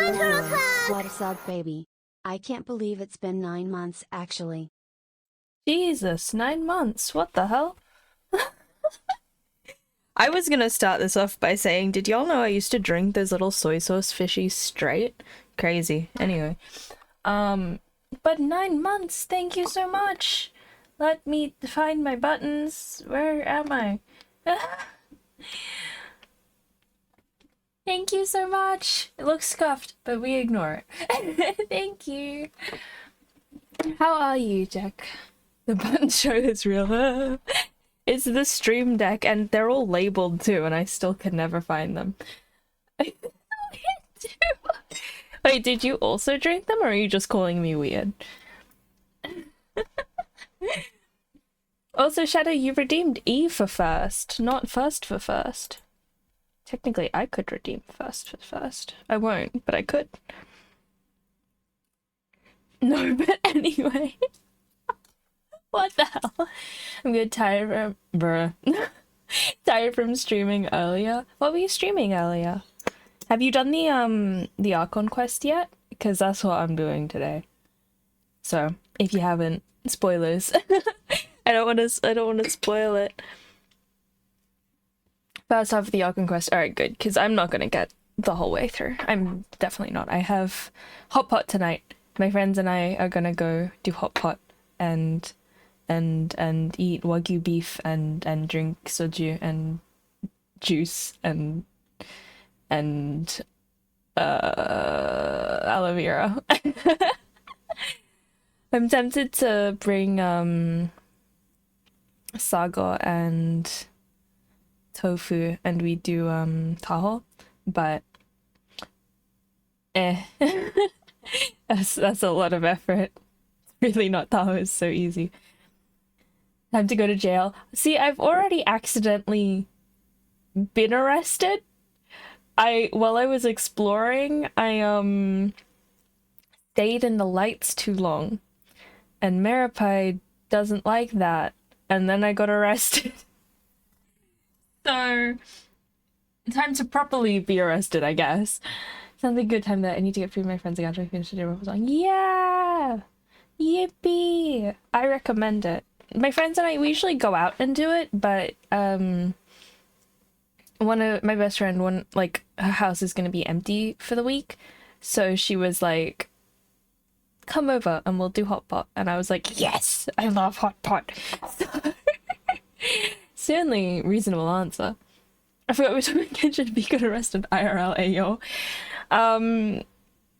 What a sub, baby. I can't believe it's been 9 months, actually. Jesus, 9 months. What the hell? I was gonna start this off by saying, did y'all know I used to drink those little soy sauce fishies straight? Crazy. Anyway. But 9 months, thank you so much. Let me find my buttons. Where am I? Thank you so much. It looks scuffed, but we ignore it. Thank you. How are you, Jack? The button show is real. It's the Stream Deck, and they're all labeled too, and I still can never find them. Wait, did you also drink them, or are you just calling me weird? Also, Shadow, you redeemed E for first, not first for first. Technically, I could redeem first for first. I won't, but I could. No, but anyway. What the hell? I'm getting tired from tired from streaming earlier. What were you streaming earlier? Have you done the Archon quest yet? Because that's what I'm doing today. So if you haven't, spoilers. I don't want to spoil it. First half of the Archon quest. All right, good. Because I'm not gonna get the whole way through. I'm definitely not. I have hot pot tonight. My friends and I are gonna go do hot pot and eat wagyu beef and drink soju and juice and aloe vera. I'm tempted to bring sago and tofu and we do taho, but that's a lot of effort. Really not. Taho is so easy. Time to go to jail. See, I've already accidentally been arrested. While I was exploring, I stayed in the lights too long. And Marapai doesn't like that. And then I got arrested. So time to properly be arrested, I guess. Sounds like a good time that I need to get food with my friends again after I finish the dinner song. Yeah! Yippee! I recommend it. My friends and I, we usually go out and do it, but one of my best friend, like her house is gonna be empty for the week, so she was like, come over and we'll do hot pot, and I was like, yes, I love hot pot. So, certainly reasonable answer. I forgot we were talking should be got arrested IRL AO.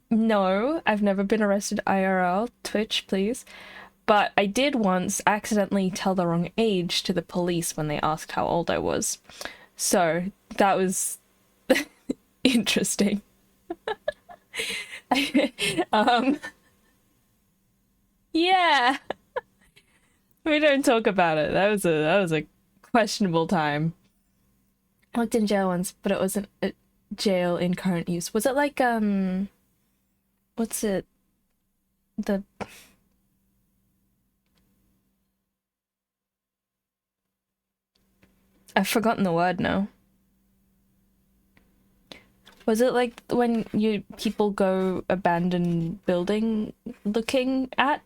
No, I've never been arrested IRL. Twitch, please. But I did once accidentally tell the wrong age to the police when they asked how old I was. So that was interesting. Yeah. We don't talk about it. That was a questionable time. I looked in jail once, but it wasn't a jail in current use. Was it like what's it? I've forgotten the word now. Was it like when people go abandoned building looking at?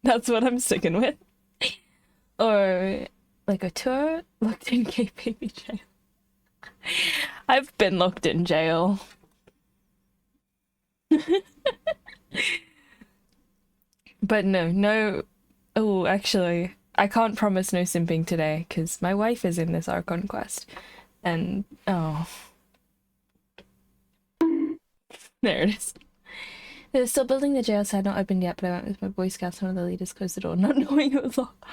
That's what I'm sticking with. Or like a tour looked in gay baby jail. I've been locked in jail. But no. Oh, actually, I can't promise no simping today because my wife is in this Archon quest. And, oh. There it is. They're still building the jail, so I not opened yet, but I went with my Boy Scouts. One of the leaders closed the door, not knowing it was locked.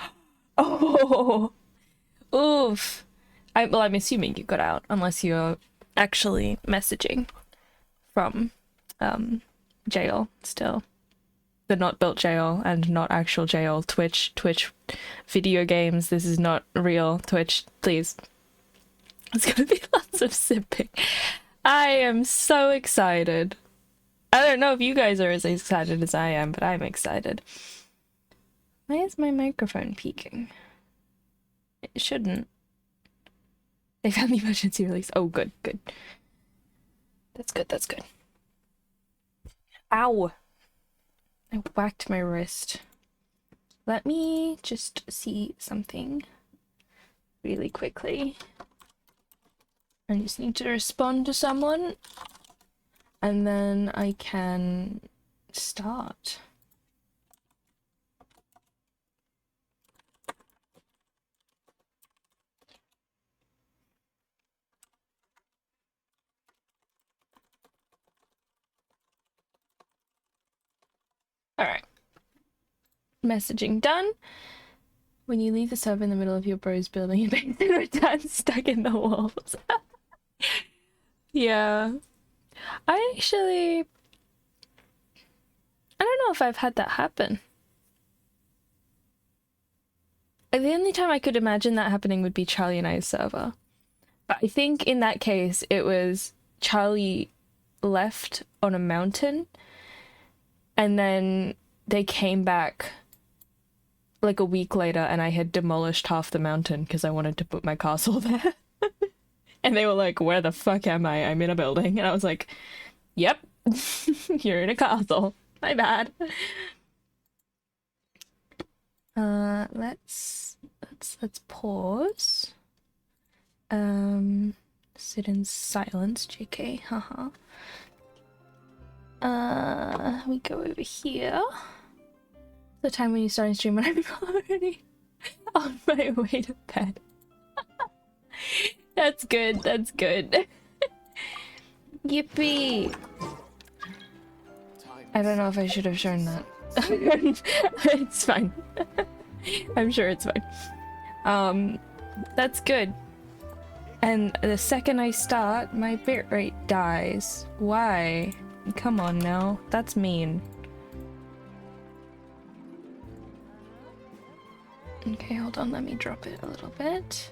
Oh! Oof! Well, I'm assuming you got out, unless you're actually messaging from, jail still. The not built jail and not actual jail. Twitch video games. This is not real. Twitch, please. It's gonna be lots of sipping. I am so excited. I don't know if you guys are as excited as I am, but I'm excited. Why is my microphone peaking? It shouldn't. They found the emergency release. Oh, good. That's good, that's good. Ow! I whacked my wrist. Let me just see something really quickly. I just need to respond to someone, and then I can start. Alright. Messaging done. When you leave the server in the middle of your bro's building, your base returns stuck in the walls. Yeah. I don't know if I've had that happen. The only time I could imagine that happening would be Charlie and I's server. But I think in that case, it was Charlie left on a mountain, and then they came back like a week later, and I had demolished half the mountain because I wanted to put my castle there. And they were like, where the fuck am I? I'm in a building. And I was like, yep, you're in a castle. My bad. Let's pause. Sit in silence, JK, haha. We go over here. The time when you start stream when I'm already on my way to bed. That's good, that's good. Yippee! I don't know if I should have shown that. It's fine. I'm sure it's fine. That's good. And the second I start, my bitrate dies. Why? Come on now. That's mean. Okay, hold on. Let me drop it a little bit.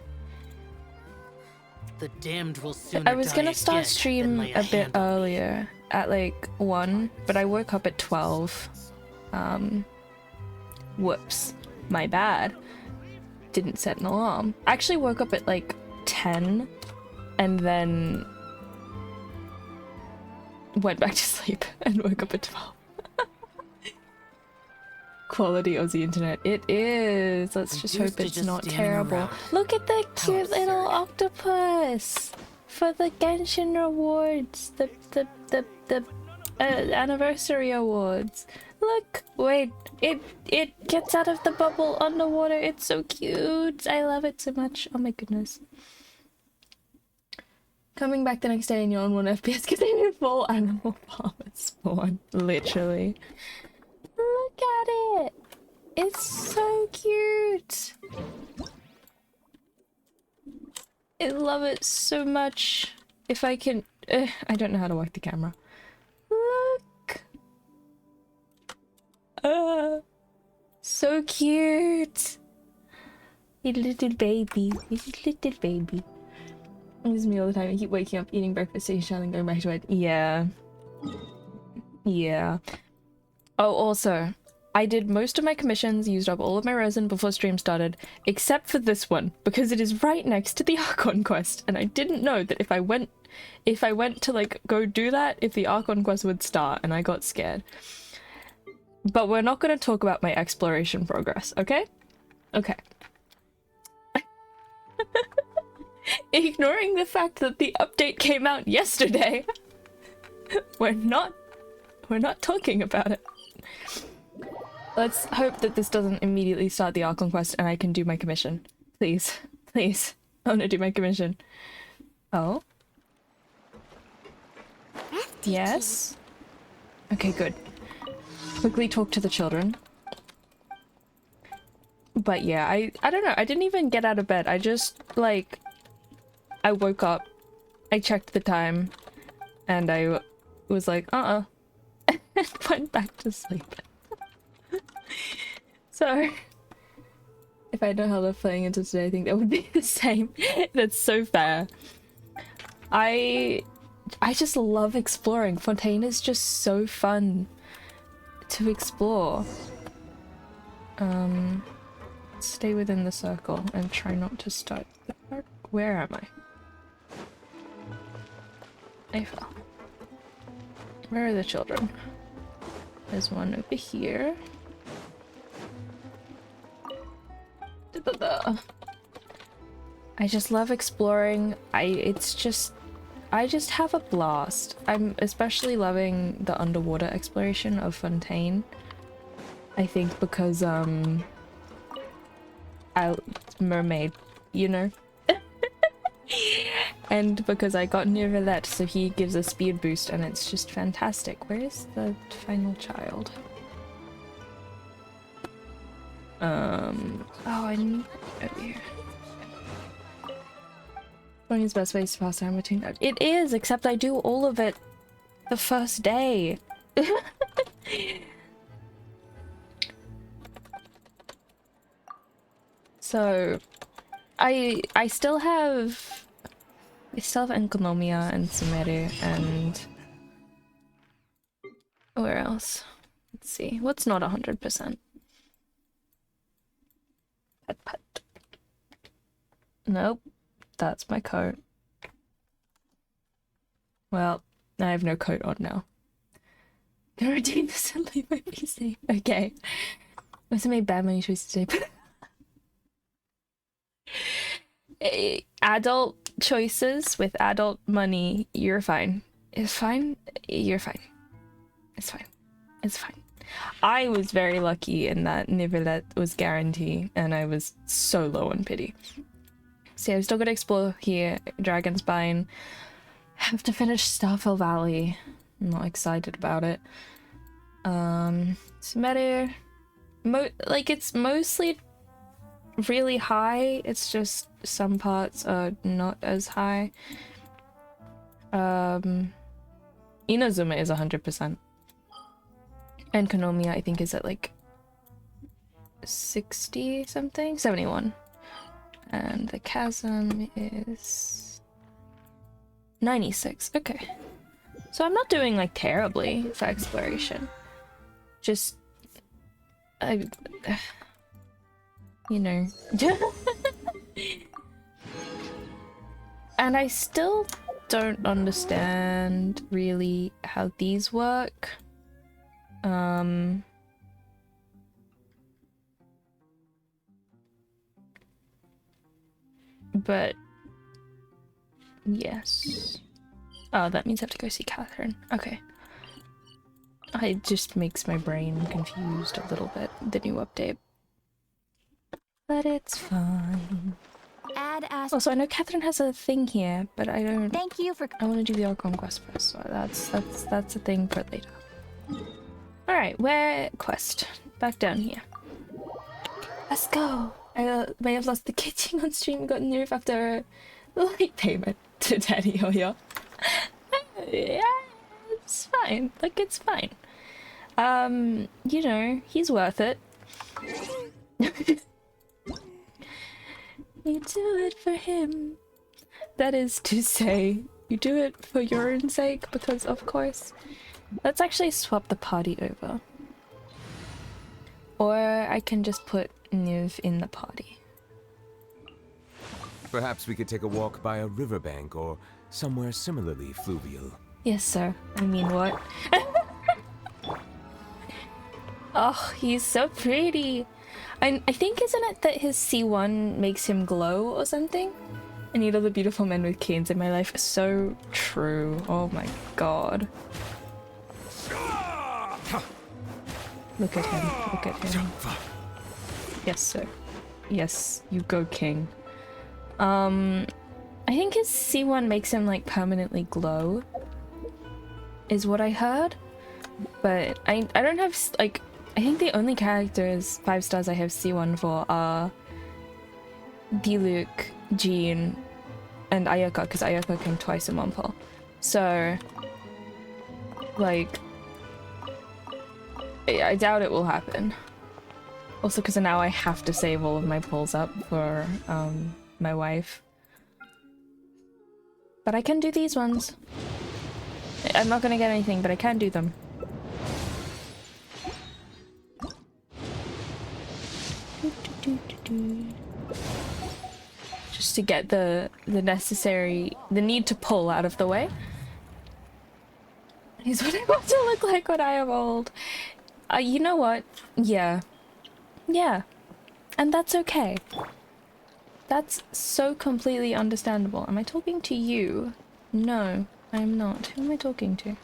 The damned will sooner I was gonna start stream a bit earlier at like 1, but I woke up at 12. Whoops. My bad. Didn't set an alarm. I actually woke up at like 10 and then went back to sleep and woke up at 12. Quality Aussie internet. It is. Let's just hope it's not terrible. Look at the cute little octopus for the Genshin rewards. The anniversary awards. Look, wait. It gets out of the bubble underwater. It's so cute. I love it so much. Oh my goodness. Coming back the next day and you're on 1 FPS because they did full animal farmer spawn. Literally. Look at it! It's so cute! I love it so much. If I can... I don't know how to work the camera. Look! So cute! A little baby. He's a little baby. This is me all the time. I keep waking up, eating breakfast, taking a shower, and going back to bed. Yeah. Yeah. Oh, also, I did most of my commissions, used up all of my resin before stream started, except for this one, because it is right next to the Archon quest, and I didn't know that if I went to, like, go do that, if the Archon quest would start, and I got scared. But we're not going to talk about my exploration progress, okay? Okay. Ignoring the fact that the update came out yesterday, we're not talking about it. Let's hope that this doesn't immediately start the Archon quest and I can do my commission. Please. Please. I want to do my commission. Oh? Yes? Okay, good. Quickly talk to the children. But yeah, I don't know. I didn't even get out of bed. I just, like... I woke up. I checked the time. And I was like, and went back to sleep. So, if I know how they're playing into today, I think that would be the same. That's so fair. I just love exploring. Fontaine is just so fun to explore. Stay within the circle and try not to start the park. Where am I? I fell. Where are the children? There's one over here. I just love exploring. I just have a blast. I'm especially loving the underwater exploration of Fontaine. I think because mermaid, you know? And because I got Neuvillette, so he gives a speed boost and it's just fantastic. Where is the final child? Oh, I need over here. Running best ways to pass time between. It is, except I do all of it the first day. So, I still have Enconomia and Sumeru and where else? Let's see. What's not 100%? Pet. Nope. That's my coat. Well, I have no coat on now. Gonna redeem this and leave my PC. Okay. Must have made bad money choices today. Adult choices with adult money, you're fine. It's fine. You're fine. It's fine. It's fine. I was very lucky in that Neuvillette was guarantee, and I was so low on pity. So yeah, I've still got to explore here. Dragonspine. Have to finish Starfell Valley. I'm not excited about it. Sumeru. Like, it's mostly really high. It's just some parts are not as high. Inazuma is 100%. And Konomiya, I think, is at like 60 something? 71. And the chasm is 96. Okay. So I'm not doing like terribly for exploration. Just you know. And I still don't understand really how these work. But yes. Oh, that means I have to go see Catherine. Okay. It just makes my brain confused a little bit, the new update. But it's fine. Also, I know Catherine has a thing here, but I don't. Thank you for. I want to do the Archon quest first, so that's a thing for later. All right, where quest? Back down here. Let's go. I may have lost the kitchen on stream and gotten nerve after a late payment to Daddy Yo-Yo. Yeah, it's fine. Like, it's fine. You know, he's worth it. You do it for him. That is to say, you do it for your own sake, because of course. Let's actually swap the party over. Or I can just put Niv in the party. Perhaps we could take a walk by a riverbank or somewhere similarly fluvial. Yes, sir. I mean, what? Oh, he's so pretty. I think, isn't it that his C1 makes him glow or something? I need all the beautiful men with canes in my life. So true. Oh my god. Look at him. Look at him. Yes, sir. Yes, you go, king. I think his C1 makes him like permanently glow, is what I heard. But I don't have like, I think the only characters 5 stars I have C1 for are Diluc, Jean, and Ayaka, because Ayaka came twice in one pull. So, like, I doubt it will happen. Also, because now I have to save all of my pulls up for my wife. But I can do these ones. I'm not gonna get anything, but I can do them. Just to get the necessary, the need to pull out of the way. is what I want to look like when I am old. You know what? Yeah. Yeah. And that's okay. That's so completely understandable. Am I talking to you? No, I'm not. Who am I talking to?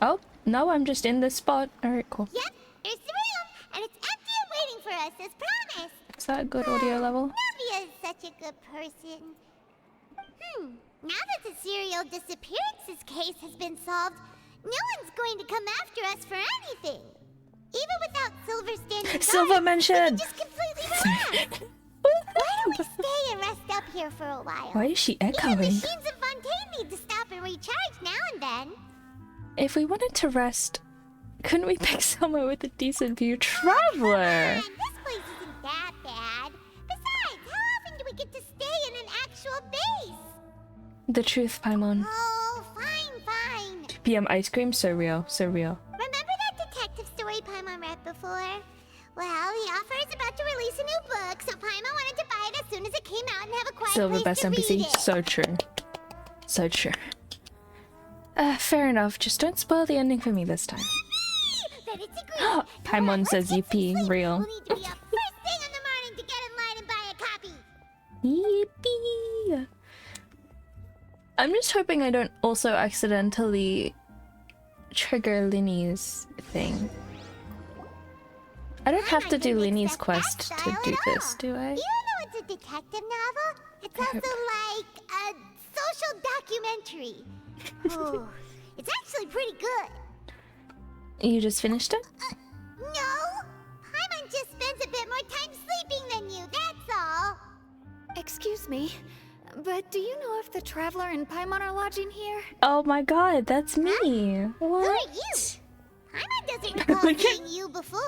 Oh, no, I'm just in this spot. Alright, cool. Yep, here's the room, and it's empty and waiting for us as promised. Is that a good audio level? Novia is such a good person. Now that the serial disappearances case has been solved, no one's going to come after us for anything. Even without Silver standing guard, Silver mentioned! we can just completely relax. Why don't we stay and rest up here for a while? Why is she Even echoing? machines of Fontaine need to stop and recharge now and then. If we wanted to rest, couldn't we pick somewhere with a decent view? Traveler! Man, this place isn't that bad. Besides, how often do we get to stay in an actual base? The truth, Paimon. Oh, fine. 2 PM ice cream, so real, so real. Remember that detective story Paimon read before? Well, the author is about to release a new book, so Paimon wanted to buy it as soon as it came out and have a quiet Silver place best to read NPC, it. so true. So true. Fair enough, just don't spoil the ending for me this time. Then it's agreed. Paimon Let's says get some yippee, sleep. real. We'll need to be up first thing in the morning to get in line and buy a copy. Yippee! I'm just hoping I don't also accidentally trigger Linny's thing. I don't have to do Linny's quest to do this, do I? You know it's a detective novel? It's also like a social documentary. Ooh, it's actually pretty good. You just finished it? No, Paimon just spends a bit more time sleeping than you, that's all. Excuse me, but do you know if the Traveler and Paimon are lodging here? Oh my god, that's me! Who What? are you? Paimon doesn't recall seeing you before.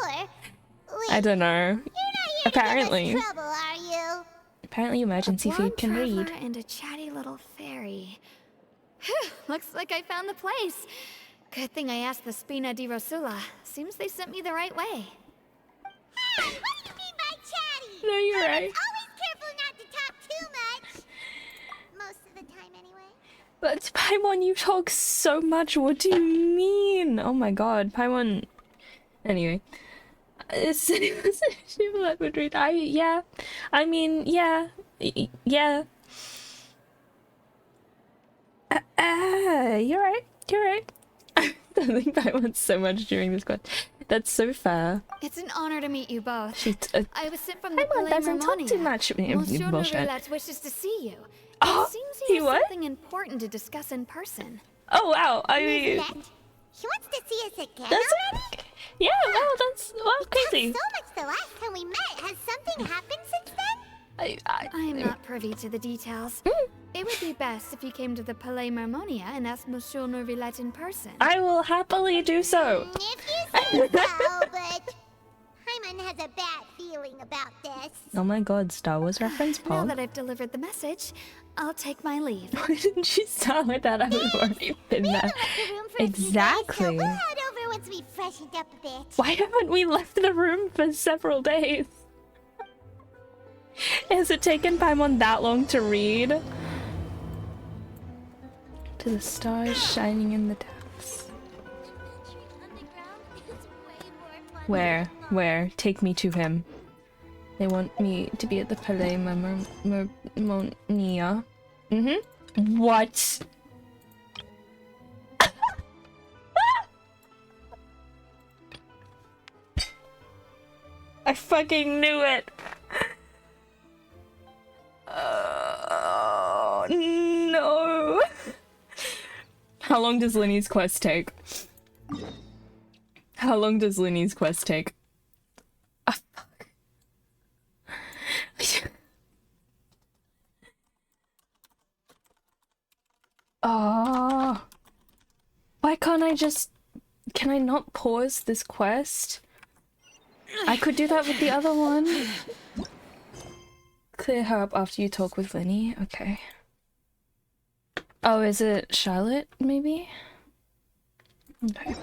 Wait, I don't know. you're not here Apparently. to give us trouble, are you? Apparently emergency Blonde food can Traveler read. and a chatty little fairy. Phew, looks like I found the place. Good thing I asked the Spina di Rosula. Seems they sent me the right way. Hey, what do you mean by chatty? No, you're right. Always careful not to talk too much. Most of the time, anyway. But Paimon, you talk so much. What do you mean? Oh my god, Paimon. Anyway. She would read. Yeah. I mean, yeah. Yeah. You're right. You're right. I don't think Paimon's so much during this quest. That's so fair. It's an honor to meet you both. She I was sent from the Paimon doesn't talk too much. Monsieur Bullshit. Novelat wishes to see you. Oh, It seems he he has what? something important to discuss in person. Oh wow. I mean, Isn't it? He wants to see us again that's already? yeah. Wow, that's crazy. So much the last time we met. Has something happened since then? I am not privy to the details. It would be best if you came to the Palais Marmonia and asked Monsieur Novelat in person. I will happily do so. If you say so, but Paimon has a bad feeling about this. Oh my god, Star Wars reference, Now Paul. that I've delivered the message, I'll take my leave. Why didn't you start with that? I've already been We there. haven't left the room for a few days, so Exactly. we'll head over once we've freshened up a bit. Why haven't we left the room for several days? Has it taken Paimon that long to read? To the stars shining in the depths. Where? Where? Take me to him. They want me to be at the Palais Marmonia. What? I fucking knew it! Oh, no! How long does Linny's quest take? How long does Linny's quest take? Ah, fuck. Oh. Why can't I just... Can I not pause this quest? I could do that with the other one. Clear her up after you talk with Linny. Okay. Oh, is it Charlotte, maybe? Okay.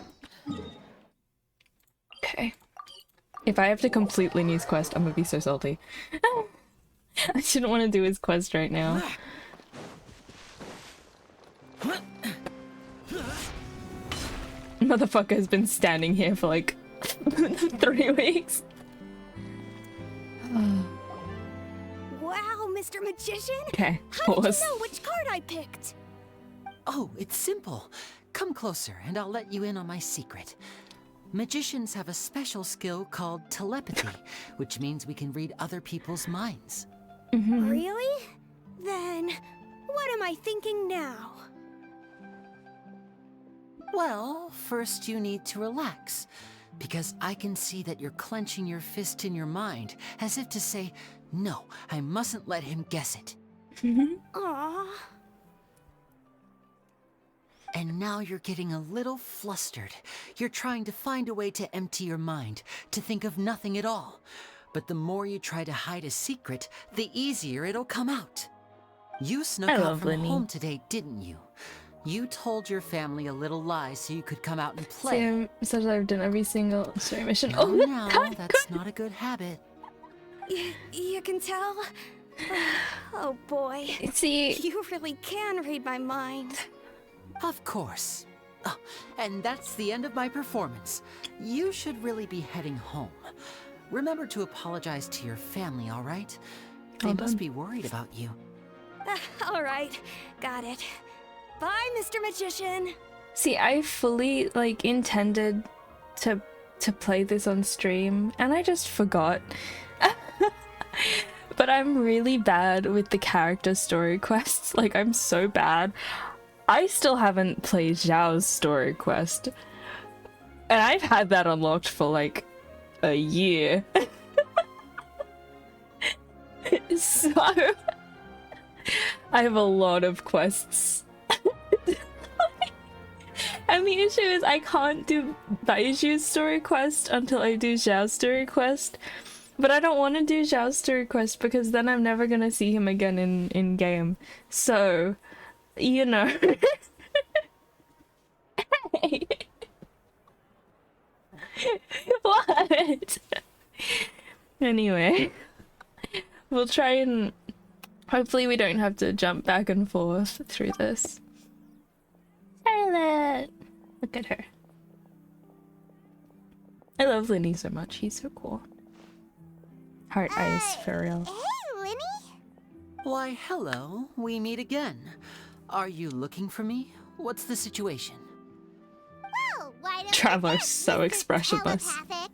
Okay. If I have to complete Linny's quest, I'm gonna be so salty. I shouldn't want to do his quest right now. motherfucker has been standing here for like 3 weeks. Wow, Mr. Magician! Okay, How did pause. you know which card I picked? Oh, it's simple. Come closer and I'll let you in on my secret. Magicians have a special skill called telepathy, which means we can read other people's minds. Really? Then, what am I thinking now? Well, first you need to relax, because I can see that you're clenching your fist in your mind, as if to say, no, I mustn't let him guess it. Aww. And now you're getting a little flustered. You're trying to find a way to empty your mind, to think of nothing at all. But the more you try to hide a secret, the easier it'll come out. You snuck out love from Linny. home today, didn't you? You told your family a little lie so you could come out and play. Sam says I've done every single story mission. No, Oh, no, that's not a good habit. You can tell? Oh boy. see, You really can read my mind. Of course. Oh, and that's the end of my performance. You should really be heading home. Remember to apologize to your family, all right? They All must done. be worried about you. All right, got it. Bye, Mr. Magician. see, I fully like intended to play this on stream, and I just forgot. But I'm really bad with the character story quests. Like, I'm so bad. I still haven't played Zhao's story quest. And I've had that unlocked for like a year. So I have a lot of quests. And the issue is I can't do Baiju's story quest until I do Zhao's story quest. But I don't want to do Zhao's story quest because then I'm never gonna see him again in game. So, you know. Hey. What? Anyway, we'll try and hopefully we don't have to jump back and forth through this. Charlotte! Look at her. I love Linny so much. He's so cool. Heart eyes for real. Hey, Linny? Why, hello. We meet again. Are you looking for me? What's the situation? Well, why don't Traveler's we talk, so Mr. expressionless. Telepathic?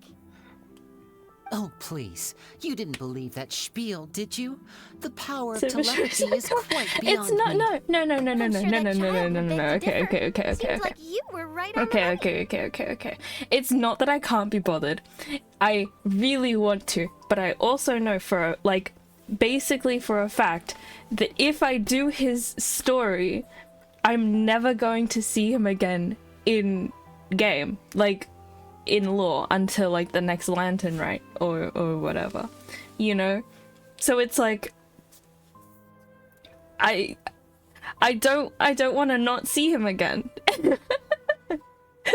Oh, please. You didn't believe that spiel, did you? The power of So much- telepathy is quite beyond It's not. me. No. I'm sure that child would beg to Okay. differ. Seems like you were right on the money. Okay. It's not that I can't be bothered. I really want to, but I also know for basically for a fact that if I do his story, I'm never going to see him again in game, like in lore, until like the next lantern rite or whatever, you know. So it's like I don't want to not see him again.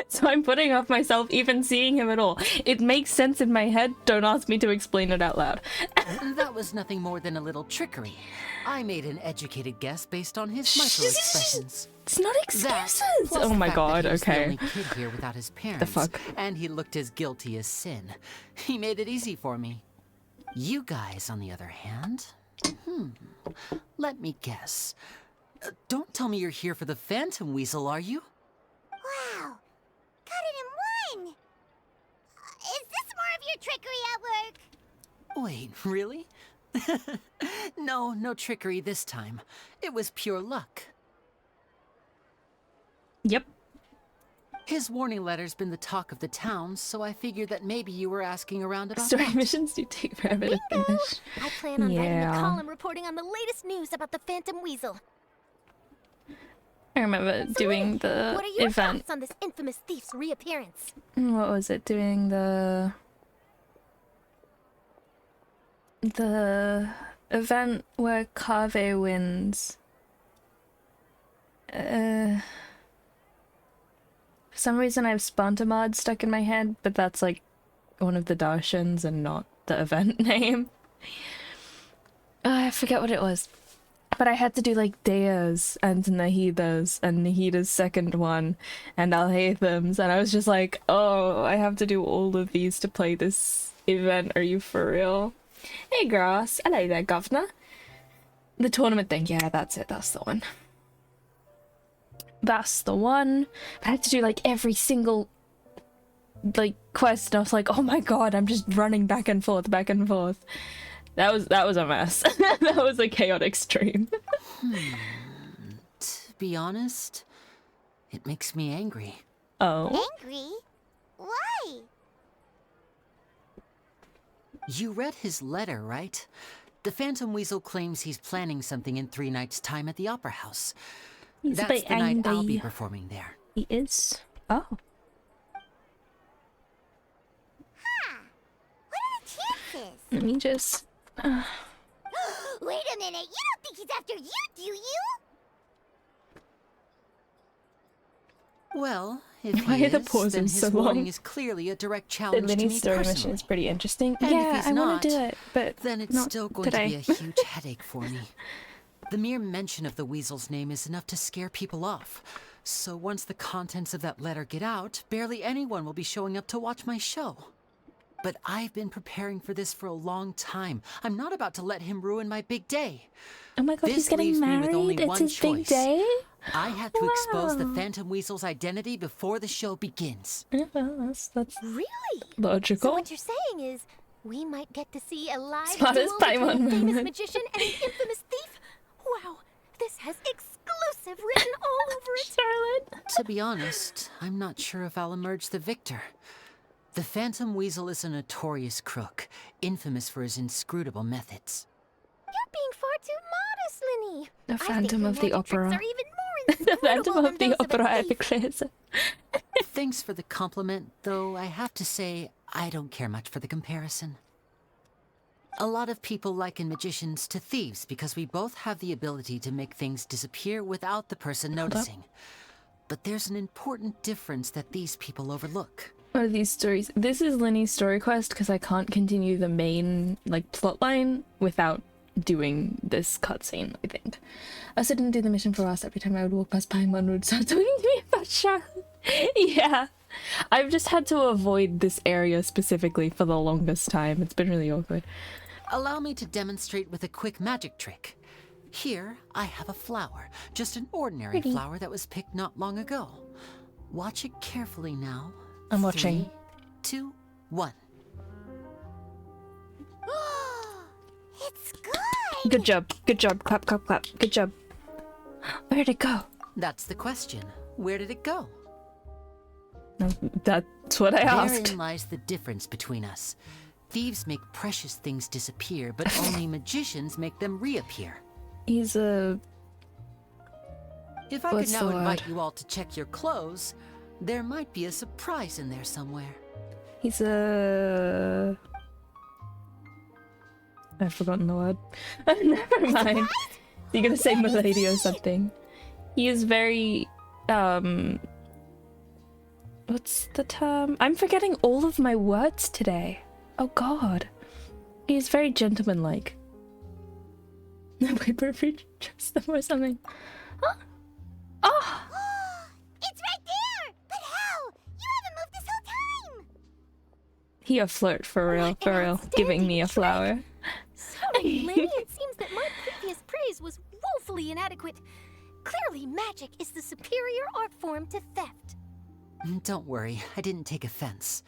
So I'm putting off myself even seeing him at all. It makes sense in my head. Don't ask me to explain it out loud. That was nothing more than a little trickery. I made an educated guess based on his micro-expressions. It's not That, excuses. plus Oh the my fact god, that he was the okay. only kid here without his parents, fuck? and he looked as guilty as sin. He made it easy for me. You guys, on the other hand, let me guess. Don't tell me you're here for the Phantom Weasel, are you? Wow. Got it in one. Is this more of your trickery at work? Wait, really? No trickery this time. It was pure luck. Yep. His warning letter's been the talk of the town, so I figured that maybe you were asking around about Story that. missions do take forever to finish. I plan on writing Yeah. a column reporting on the latest news about the Phantom Weasel. I remember doing What the are your event. thoughts on this infamous thief's reappearance? What was it? Doing the event where Kave wins. For some reason I have Spontamod stuck in my head, but that's like one of the Darshans and not the event name. I forget what it was. But I had to do like Dea's and Nahida's and Nahida's second one and Alhaitham's, and I was just like, oh, I have to do all of these to play this event. Are you for real? Hey, Grass. Hello there, Governor. The tournament thing, yeah, that's it. That's the one. That's the one. I had to do like every single like quest, and I was like, oh my god, I'm just running back and forth, back and forth. That was a mess. That was a chaotic stream. To be honest, it makes me angry. Oh. Angry? Why? You read his letter, right? The Phantom Weasel claims he's planning something in 3 nights' time at the Opera House. He's a That's bit the night I'll be angry. performing there. He is. Oh. What are the chances? Let me just. Wait a minute, you don't think he's after you, do you? Well, if Why he are the is, pauses then his so warning long? is clearly a direct The challenge to mini me story mission personally. is pretty interesting. And if Yeah, he's I want to not, do it, but Then it's not still going today. to be a huge headache for me. The mere mention of the Weasel's name is enough to scare people off. So once the contents of that letter get out, barely anyone will be showing up to watch my show. But I've been preparing for this for a long time. I'm not about to let him ruin my big day. Oh my god, This he's getting leaves me with only married. It's one his big choice. day. I have to expose the Wow. Phantom Weasel's identity before the show begins. Yeah, well, that's Really? So logical. what you're saying is, we might get to see a live Smartest duel between Paimon a famous moment. magician and an infamous thief? Wow, this has exclusive written all over it. Charlotte. To be honest, I'm not sure if I'll emerge the victor. The Phantom Weasel is a notorious crook, infamous for his inscrutable methods. You're being far too modest, Linny. The I think Phantom your of the magic tricks Opera. are even more The inscrutable Phantom than of the those a Opera thief. Epiclese. Thanks for the compliment, though I have to say I don't care much for the comparison. A lot of people liken magicians to thieves because we both have the ability to make things disappear without the person noticing. But there's an important difference that these people overlook. What are these stories? This is Linny's story quest because I can't continue the main like plot line without doing this cutscene, I think. I also didn't do the mission for us. Every time I would walk past Paimon would start talking to me about Charlotte. Yeah. I've just had to avoid this area specifically for the longest time. It's been really awkward. Allow me to demonstrate with a quick magic trick. Here, I have a flower. Just an ordinary Pretty. flower that was picked not long ago. Watch it carefully now. I'm watching. 3, 2, 1. It's good! Good job. Good job. Clap, clap, clap. Good job. Where'd it go? That's the question. Where did it go? No, that's what I asked. Therein lies the difference between us. Thieves make precious things disappear, but only magicians make them reappear. He's a... If I could What's now the invite word? you all to check your clothes, there might be a surprise in there somewhere. He's a... I've forgotten the word. Never mind. You're gonna say milady or something. He is very... What's the term? I'm forgetting all of my words today. Oh god. He's very gentlemanlike. Wait, if we trust them or something. Huh? Oh! It's right there! But how? You haven't moved this whole time! He a flirt, for real, What for an real. Giving me a flower. Sorry, Linny, it seems that my previous praise was woefully inadequate. Clearly, magic is the superior art form to theft. Don't worry, I didn't take offense.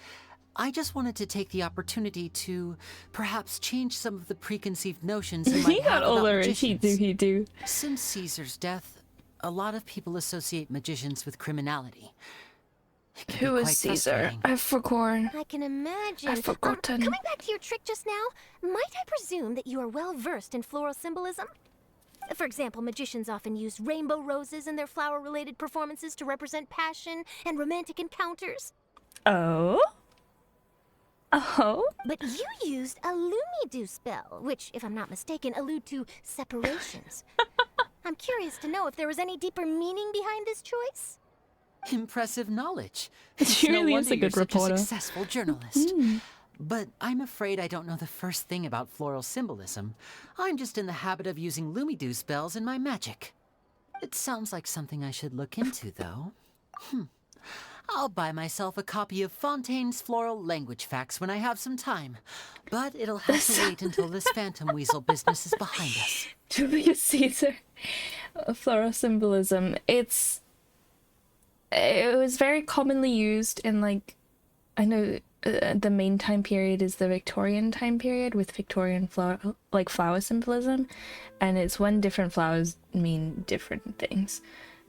I just wanted to take the opportunity to perhaps change some of the preconceived notions you might He have got about older. magicians. He do. Since Caesar's death, a lot of people associate magicians with criminality. It can be Who is quite Caesar? frustrating. I've forgotten. I can imagine. I've forgotten. Coming back to your trick just now, might I presume that you are well versed in floral symbolism? For example, magicians often use rainbow roses in their flower-related performances to represent passion and romantic encounters. Oh? Oh? But you used a Lumidu spell, which, if I'm not mistaken, allude to separations. I'm curious to know if there was any deeper meaning behind this choice. Impressive knowledge. She No really is wonder a good you're reporter. Such a successful journalist. but I'm afraid I don't know the first thing about floral symbolism. I'm just in the habit of using Lumidu spells in my magic. It sounds like something I should look into, though. I'll buy myself a copy of Fontaine's Floral Language Facts when I have some time, but it'll have to wait until this phantom weasel business is behind us. Julius Caesar. Floral symbolism. It was very commonly used in, like, I know the main time period is the Victorian time period with Victorian flower symbolism, and it's when different flowers mean different things.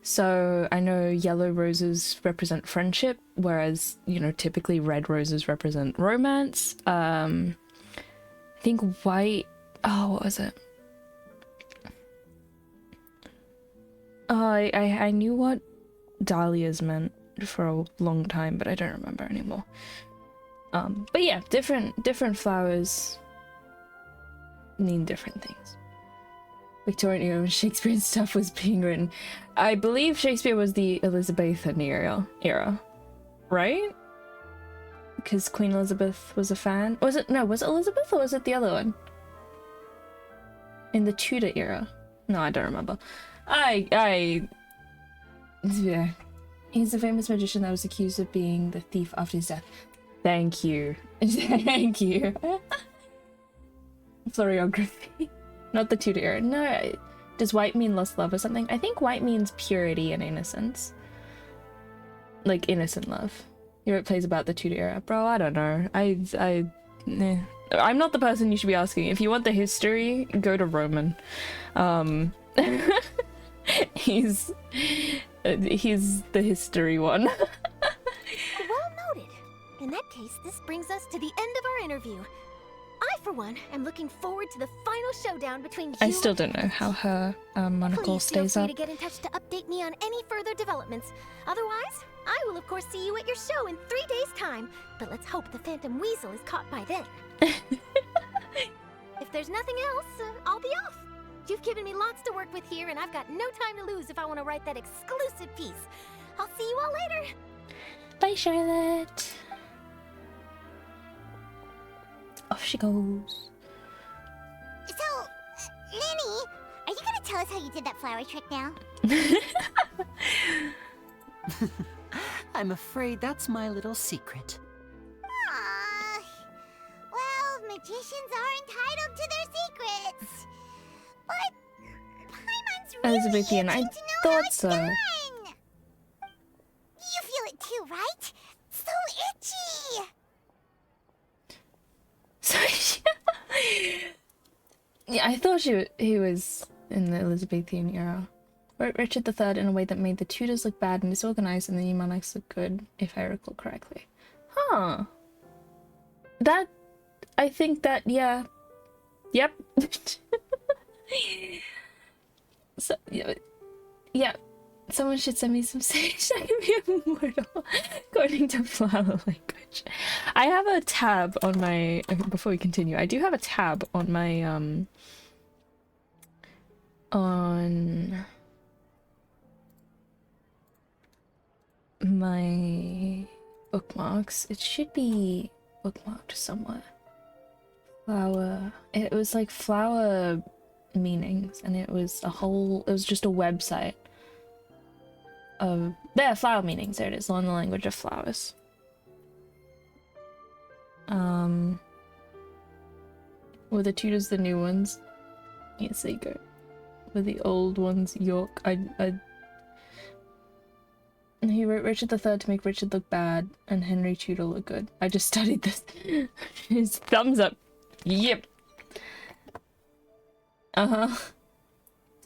So I know yellow roses represent friendship, whereas, you know, typically red roses represent romance. I think white, what was it? I knew what dahlias meant for a long time, but I don't remember anymore. But yeah, different flowers mean different things. Victorian era, Shakespearean stuff was being written. I believe Shakespeare was the Elizabethan era, right? Because Queen Elizabeth was a fan. Was it Elizabeth or was it the other one? In the Tudor era? No, I don't remember. Yeah. He's a famous magician that was accused of being the thief after his death. Thank you. Thank you. Floriography. Not the Tudor era. No. Does white mean lost love or something? I think white means purity and innocence. Like innocent love. He wrote plays about the Tudor era. Bro, I don't know. I'm not the person you should be asking. If you want the history, go to Roman. He's the history one. Well noted. In that case, this brings us to the end of our interview. I, for one, am looking forward to the final showdown between you. I still don't know how her monocle stays up. Please feel free to get in touch to update me on any further developments. Otherwise, I will of course see you at your show in 3 days' time. But let's hope the Phantom Weasel is caught by then. If there's nothing else, I'll be off. You've given me lots to work with here, and I've got no time to lose if I want to write that exclusive piece. I'll see you all later. Bye, Charlotte. Off she goes. So, Lenny, are you gonna tell us how you did that flower trick now? I'm afraid that's my little secret. Aww. Well, magicians are entitled to their secrets. But Paimon's really Elizabethan, I itching to know how thought it's so. done. You feel it too, right? So itchy. Yeah, I thought he was in the Elizabethan era. Wrote Richard III in a way that made the Tudors look bad and disorganized and the new monarchs look good, if I recall correctly. Huh. That, I think that, yeah. Yep. So, yeah. Someone should send me some sage that can be immortal, according to flower language. I have a tab on my, before we continue, I do have a tab on my, on my bookmarks. It should be bookmarked somewhere. Flower, it was like flower meanings, and it was just a website of flower meanings. There it is, on the language of flowers. Were the Tudors the new ones? Yes, they go. Were the old ones York? He wrote Richard III to make Richard look bad and Henry Tudor look good. I just studied this. His thumbs up. Yep.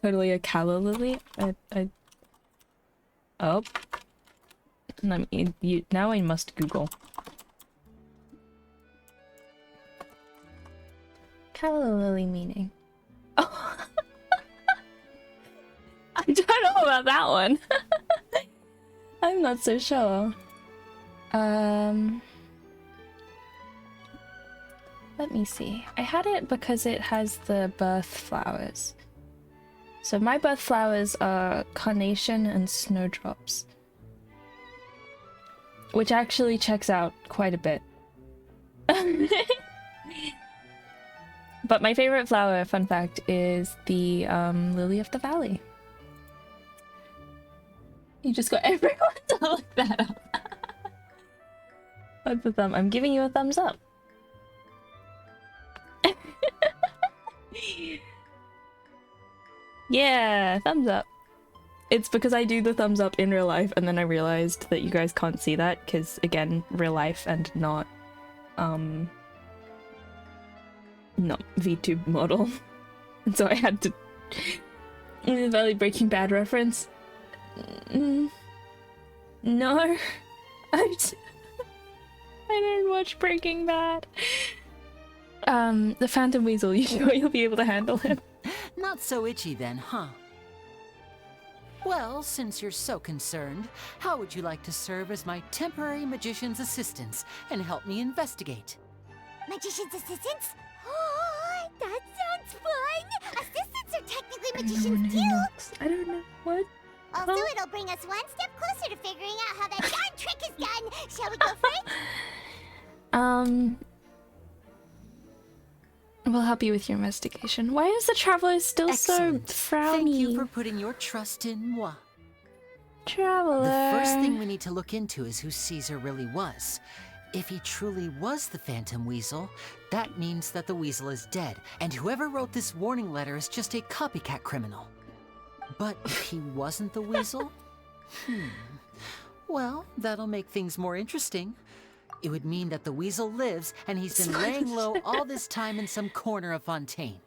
Totally a calla lily. Oh. Now I must Google. Calla lily meaning. Oh. I don't know about that one. I'm not so sure. Let me see. I had it because it has the birth flowers. So my birth flowers are carnation and snowdrops, which actually checks out quite a bit. But my favorite flower, fun fact, is the lily of the valley. You just got everyone to look that up. What's the thumb? I'm giving you a thumbs up. Yeah, thumbs up. It's because I do the thumbs up in real life, and then I realized that you guys can't see that because, again, real life and not VTube model. And so I had to. Valley Breaking Bad reference. No, I don't watch Breaking Bad. The Phantom Weasel. You sure you'll be able to handle him? Not so itchy then, huh? Well, since you're so concerned, how would you like to serve as my temporary magician's assistants and help me investigate? Magician's assistants? Oh, that sounds fun! Assistants are technically magicians too! I don't know. What? Also, it'll bring us one step closer to figuring out how that darn trick is done! Shall we go for it? We'll help you with your investigation. Why is the traveler still Excellent. so frowny? Thank you for putting your trust in moi. Traveler. The first thing we need to look into is who Caesar really was. If he truly was the Phantom Weasel, that means that the weasel is dead, and whoever wrote this warning letter is just a copycat criminal. But if he wasn't the weasel? Well, that'll make things more interesting. It would mean that the weasel lives, and he's been laying low all this time in some corner of Fontaine.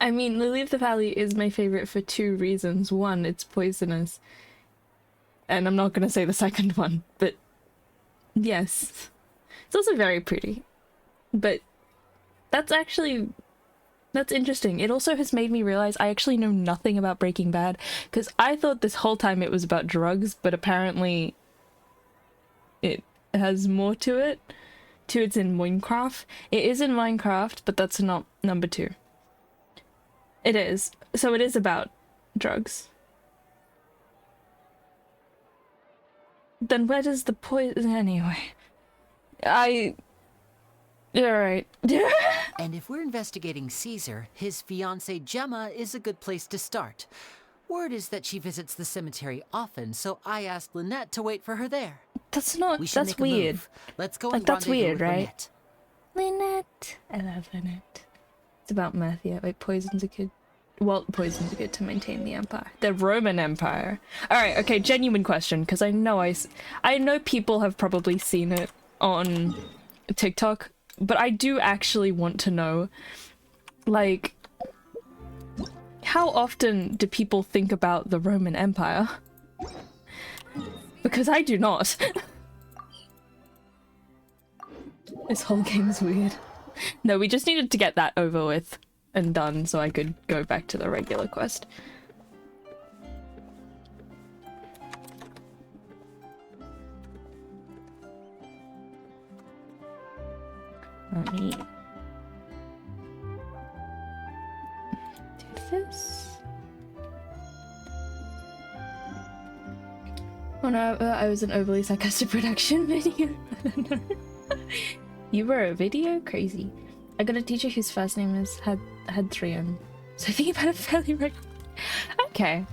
I mean, Lily of the Valley is my favorite for two reasons. One, it's poisonous. And I'm not going to say the second one, but yes. It's also very pretty. But that's interesting. It also has made me realize I actually know nothing about Breaking Bad, because I thought this whole time it was about drugs, but apparently it has more to it. It's in Minecraft. It is in Minecraft, but that's not number 2. It is. So it is about drugs. Then where does the poison anyway? Alright. And if we're investigating Caesar, his fiancée Gemma is a good place to start. Word is that she visits the cemetery often, so I asked Lynette to wait for her there. That's not. We should That's make a weird. move. Let's go Like, and that's rendezvous weird, with right? Lynette. Lynette. I love Lynette. It's about meth, yeah. Wait, poison's a good. Well, poison's good to maintain the empire. The Roman Empire. Alright, okay, genuine question, because I know people have probably seen it on TikTok, but I do actually want to know, like, how often do people think about the Roman Empire? Because I do not. This whole game's weird. No, we just needed to get that over with and done so I could go back to the regular quest. Let me do this. Oh no, I was an overly sarcastic production video. I don't know. You were a video? Crazy. I got a teacher whose first name is had 3 M's. So I think about it fairly right. Okay.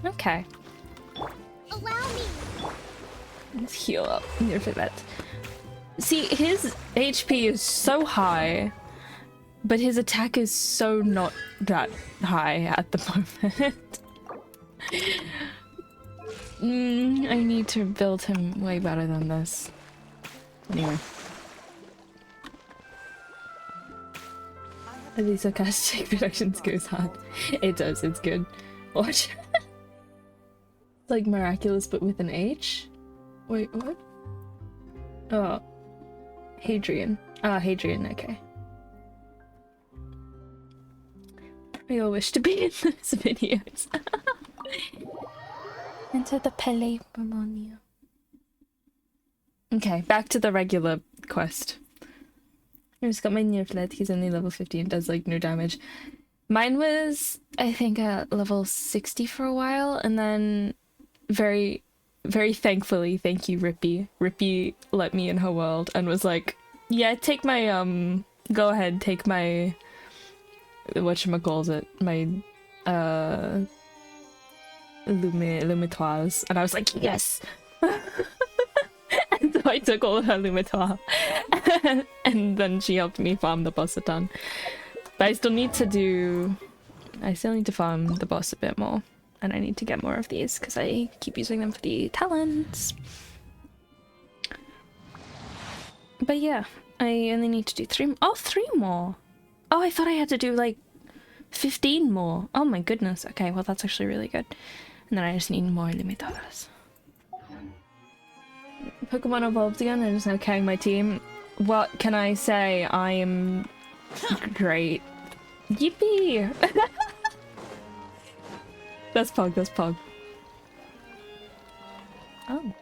Allow me! Let's heal up for that. See, his HP is so high, but his attack is so not that high at the moment. I need to build him way better than this. Anyway. These sarcastic productions goes hard. It does, it's good. Watch. Like miraculous but with an H? Wait, what? Oh. Hadrian. Ah, Hadrian, okay. We all wish to be in those videos. Enter the Pele Pneumonia. Okay, back to the regular quest. I just got my Nearfled, he's only level 50 and does like no damage. Mine was, I think, at level 60 for a while, and then very, very thankfully, thank you Rippy. Rippy let me in her world and was like, yeah, take my, go ahead, take my whatchamacallit, my Lumitoires, and I was like, yes! And so I took all of her Lumitoire, and then she helped me farm the boss a ton. But I still need to farm the boss a bit more, and I need to get more of these because I keep using them for the talents. But yeah, I only need to do 3 more. Oh, I thought I had to do like 15 more. Oh my goodness. Okay, well that's actually really good. And then I just need more Limitadas. Pokemon evolved again. I'm just now carrying my team. What can I say? I am great. Yippee! That's Pog, that's Pog. Oh.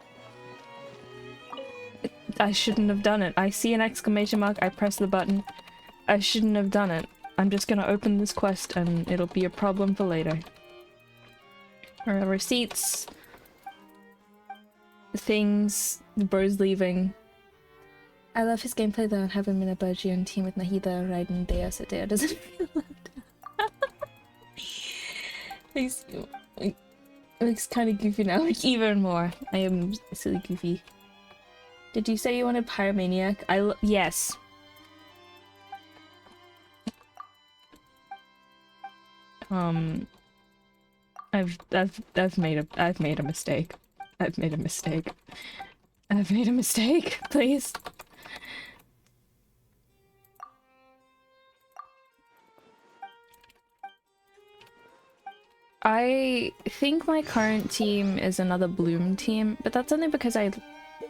I shouldn't have done it. I see an exclamation mark, I press the button. I shouldn't have done it. I'm just gonna open this quest and it'll be a problem for later. Receipts. Things. The bro's leaving. I love his gameplay though, and having been a Burgian team with Nahida, Raiden, Deus, Adea doesn't feel that. Looks kind of goofy now, like even more. I am silly goofy. Did you say you wanted Pyromaniac? Yes. I've made a mistake. I've made a mistake. I've made a mistake, please. I think my current team is another Bloom team, but that's only because I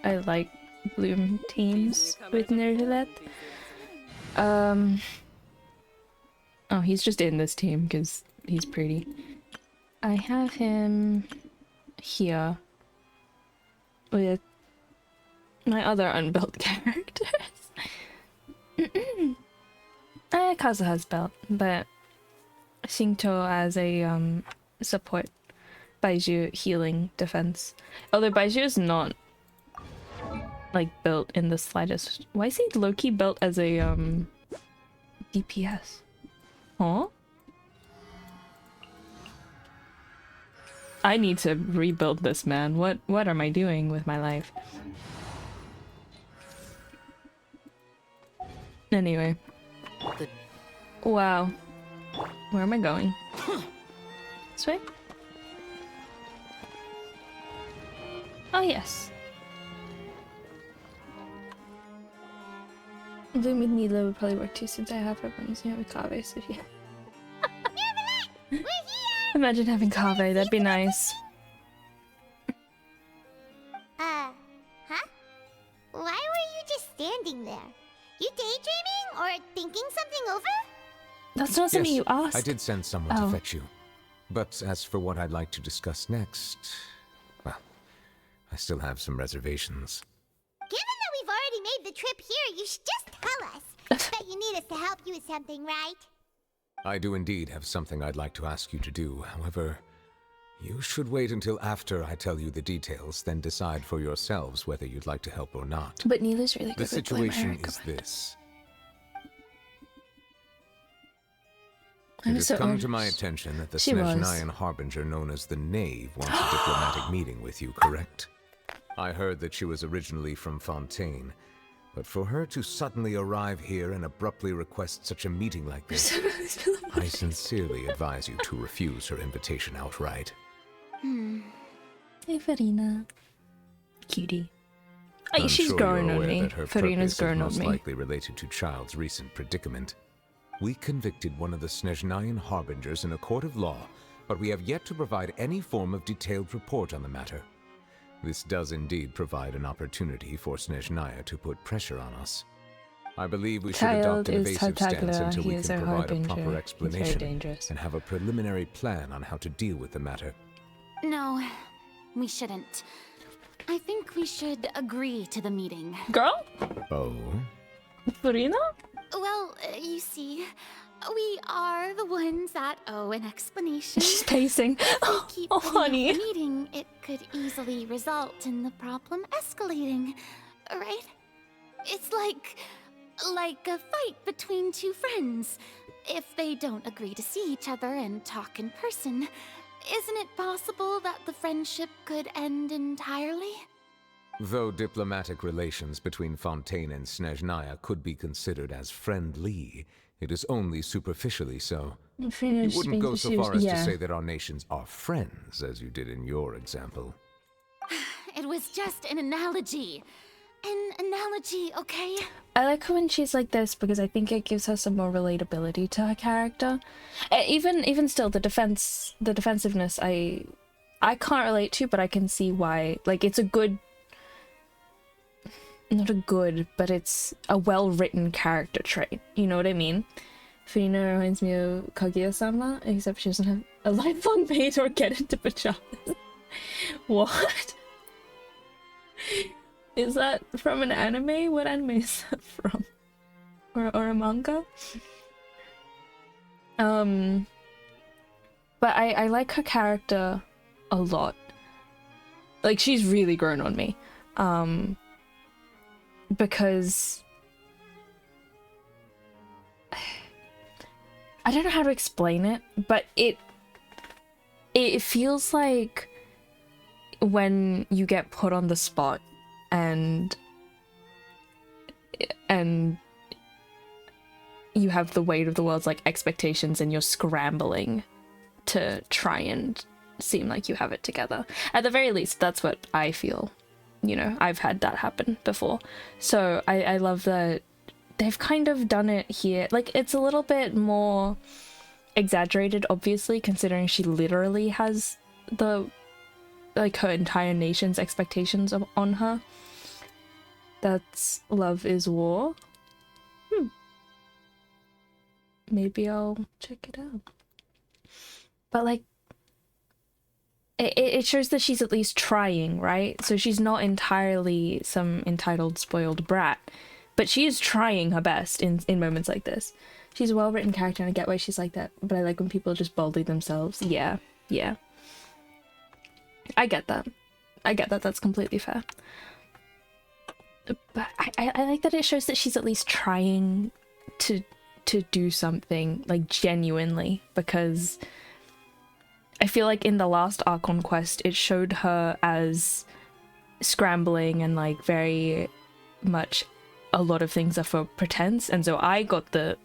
like Bloom teams with Nerhulet. Oh, he's just in this team because he's pretty. I have him here with my other unbuilt characters. Kaza has belt, but Shinto as a support Baiju healing defense. Although Baiju is not like built in the slightest. Why is he low-key built as a DPS? Huh? I need to rebuild this, man. What am I doing with my life? Anyway. Wow. Where am I going? This way? Oh yes. Bloom with Needler would probably work too since I have her when using it with Kave, so yeah. Imagine having Kave, that'd be nice. Huh? Why were you just standing there? You daydreaming or thinking something over? That's not something you asked. I did send someone to fetch you. But as for what I'd like to discuss next, well, I still have some reservations. Given that we've already made the trip here, you should just tell us. Bet you need us to help you with something, right? I do indeed have something I'd like to ask you to do. However, you should wait until after I tell you the details, then decide for yourselves whether you'd like to help or not. But Neela's really good. The situation is this. It has come to my attention that the Snezhnayan Harbinger known as the Knave wants a diplomatic meeting with you, correct? I heard that she was originally from Fontaine, but for her to suddenly arrive here and abruptly request such a meeting like this, I sincerely advise you to refuse her invitation outright. Hey, Farina. Cutie. I'm she's sure growing you're on aware me. that her Farina's purpose growing is on most me. likely related to Child's recent predicament. We convicted one of the Snezhnayan Harbingers in a court of law, but we have yet to provide any form of detailed report on the matter. This does indeed provide an opportunity for Snezhnaya to put pressure on us. I believe we should adopt an evasive stance until we can provide a proper explanation and have a preliminary plan on how to deal with the matter. No, we shouldn't. I think we should agree to the meeting. Girl? Oh? Farina? Well, you see, we are the ones that owe an explanation. She's pacing. If we keep putting off honey. the meeting, it could easily result in the problem escalating, right? It's like Like a fight between two friends. If they don't agree to see each other and talk in person, isn't it possible that the friendship could end entirely? Though diplomatic relations between Fontaine and Snezhnaya could be considered as friendly, it is only superficially so. You wouldn't go so far as to say that our nations are friends, as you did in your example. It was just an analogy. An analogy, okay? I like her when she's like this because I think it gives her some more relatability to her character. Even still, the defensiveness, I can't relate to, but I can see why. Like, it's a good, not a good, but it's a well-written character trait. You know what I mean? Furina reminds me of Kaguya-sama, except she doesn't have a lifelong mate or get into pajamas. What? Is that from an anime? What anime is that from? Or a manga? But I like her character a lot. Like, she's really grown on me. Because I don't know how to explain it, but it feels like when you get put on the spot and you have the weight of the world's like expectations and you're scrambling to try and seem like you have it together. At the very least, that's what I feel. You know, I've had that happen before. So I love that they've kind of done it here. Like, it's a little bit more exaggerated, obviously, considering she literally has the like her entire nation's expectations on her. That's Love is War. Maybe I'll check it out. But like, it shows that she's at least trying, right? So she's not entirely some entitled, spoiled brat, but she is trying her best in moments like this. She's a well-written character and I get why she's like that, but I like when people just bully themselves. Yeah. I get that. That's completely fair. But I like that it shows that she's at least trying to do something, like, genuinely, because I feel like in the last Archon quest, it showed her as scrambling and, like, very much a lot of things are for pretense, and so I got the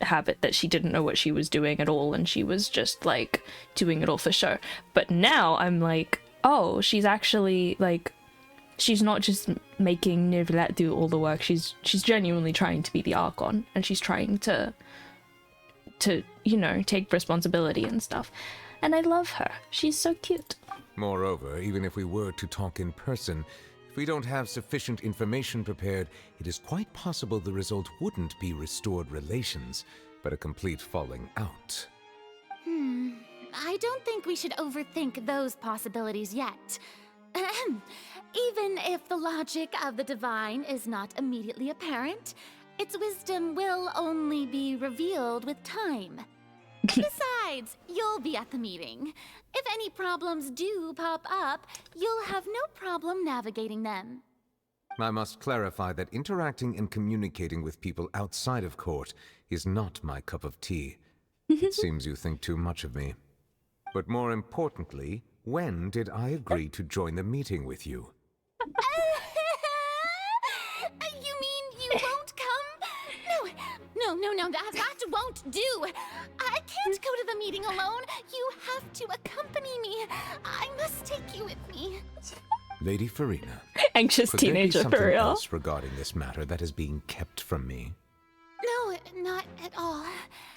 habit that she didn't know what she was doing at all, and she was just, like, doing it all for show. But now I'm like, oh, she's actually, like, she's not just making Nivlet do all the work, she's genuinely trying to be the Archon, and she's trying to you know, take responsibility and stuff. And I love her. She's so cute. Moreover, even if we were to talk in person, if we don't have sufficient information prepared, it is quite possible the result wouldn't be restored relations, but a complete falling out. I don't think we should overthink those possibilities yet. Even if the logic of the divine is not immediately apparent, its wisdom will only be revealed with time. Besides, you'll be at the meeting. If any problems do pop up, you'll have no problem navigating them. I must clarify that interacting and communicating with people outside of court is not my cup of tea. It seems you think too much of me. But more importantly, when did I agree to join the meeting with you? You mean you won't come? No, that won't do. I can't go to the meeting alone. You have to accompany me. I must take you with me. Lady Furina, Anxious could teenager, there be for something real. else regarding this matter that is being kept from me? No, not at all.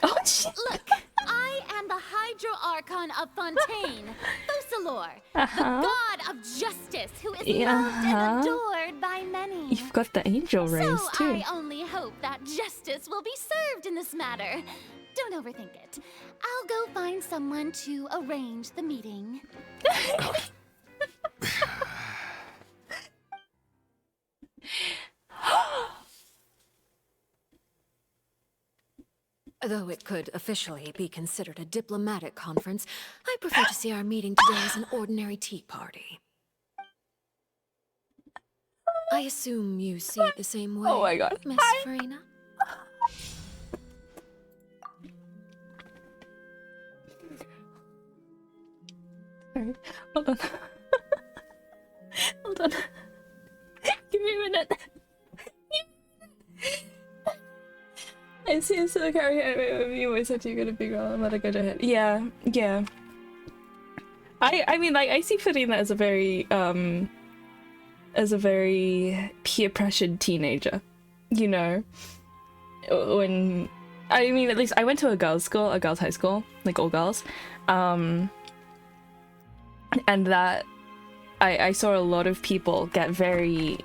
Oh, shit. Look, I am the Hydro-Archon of Fontaine, Focalor, the god of justice who is loved and adored by many. You've got the angel rays, So too. I only hope that justice will be served in this matter. Don't overthink it. I'll go find someone to arrange the meeting. Though it could officially be considered a diplomatic conference, I prefer to see our meeting today as an ordinary tea party. I assume you see it the same way, Oh my god. Miss Farina? Sorry. Hold on. Hold on. Give me a minute. I see a silly carry with me always said you're gonna be wrong and let it go to head. Yeah, yeah. I mean, like, I see Farina as a very peer pressured teenager, you know. When I mean, at least I went to a girls' high school, like all girls, and that I saw a lot of people get very,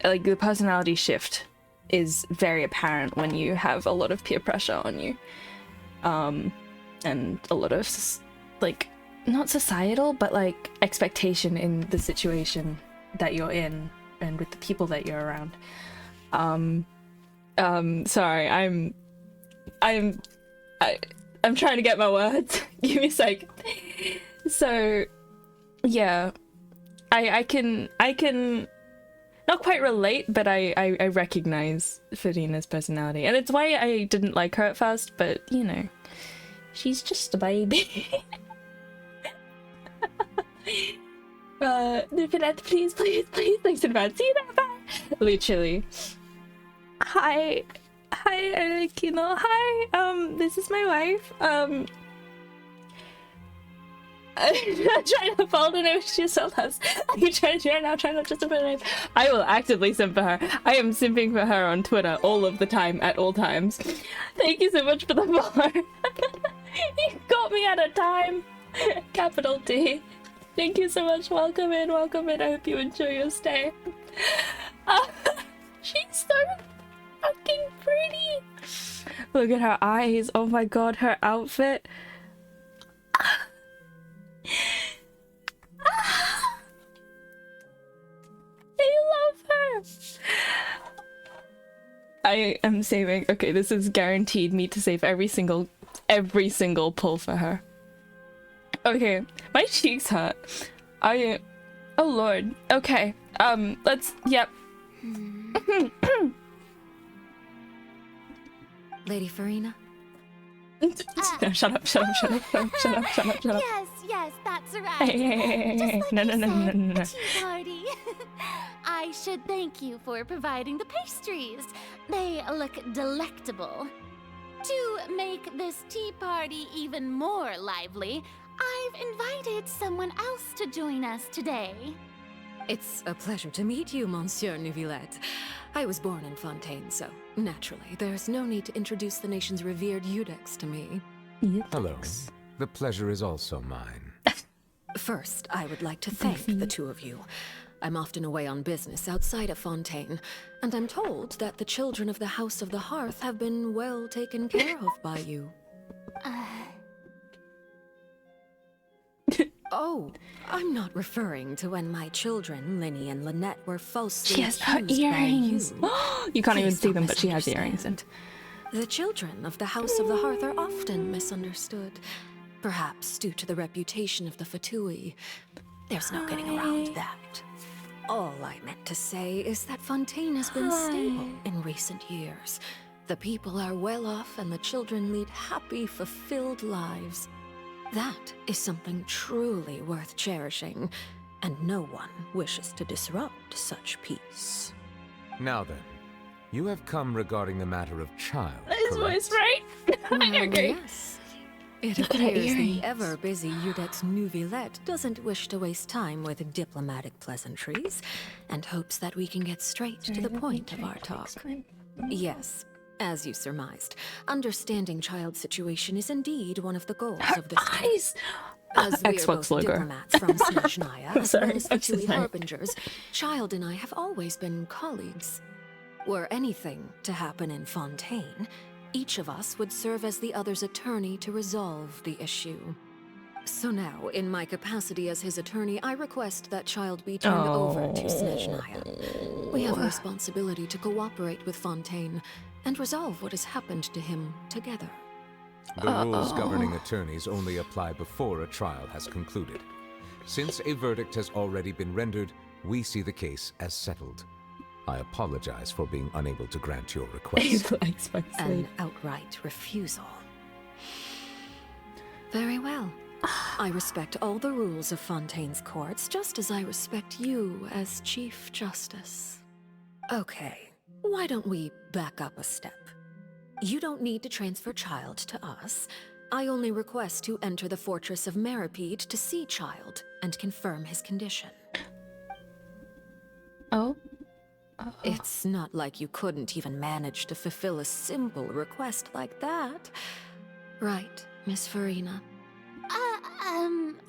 like, the personality shift is very apparent when you have a lot of peer pressure on you, and a lot of, like, not societal, but like expectation in the situation that you're in and with the people that you're around. Sorry, I'm trying to get my words. Give me a sec. So yeah, I can not quite relate, but I recognize Farina's personality, and it's why I didn't like her at first, but you know, she's just a baby. Nicolette, please, thanks in advance. See that? Bye. Literally. Hi, arlecchino. Hi, this is my wife. I'm trying to follow the name she yourself has. Are you trying to do it now? Try not just to put her name. I will actively simp for her. I am simping for her on Twitter all of the time, at all times. Thank you so much for the bar. You got me at a time. Capital T. Thank you so much. Welcome in, welcome in. I hope you enjoy your stay. She's so fucking pretty. Look at her eyes. Oh my god, her outfit. I love her. I am saving. Okay, this is guaranteed me to save every single pull for her. Okay, my cheeks hurt. Oh lord. Okay. Let's. Yep. Lady Farina? No, shut up. Yes, that's right. Hey. Just like No. tea party. I should thank you for providing the pastries. They look delectable. To make this tea party even more lively, I've invited someone else to join us today. It's a pleasure to meet you, Monsieur Neuvillette. I was born in Fontaine, so naturally, there's no need to introduce the nation's revered Eudex to me. Hello. The pleasure is also mine. First, I would like to thank the two of you. I'm often away on business outside of Fontaine, and I'm told that the children of the House of the Hearth have been well taken care of by you. Oh, I'm not referring to when my children, Linny and Lynette, were falsely She has her earrings. You can't even see them, but she has earrings. And the children of the House of the Hearth are often misunderstood, perhaps due to the reputation of the Fatui. There's no getting around that. All I meant to say is that Fontaine has been stable in recent years. The people are well off and the children lead happy, fulfilled lives. That is something truly worth cherishing, and no one wishes to disrupt such peace. Now then, you have come regarding the matter of child, his voice, right? I agree. Yes. It appears the ever-busy Eudex Neuvillette doesn't wish to waste time with diplomatic pleasantries, and hopes that we can get straight to the point of our talk. Yes. As you surmised, understanding child's situation is indeed one of the goals of this case. As we are both diplomats from Snezhnaya, as well as Fatui harbingers, Child and I have always been colleagues. Were anything to happen in Fontaine, each of us would serve as the other's attorney to resolve the issue. So now, in my capacity as his attorney, I request that Child be turned over to Snezhnaya. We have a responsibility to cooperate with Fontaine and resolve what has happened to him together. The rules governing attorneys only apply before a trial has concluded. Since a verdict has already been rendered, we see the case as settled. I apologize for being unable to grant your request. An outright refusal. Very well. I respect all the rules of Fontaine's courts, just as I respect you as Chief Justice. Okay, why don't we back up a step? You don't need to transfer Child to us. I only request to enter the Fortress of Meripede to see Child and confirm his condition. Oh? It's not like you couldn't even manage to fulfill a simple request like that. Right, Miss Farina?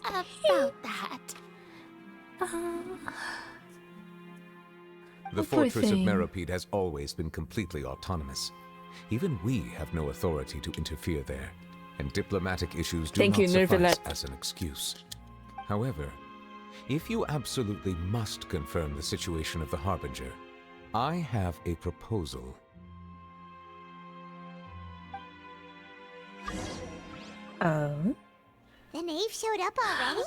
About that. The poor Fortress of thing. Meripede has always been completely autonomous. Even we have no authority to interfere there, and diplomatic issues do Thank not you, suffice Nervalet. as an excuse. However, if you absolutely must confirm the situation of the Harbinger, I have a proposal. Oh? The knave showed up already?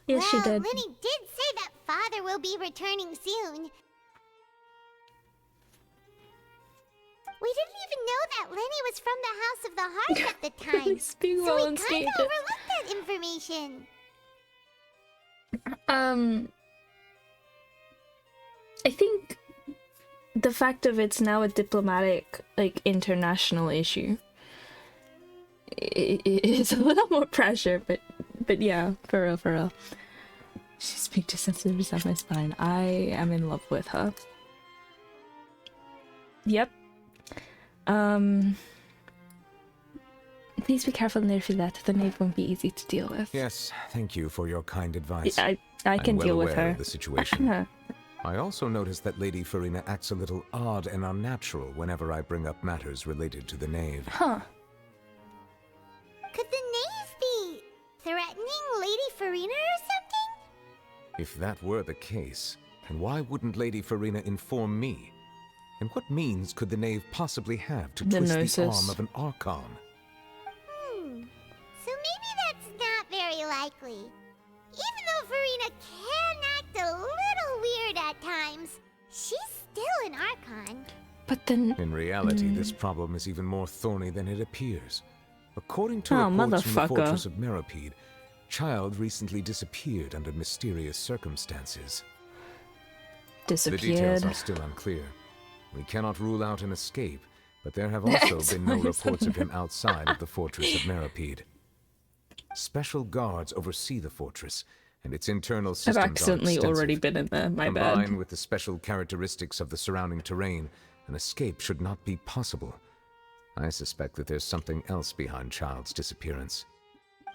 Yes, she Well, did. Lenny did say that father will be returning soon. We didn't even know that Lenny was from the House of the Heart at the time. Speak So well we on kinda stage. overlooked that information. I think the fact of it's now a diplomatic, like, international issue is a little more pressure, but yeah, for real, for real. She speaks to sensitives on my spine. I am in love with her. Yep. Please be careful near Filette. The knave won't be easy to deal with. Yes, thank you for your kind advice. I can I'm well deal with aware her. of the situation. I also noticed that Lady Farina acts a little odd and unnatural whenever I bring up matters related to the knave. Huh. Could the knave be threatening Lady Farina or something? If that were the case, then why wouldn't Lady Farina inform me? And what means could the knave possibly have to The twist the gnosis. arm of an Archon? So maybe that's not very likely. Even though Farina can act a little weird at times, she's still an Archon. But then... In reality, this problem is even more thorny than it appears. According to Oh, reports from the motherfucker. Fortress of Meripede, Child recently disappeared under mysterious circumstances. The details disappeared. are still unclear. We cannot rule out an escape, but there have also been no reports of him outside of the Fortress of Meripede. Special guards oversee the fortress, and its internal I've systems accidentally are already extensive. been in there, my Combined bad. with the special characteristics of the surrounding terrain, an escape should not be possible. I suspect that there's something else behind Child's disappearance.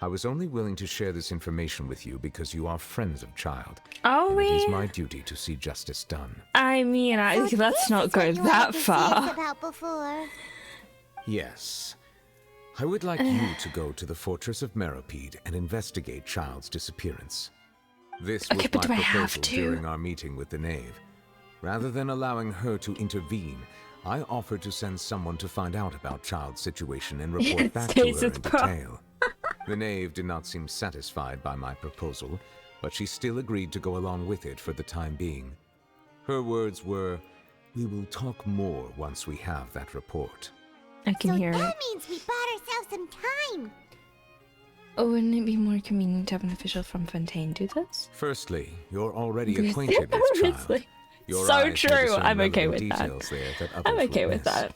I was only willing to share this information with you because you are friends of Child. Are and it is we? my duty to see justice done. I mean, So let's this not is go what you that wanted to see us far. about before. Yes. I would like you to go to the Fortress of Meripede and investigate Child's disappearance. This was Okay, but my do I have proposal to? during our meeting with the knave. Rather than allowing her to intervene, I offered to send someone to find out about Child's situation and report back to Stays her with in Pro. detail. The knave did not seem satisfied by my proposal, but she still agreed to go along with it for the time being. Her words were, "We will talk more once we have that report." I can So hear that it. means we bought ourselves some time. Oh, wouldn't it be more convenient to have an official from Fontaine do this? Firstly, you're already acquainted with Child. Seriously. Your So eyes may true. discern I'm okay relevant with that. details there that I'm others okay will with miss. that.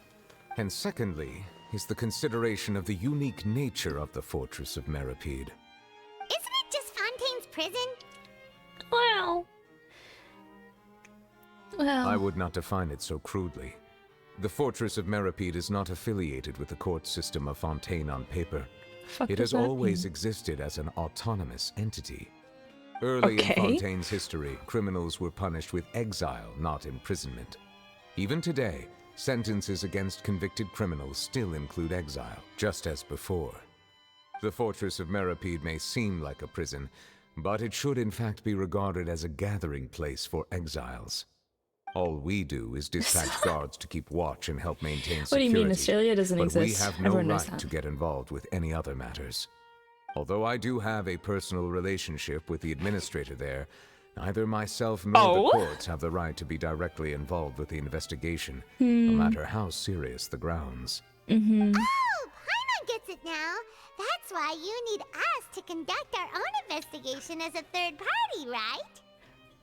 And secondly, is the consideration of the unique nature of the Fortress of Meripede. Isn't it just Fontaine's prison? Well. I would not define it so crudely. The Fortress of Meripede is not affiliated with the court system of Fontaine on paper. Fuck It does has that always mean? existed as an autonomous entity. Early Okay. in Fontaine's history, criminals were punished with exile, not imprisonment. Even today, sentences against convicted criminals still include exile, just as before. The Fortress of Meripede may seem like a prison, but it should in fact be regarded as a gathering place for exiles. All we do is dispatch guards to keep watch and help maintain What do security. you mean Australia doesn't but exist? we have no Everyone knows right that. to get involved with any other matters. Although I do have a personal relationship with the administrator there, neither myself nor Oh? the courts have the right to be directly involved with the investigation, no matter how serious the grounds. Oh, Paimon gets it now. That's why you need us to conduct our own investigation as a third party, right?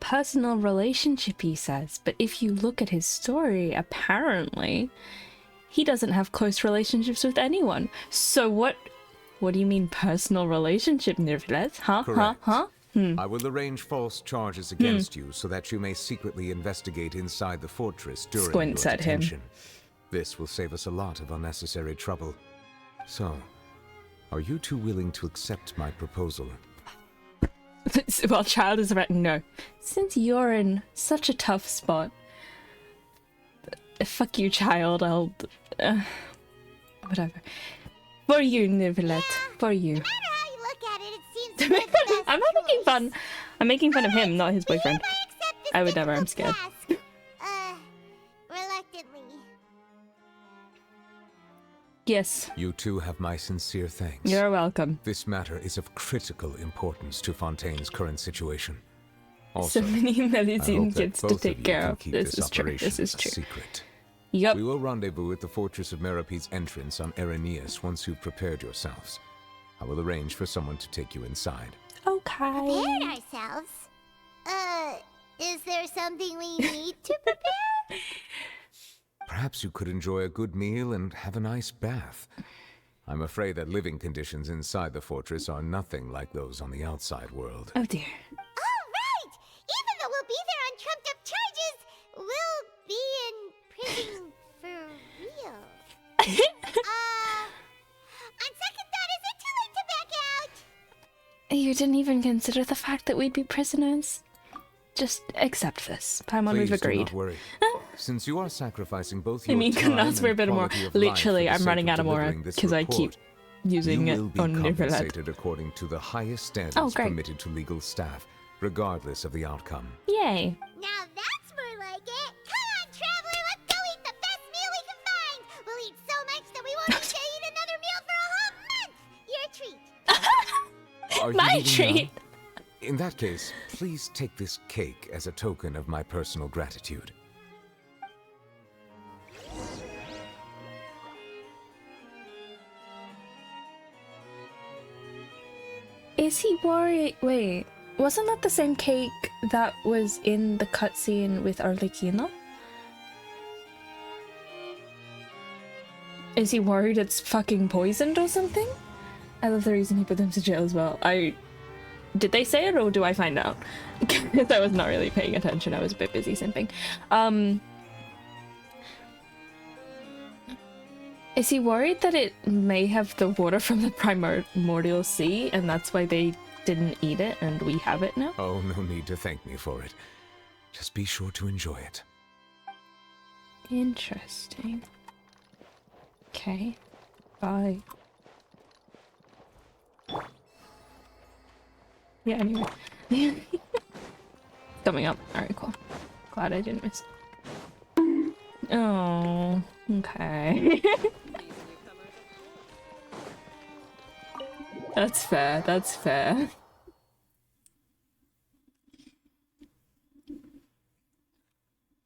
Personal relationship, he says, but if you look at his story, apparently he doesn't have close relationships with anyone. So what do you mean personal relationship, Nirvilet? Huh? Correct. Huh? I will arrange false charges against you so that you may secretly investigate inside the fortress during Squints your at him. detention. This will save us a lot of unnecessary trouble. So, are you two willing to accept my proposal? Well, child is about no. Since you're in such a tough spot, fuck you, child. I'll whatever. For you, Nivelet. For you. No matter how you look at it, it seems like the best I'm not making choice. fun. I'm making fun of him, not his boyfriend. Hereby accept this I would never. I'm difficult scared. task. Reluctantly. Yes, You two have my sincere thanks. you're welcome. This matter is of critical importance to Fontaine's current situation. Also, So many I Melusine hope that kids to both of take you care can of. keep This is true. operation This is a true. secret. Yep. We will rendezvous at the Fortress of Merope's entrance on Irenaeus once you've prepared yourselves. I will arrange for someone to take you inside. Okay. Prepared ourselves. Is there something we need to prepare? Perhaps you could enjoy a good meal and have a nice bath. I'm afraid that living conditions inside the fortress are nothing like those on the outside world. Oh dear. Oh, right! Even though we'll be there on trumped up charges, we'll be in prison for real. On second thought, is it too late to back out? You didn't even consider the fact that we'd be prisoners? Just accept this. Paimon, we've Please do agreed. not worry. Since you are sacrificing both I your mean, time couldn't ask for a and bit more. quality of life Literally, for the I'm sake running of out of more delivering this because I keep report, using you it will be on Nivelet. compensated according to the highest standards Oh, great. permitted to legal staff, regardless of the outcome. Yay. Now that's more like it. Come on, traveler, let's go eat the best meal we can find. We'll eat so much that we won't need to eat another meal for a whole month. Your treat. Are you My eating treat. now? In that case, please take this cake as a token of my personal gratitude. Is he worried? Wait, wasn't that the same cake that was in the cutscene with Arlecchino? Is he worried it's fucking poisoned or something? I love the reason he put them to jail as well. Did they say it or do I find out? Because I was not really paying attention. I was a bit busy simping. Is he worried that it may have the water from the primordial sea and that's why they didn't eat it and we have it now? Oh, no need to thank me for it. Just be sure to enjoy it. Interesting. Okay. Bye. Yeah, anyway. Coming up. Alright, cool. Glad I didn't miss it. Oh, okay. That's fair, that's fair.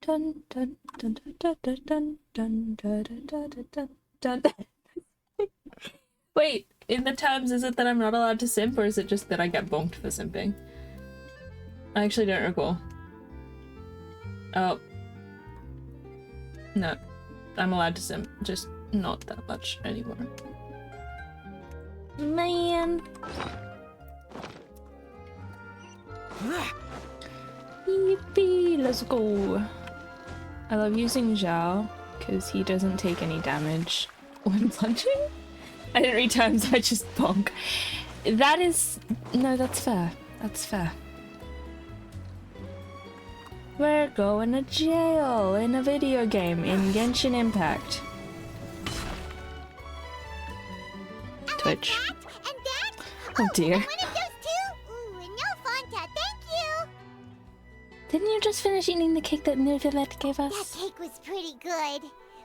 Dun dun dun dun dun dun dun dun dun dun dun dun. Wait, in the terms, is it that I'm not allowed to simp, or is it just that I get bonked for simping? I actually don't recall. Oh. No. I'm allowed to simp, just not that much anymore. Man. Yippee, let's go. I love using Zhao, because he doesn't take any damage when punching. I didn't read terms, I just bonk. That is... No, that's fair. That's fair. We're going to jail in a video game in Genshin Impact. Twitch. That and that. Oh dear. And one of those two. Ooh, and no Fanta, thank you. Didn't you just finish eating the cake that Nirvilet gave That us? cake was pretty good.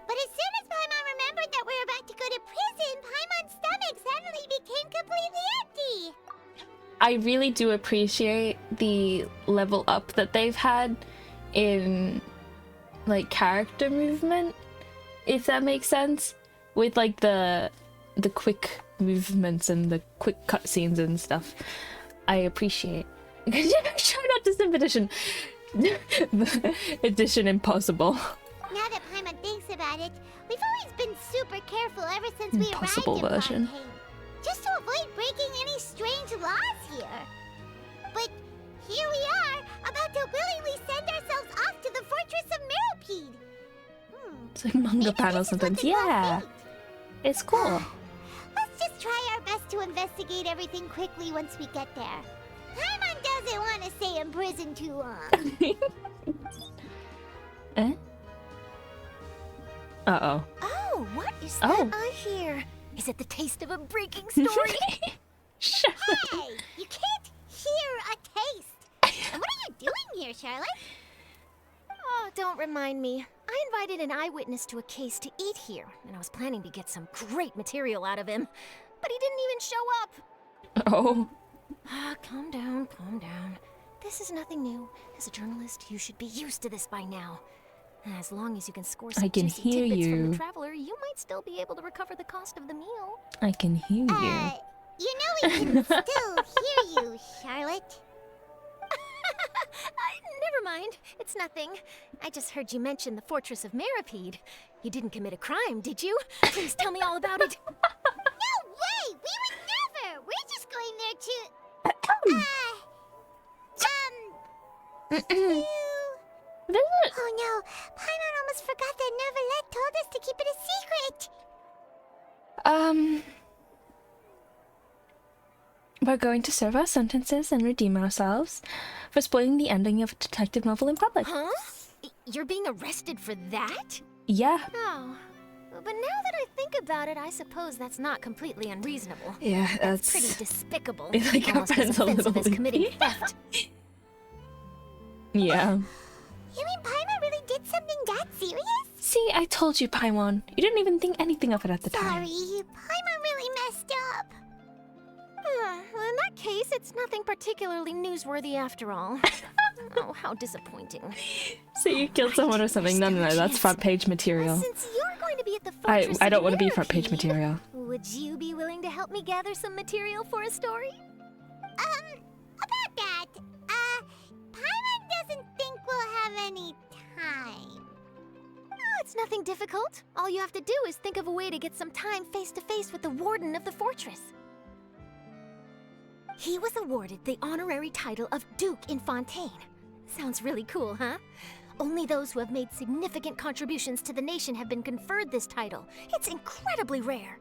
But as soon as Paimon remembered that we were about to go to prison, Paimon's stomach suddenly became completely empty. I really do appreciate the level up that they've had in like character movement, if that makes sense, with like the the quick movements and the quick cutscenes and stuff, I appreciate. Try not to sim edition. Edition impossible. Now that Paimon thinks about it, we've always been super careful ever since we Impossible arrived in version. Fontaine, just to avoid breaking any strange laws here. But here we are, about to willingly send ourselves off to the Fortress of Meropide. It's like manga Maybe panel this is what sometimes. they call Yeah, fate. it's cool. Let's just try our best to investigate everything quickly once we get there. Paimon doesn't want to stay in prison too long. Eh? Uh-oh. Oh, what is Oh. that I hear? Is it the taste of a breaking story? Shut up. Hey, you can't hear a taste. And what are you doing here, Charlotte? Oh, don't remind me. I invited an eyewitness to a case to eat here, and I was planning to get some great material out of him. But he didn't even show up. Oh. Ah, calm down, calm down. This is nothing new. As a journalist, you should be used to this by now. As long as you can score some I can juicy hear tidbits from you. the traveler, you might still be able to recover the cost of the meal. I can hear you. You know we can still hear you, Charlotte. Never mind. It's nothing. I just heard you mention the Fortress of Meropide. You didn't commit a crime, did you? Please tell me all about it. No way! We would never! We're just going there to... to... Oh no, Paimon almost forgot that Neuvillette told us to keep it a secret! We're going to serve our sentences and redeem ourselves for spoiling the ending of a detective novel in public. Huh? You're being arrested for that? Yeah. Oh. But now that I think about it, I suppose that's not completely unreasonable. Yeah, That's pretty despicable. Like our Almost as friend's a offensive little as committing leaky. theft. Yeah. You mean Paimon really did something that serious? See, I told you, Paimon. You didn't even think anything of it at the Sorry, time. Paimon really messed up. Well, in that case, it's nothing particularly newsworthy after all. Oh, how disappointing. So you killed someone or something. No, that's front page material. Since you're going to be at the I Fortress don't of want to be front page Meropide, material. Would you be willing to help me gather some material for a story? About that, Paimon doesn't think we'll have any time. Oh, it's nothing difficult. All you have to do is think of a way to get some time face to face with the warden of the fortress. He was awarded the honorary title of Duke in Fontaine. Sounds really cool, huh? Only those who have made significant contributions to the nation have been conferred this title. It's incredibly rare.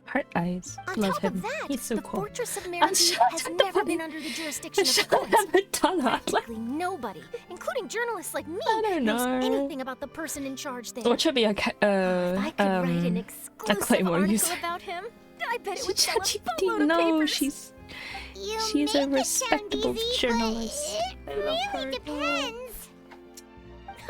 Heart eyes. On Love top him. of that, He's so the cool. Fortress of And Meropide shut has the never fuck- been under the jurisdiction of the Shut courts. up, Madonna. Practically nobody, including journalists like me, I don't knows know. anything about the person in charge there. What should be a If I could write an exclusive Claymore article user. about him, I bet it would sell a ChatGPT, boatload of no, papers. she's You a make it sound respectable easy, journalist. but I it love really her. depends.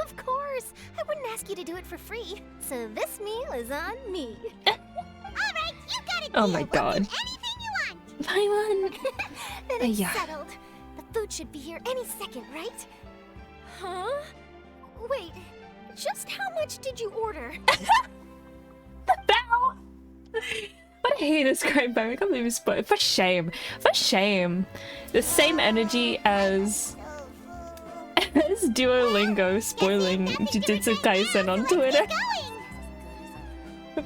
Of course, I wouldn't ask you to do it for free. So this meal is on me. Alright, you got it. Oh my We'll God. do anything you want. Paimon. Then it's Yeah. settled. The food should be here any second, right? Huh? Wait, just how much did you order? Bow. What a heinous crime, Paimon. I can't believe you spoiled. For shame. For shame. The same energy as Duolingo spoiling Jujutsu Kaisen on Twitter.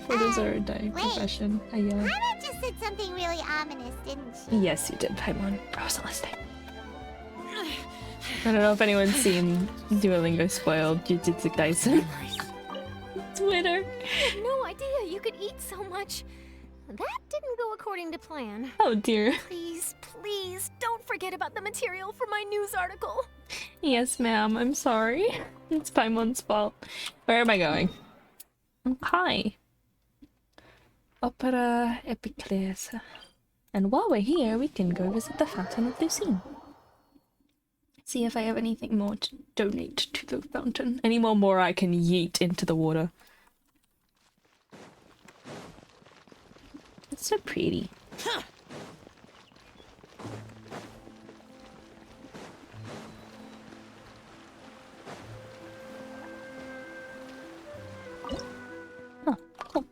Photos are a dying Wait. profession. Paimon just said something really ominous, didn't she? Yes, you did, Paimon. I wasn't listening. I don't know if anyone's seen Duolingo spoiled Jujutsu Kaisen. Twitter. I had no idea you could eat so much. That didn't go according to plan. Oh dear. Please, please, don't forget about the material for my news article. Yes, ma'am. I'm sorry. It's Paimon's fault. Where am I going? Okay. Opera Epiclese. And while we're here, we can go visit the Fountain of Lucine. See if I have anything more to donate to the fountain. Any more I can yeet into the water. It's so pretty. Oh, cool.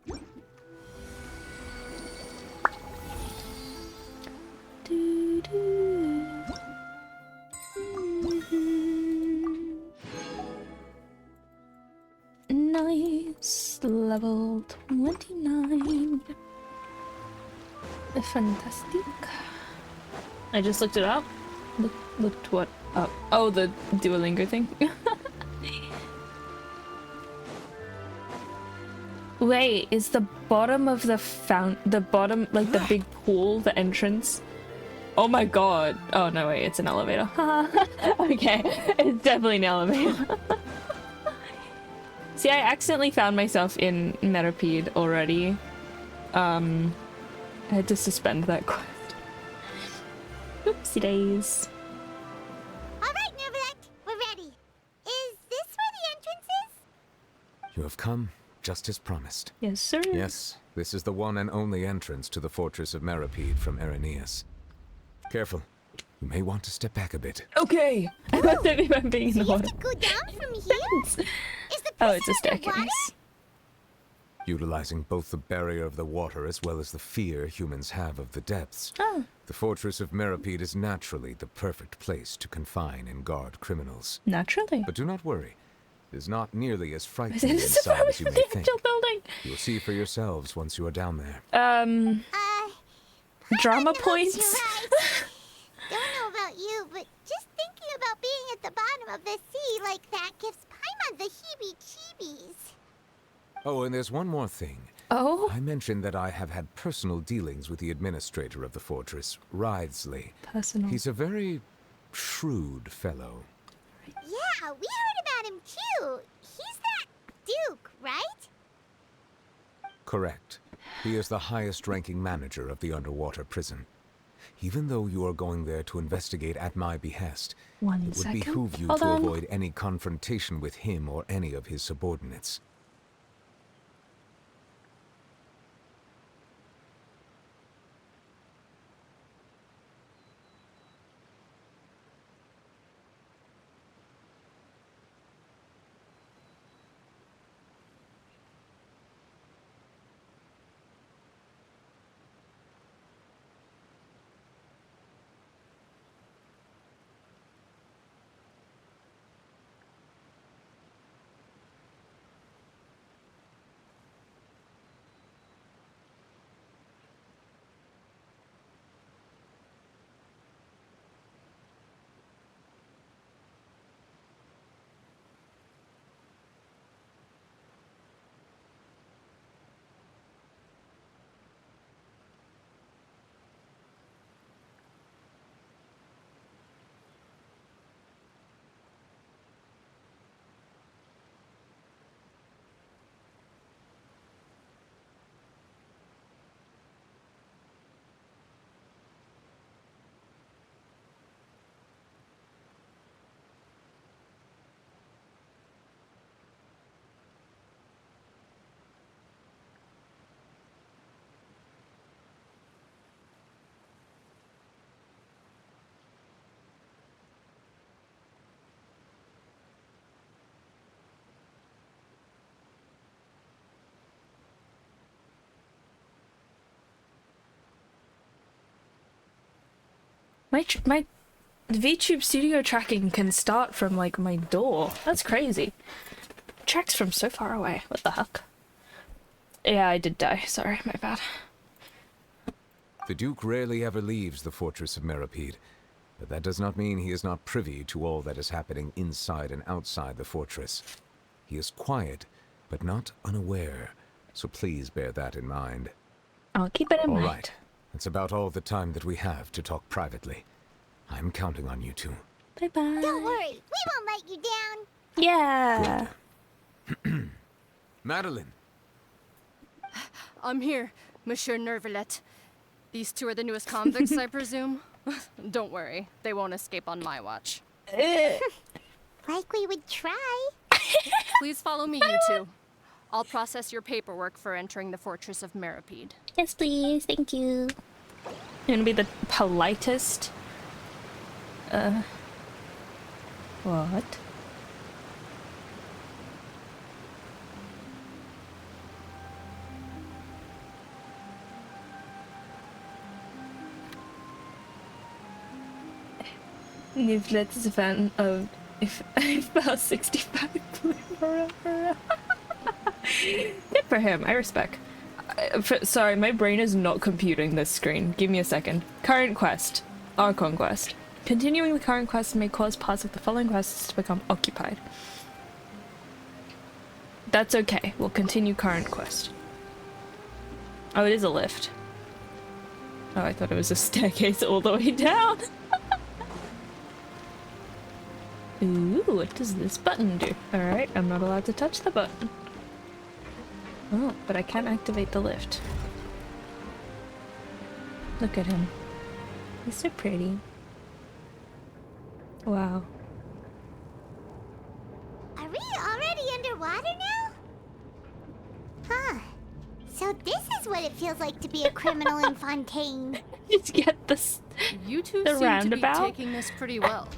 level 29. Fantastic. I just looked it up. Looked what up? Oh, the Duolingo thing. Wait, is the bottom of the bottom, like the big pool, the entrance? Oh my god. Oh no, wait, it's an elevator. Okay, it's definitely an elevator. See, I accidentally found myself in Metapede already. I had to suspend that quest. Oopsie days. Alright, Neverland, we're ready. Is this where the entrance is? You have come just as promised. Yes, sir. Yes, this is the one and only entrance to the fortress of Meripede from Irenaeus. Careful. You may want to step back a bit. Okay. I thought that we were being in the You have water. to go down from here? Is the Oh, it's a prison underwater? staircase. Utilizing both the barrier of the water as well as the fear humans have of the depths, Oh. the fortress of Meripede is naturally the perfect place to confine and guard criminals. Naturally. But do not worry. It is not nearly as Is frightening it inside as you may the think. actual building? You'll see for yourselves once you are down there. Drama You're points. right. Don't know about you, but just thinking about being at the bottom of the sea like that gives Paimon the heebie-jeebies. Oh, and there's one more thing. Oh? I mentioned that I have had personal dealings with the administrator of the fortress, Wriothesley. Personal. He's a very shrewd fellow. Yeah, we heard about him too. He's that Duke, right? Correct. He is the highest-ranking manager of the underwater prison. Even though you are going there to investigate at my behest, One it would second. behoove you Hold to on. avoid any confrontation with him or any of his subordinates. My VTube studio tracking can start from like my door. That's crazy. Tracks from so far away. What the heck? Yeah, I did die. Sorry, my bad. The Duke rarely ever leaves the fortress of Meripede, but that does not mean he is not privy to all that is happening inside and outside the fortress. He is quiet, but not unaware, so please bear that in mind. I'll keep it in All mind. right. That's about all the time that we have to talk privately. I'm counting on you two. Bye bye. Don't worry, we won't let you down. Yeah. Madeline! I'm here, Monsieur Nervalet. These two are the newest convicts, I presume? Don't worry, they won't escape on my watch. Like we would try. Please follow me, you two. I'll process your paperwork for entering the fortress of Meripede. Yes, please. Thank you. You're gonna be the politest. What? Nivlet is a fan of if I fell 65 forever. Good for him. I respect. Sorry, my brain is not computing this screen. Give me a second. Current quest. Archon quest. Continuing the current quest may cause parts of the following quests to become occupied. That's okay. We'll continue current quest. Oh, it is a lift. Oh, I thought it was a staircase all the way down. Ooh, what does this button do? Alright, I'm not allowed to touch the button. Oh, but I can activate the lift. Look at him. He's so pretty. Wow. Are we already underwater now? Huh. So this is what it feels like to be a criminal in Fontaine. Just get this. You two The seem roundabout? to be taking this pretty well.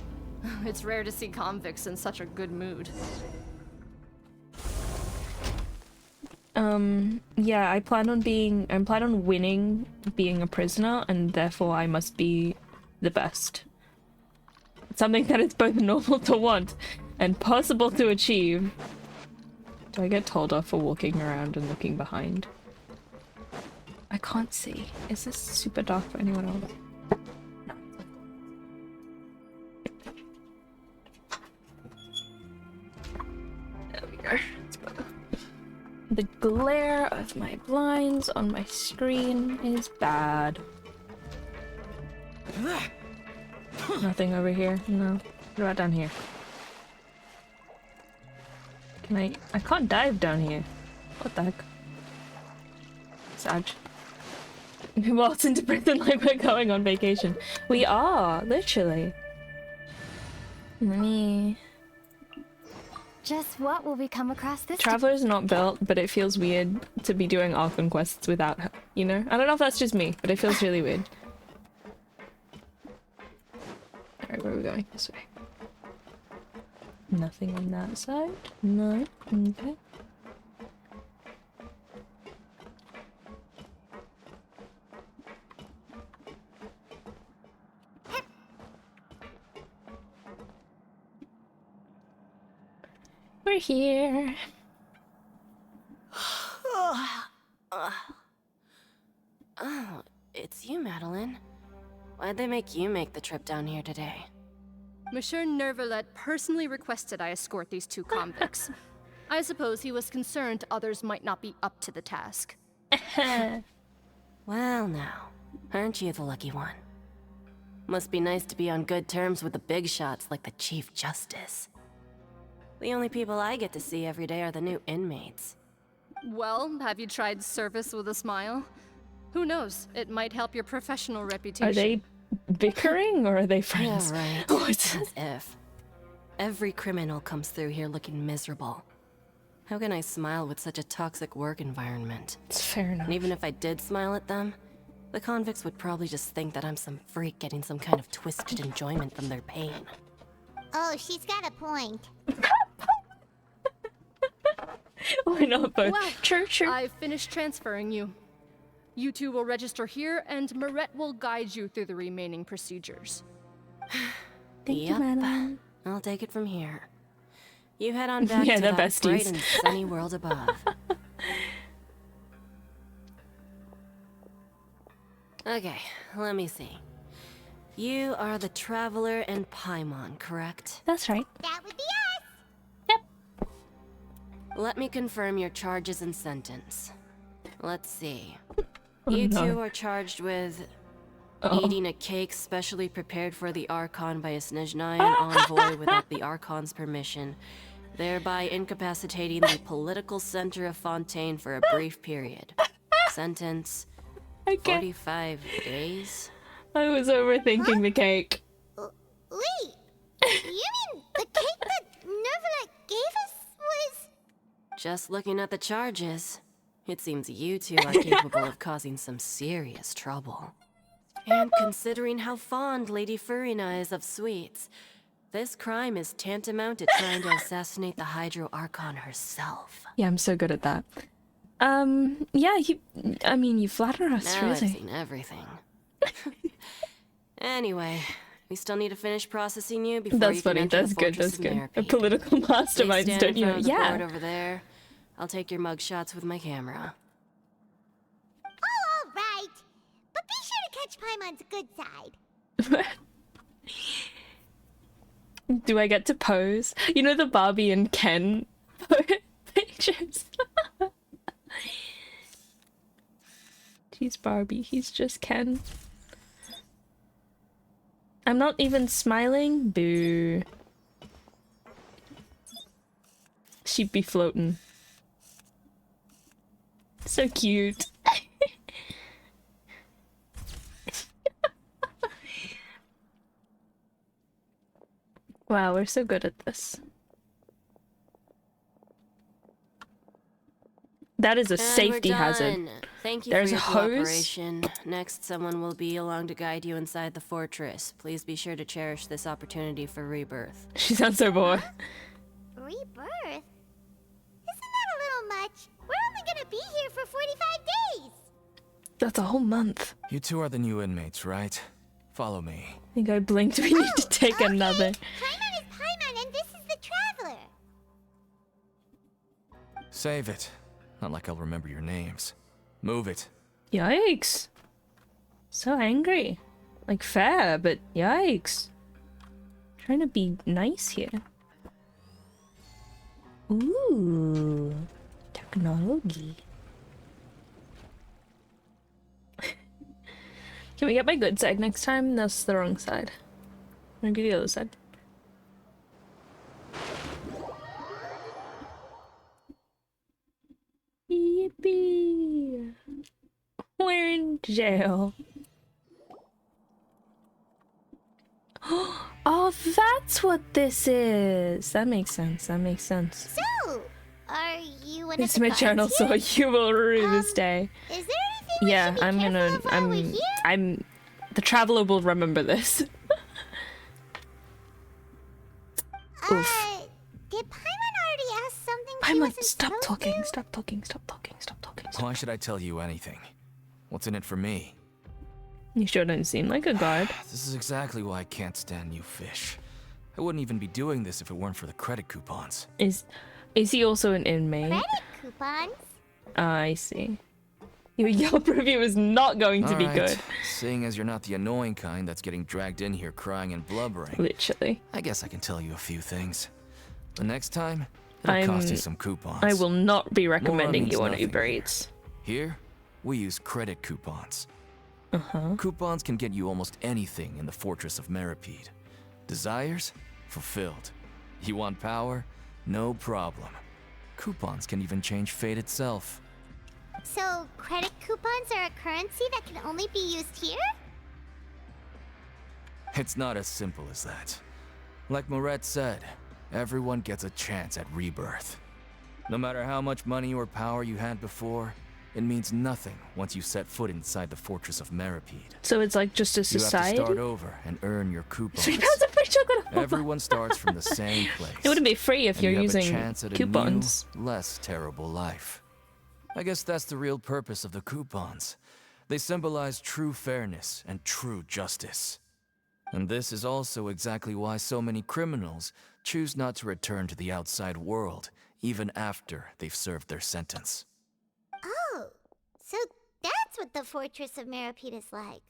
It's rare to see convicts in such a good mood. Yeah, I'm plan on winning being a prisoner, and therefore I must be the best. Something that is both normal to want and possible to achieve. Do I get told off for walking around and looking behind? I can't see. Is this super dark for anyone else? No. There we go. It's better. The glare of my blinds on my screen is bad. Nothing over here? No. What about down here? Can I can't dive down here. What the heck? Sag. We walked into prison like we're going on vacation. We are, literally. Me. Just what will we come across this time? Traveler's not built, but it feels weird to be doing Archon quests without her, you know? I don't know if that's just me, but it feels really weird. Alright, where are we going? This way. Nothing on that side? No? Okay. We're here. Oh, it's you, Madeline. Why'd they make you make the trip down here today? Monsieur Nervalet personally requested I escort these two convicts. I suppose he was concerned others might not be up to the task. Well now, aren't you the lucky one? Must be nice to be on good terms with the big shots like the Chief Justice. The only people I get to see every day are the new inmates. Well, have you tried service with a smile? Who knows? It might help your professional reputation. Are they bickering or are they friends? Yeah, right. What? As if. Every criminal comes through here looking miserable. How can I smile with such a toxic work environment? It's fair enough. And even if I did smile at them, the convicts would probably just think that I'm some freak getting some kind of twisted enjoyment from their pain. Oh, she's got a point. Why not both? Well, True. I've finished transferring you. You two will register here, and Marette will guide you through the remaining procedures. Thank you, Madeline. I'll take it from here. You head on back Yeah, to they're that besties. bright and sunny world above. Okay, let me see. You are the Traveler and Paimon, correct? That's right. That would be us. Yep. Let me confirm your charges and sentence. Let's see. Oh, You no. two are charged with eating a cake specially prepared for the Archon by a Snezhnayan envoy without the Archon's permission, thereby incapacitating the political center of Fontaine for a brief period. Sentence: 45 days? I was overthinking the cake. Wait, you mean the cake that Nervalet gave us was... Just looking at the charges, it seems you two are capable of causing some serious trouble. And considering how fond Lady Furina is of sweets, this crime is tantamount to trying to assassinate the Hydro Archon herself. Yeah, I'm so good at that. Yeah, you flatter us, Now really. I've seen everything. Anyway, we still need to finish processing you before That's you can funny, enter that's the good, Fortress that's of good. Meropide. Political Please masterminds, stand don't in you? front of the Yeah. board over there. I'll take your mugshots with my camera. Oh, all right. But be sure to catch Paimon's good side. Do I get to pose? You know the Barbie and Ken pictures? She's Barbie, he's just Ken. I'm not even smiling? Boo. She'd be floating. So cute. Wow, we're so good at this. That is a safety hazard. Thank you There's for your a hose. cooperation. Next, someone will be along to guide you inside the fortress. Please be sure to cherish this opportunity for rebirth. She sounds so bored. Rebirth? Isn't that a little much? We're only gonna be here for 45 days! That's a whole month. You two are the new inmates, right? Follow me. I think I blinked. We need to take another. Paimon is Paimon, and this is the Traveler. Save it. Not like I'll remember your names. Move it. Yikes. So angry. Like fair, but yikes. Trying to be nice here. Ooh. Technology. Can we get my good side next time? That's the wrong side. I'm gonna get the other side. Yippee! We're in jail. Oh, that's what this is. That makes sense. That makes sense. So, are you one It's of the my guards journal, so here? you will rue this day. Is there anything we Yeah, should be I'm careful gonna. of while we're here? The Traveler will remember this. Oof. Did Paimon already ask something she Paimon, wasn't stop supposed talking, to? stop talking, stop talking, stop talking. Why should I tell you anything? What's in it for me? You sure don't seem like a guard. This is exactly why I can't stand you fish. I wouldn't even be doing this if it weren't for the credit coupons. Is he also an inmate? Credit coupons? I see. Your Yelp review is not going to be Alright, good. Seeing as you're not the annoying kind that's getting dragged in here crying and blubbering. Literally. I guess I can tell you a few things. The next time, it'll cost you some coupons. I will not be recommending means you on nothing. Uber Eats. Here, we use credit coupons. Uh-huh. Coupons can get you almost anything in the Fortress of Meripede. Desires? Fulfilled. You want power? No problem. Coupons can even change fate itself. So, credit coupons are a currency that can only be used here? It's not as simple as that. Like Moret said, everyone gets a chance at rebirth. No matter how much money or power you had before, it means nothing once you set foot inside the Fortress of Meripede. So it's like just a society? You have to start over and earn your coupons. £3 of free chocolate. Everyone starts from the same place. It wouldn't be free if and you're you have using a chance at coupons. A new, less terrible life. I guess that's the real purpose of the coupons. They symbolize true fairness and true justice. And this is also exactly why so many criminals choose not to return to the outside world, even after they've served their sentence. Oh, so that's what the Fortress of Meripede is like.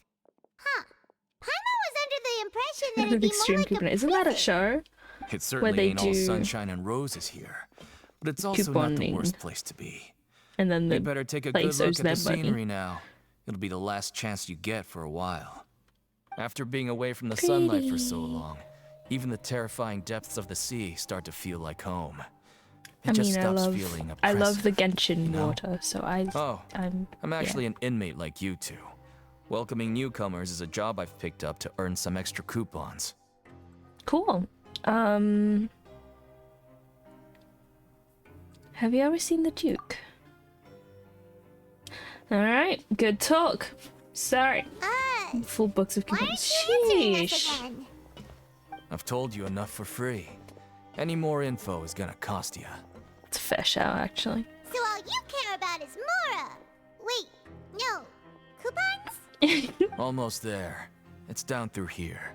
Huh. Paimon was under the impression that it'd be Extreme more like coupon. a Isn't that a prison. show? It certainly they ain't all do sunshine and roses here, but it's also not the couponing. worst place to be. And then the You better take a good place look owes at the them money. scenery now. It'll be the last chance you get for a while. After being away from the sunlight for so long, even the terrifying depths of the sea start to feel like home. It just stops feeling I oppressive. love the Genshin you know? water, so I'm actually an inmate like you two. Welcoming newcomers is a job I've picked up to earn some extra coupons. Cool. Have you ever seen the Duke? Alright, good talk. Sorry. Full books of coupons. Sheesh. I've told you enough for free. Any more info is gonna cost you. It's a fair shout, actually. So all you care about is Mora. Wait, no. Coupons? Almost there. It's down through here.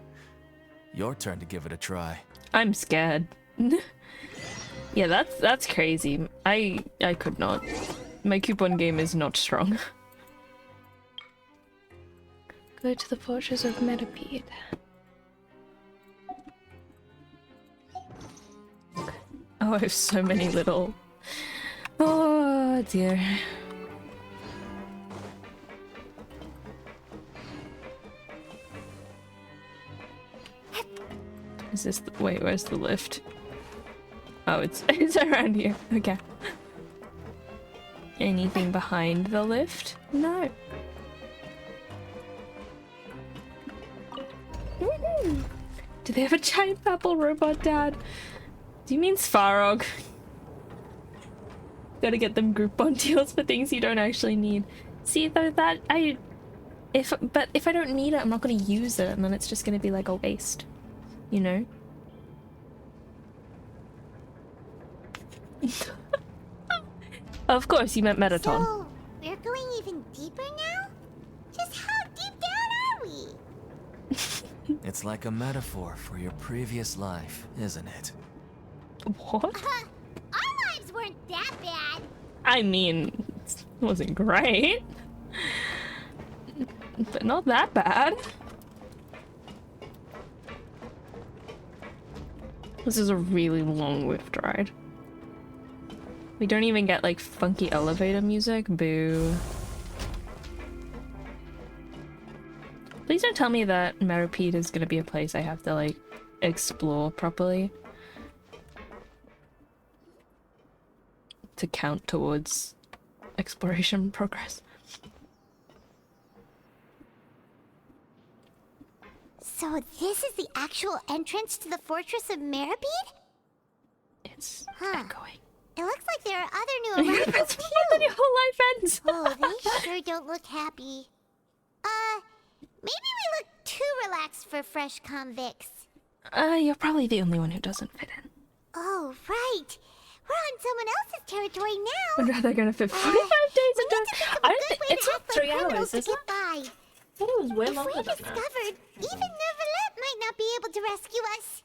Your turn to give it a try. I'm scared. Yeah, that's crazy. I could not. My coupon game is not strong. Go to the fortress of Metapede. Oh, I have so many little... Oh dear. Is this the... Wait, where's the lift? Oh, it's around here. Okay. Anything behind the lift? No. Do they have a giant purple robot, Dad? Do you mean Svarog? Gotta get them Groupon deals for things you don't actually need. See, though, that if I don't need it, I'm not gonna use it, and then it's just gonna be like a waste. You know? Of course, you meant Metaton. So, we're going even deeper now? Just how deep down are we? It's like a metaphor for your previous life, isn't it? What? Our lives weren't that bad. I mean, it wasn't great. But not that bad. This is a really long lift ride. We don't even get like funky elevator music. Boo. Please don't tell me that Metapede is gonna be a place I have to like explore properly to count towards exploration progress. So this is the actual entrance to the Fortress of Meribede? It's echoing. It looks like there are other new arrivals too. Then your whole life ends. Oh, they sure don't look happy. Maybe we look too relaxed for fresh convicts. You're probably the only one who doesn't fit in. Oh, right. We're on someone else's territory now. I'd rather gonna fit 45 days into it. It's not 3 hours, to is get it? by. I thought it was way If longer we're than that. discovered, even Nervalette might not be able to rescue us.